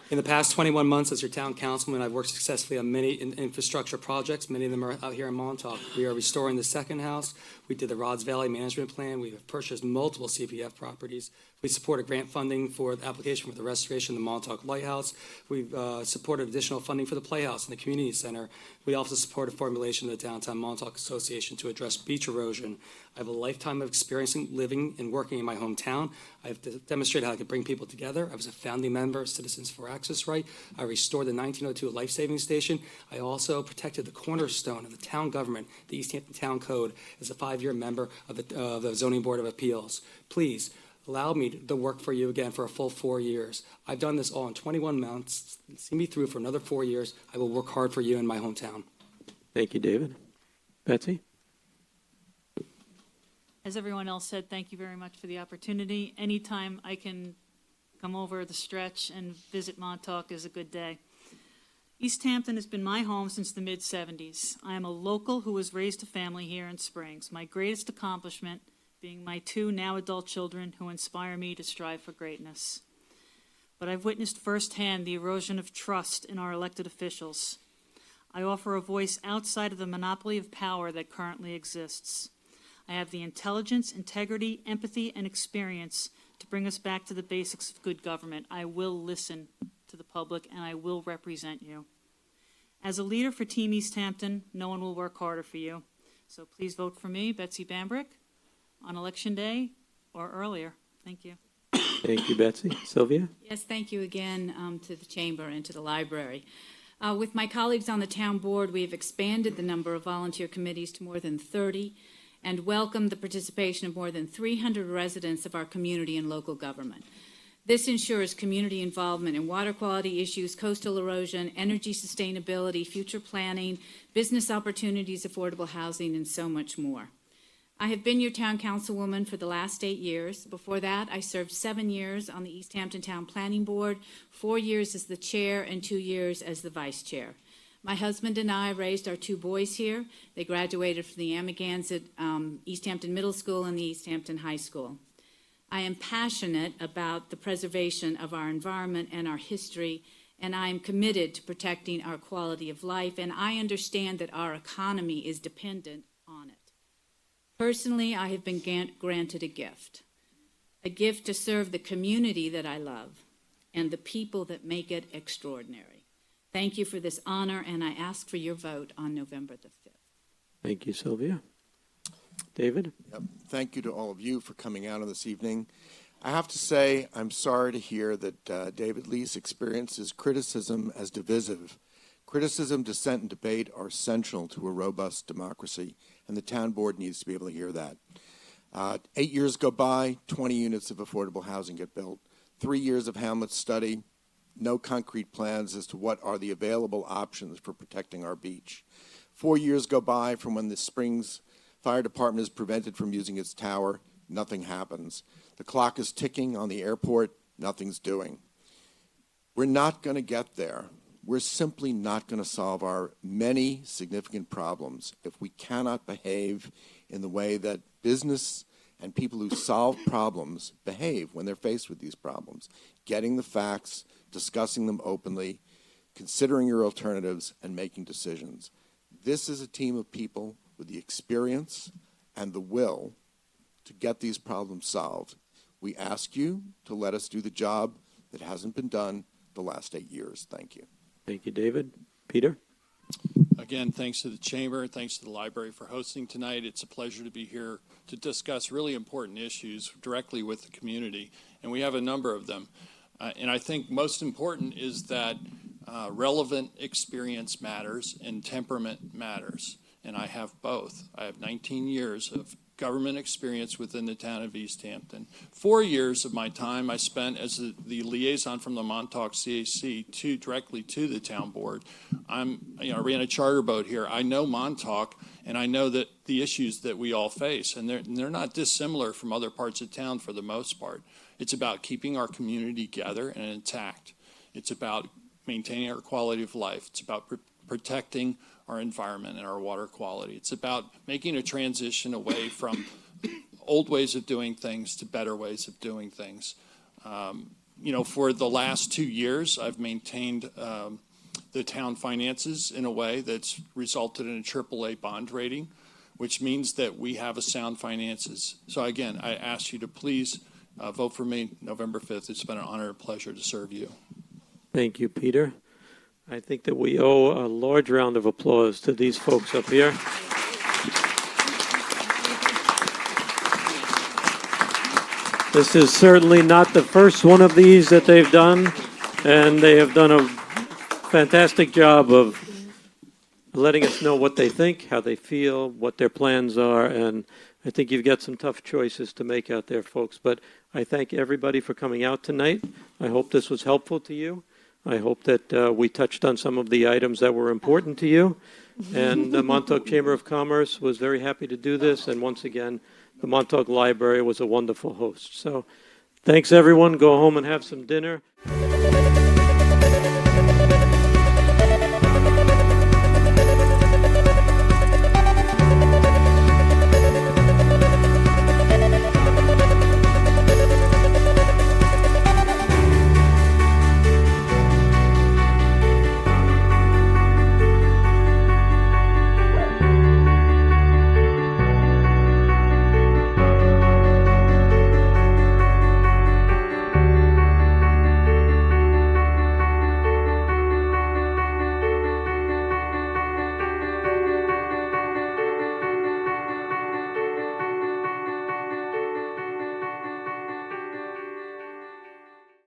Speaker 6: In the past 21 months as your town councilman, I've worked successfully on many infrastructure projects. Many of them are out here in Montauk. We are restoring the second house. We did the Rods Valley Management Plan. We have purchased multiple CPF properties. We supported grant funding for the application for the restoration of the Montauk Lighthouse. We've supported additional funding for the Playhouse and the Community Center. We also supported formulation of the Downtown Montauk Association to address beach erosion. I have a lifetime of experience in living and working in my hometown. I've demonstrated how I could bring people together. I was a founding member of Citizens for Access Right. I restored the 1902 life-saving station. I also protected the cornerstone of the town government, the East Hampton Town Code, as a 5-year member of the Zoning Board of Appeals. Please, allow me to work for you again for a full 4 years. I've done this all in 21 months. See me through for another 4 years. I will work hard for you in my hometown.
Speaker 1: Thank you, David. Betsy?
Speaker 5: As everyone else said, thank you very much for the opportunity. Anytime I can come over the stretch and visit Montauk is a good day. East Hampton has been my home since the mid-'70s. I am a local who was raised a family here in Springs. My greatest accomplishment being my 2 now adult children who inspire me to strive for greatness. But I've witnessed firsthand the erosion of trust in our elected officials. I offer a voice outside of the monopoly of power that currently exists. I have the intelligence, integrity, empathy, and experience to bring us back to the basics of good government. I will listen to the public, and I will represent you. As a leader for Team East Hampton, no one will work harder for you. So please vote for me, Betsy Bambrick, on Election Day or earlier. Thank you.
Speaker 1: Thank you, Betsy. Sylvia?
Speaker 4: Yes, thank you again to the Chamber and to the Library. With my colleagues on the Town Board, we have expanded the number of volunteer committees to more than 30 and welcomed the participation of more than 300 residents of our community and local government. This ensures community involvement in water quality issues, coastal erosion, energy sustainability, future planning, business opportunities, affordable housing, and so much more. I have been your town councilwoman for the last 8 years. Before that, I served 7 years on the East Hampton Town Planning Board, 4 years as the chair and 2 years as the vice chair. My husband and I raised our 2 boys here. They graduated from the Amagansett East Hampton Middle School and the East Hampton High School. I am passionate about the preservation of our environment and our history, and I am committed to protecting our quality of life, and I understand that our economy is dependent on it. Personally, I have been granted a gift to serve the community that I love and the people that make it extraordinary. Thank you for this honor, and I ask for your vote on November the 5th.
Speaker 1: Thank you, Sylvia. David?
Speaker 3: Yep. Thank you to all of you for coming out on this evening. I have to say, I'm sorry to hear that David Lease experiences criticism as divisive. Criticism, dissent, and debate are essential to a robust democracy, and the town board needs to be able to hear that. 8 years go by, 20 units of affordable housing get built. 3 years of Hamlet study, no concrete plans as to what are the available options for protecting our beach. 4 years go by from when the Springs Fire Department is prevented from using its tower, nothing happens. The clock is ticking on the airport, nothing's doing. We're not going to get there. We're simply not going to solve our many significant problems if we cannot behave in the way that business and people who solve problems behave when they're faced with these problems. Getting the facts, discussing them openly, considering your alternatives, and making decisions. This is a team of people with the experience and the will to get these problems solved. We ask you to let us do the job that hasn't been done the last 8 years. Thank you.
Speaker 1: Thank you, David. Peter?
Speaker 2: Again, thanks to the Chamber, thanks to the Library for hosting tonight. It's a pleasure to be here to discuss really important issues directly with the community, and we have a number of them. And I think most important is that relevant experience matters and temperament matters, and I have both. I have 19 years of government experience within the town of East Hampton. 4 years of my time I spent as the liaison from the Montauk CAC directly to the town board. I ran a charter boat here. I know Montauk, and I know that the issues that we all face, and they're not dissimilar from other parts of town for the most part. It's about keeping our community together and intact. It's about maintaining our quality of life. It's about protecting our environment and our water quality. It's about making a transition away from old ways of doing things to better ways of doing things. for the last 2 years, I've maintained the town finances in a way that's resulted in a AAA bond rating, which means that we have a sound finances. So again, I ask you to please vote for me November 5th. It's been an honor and pleasure to serve you.
Speaker 1: Thank you, Peter. I think that we owe a large round of applause to these folks up here. This is certainly not the first one of these that they've done, and they have done a fantastic job of letting us know what they think, how they feel, what their plans are, and I think you've got some tough choices to make out there, folks. But I thank everybody for coming out tonight. I hope this was helpful to you. I hope that we touched on some of the items that were important to you. And the Montauk Chamber of Commerce was very happy to do this. And once again, the Montauk Library was a wonderful host. So thanks, everyone. Go home and have some dinner.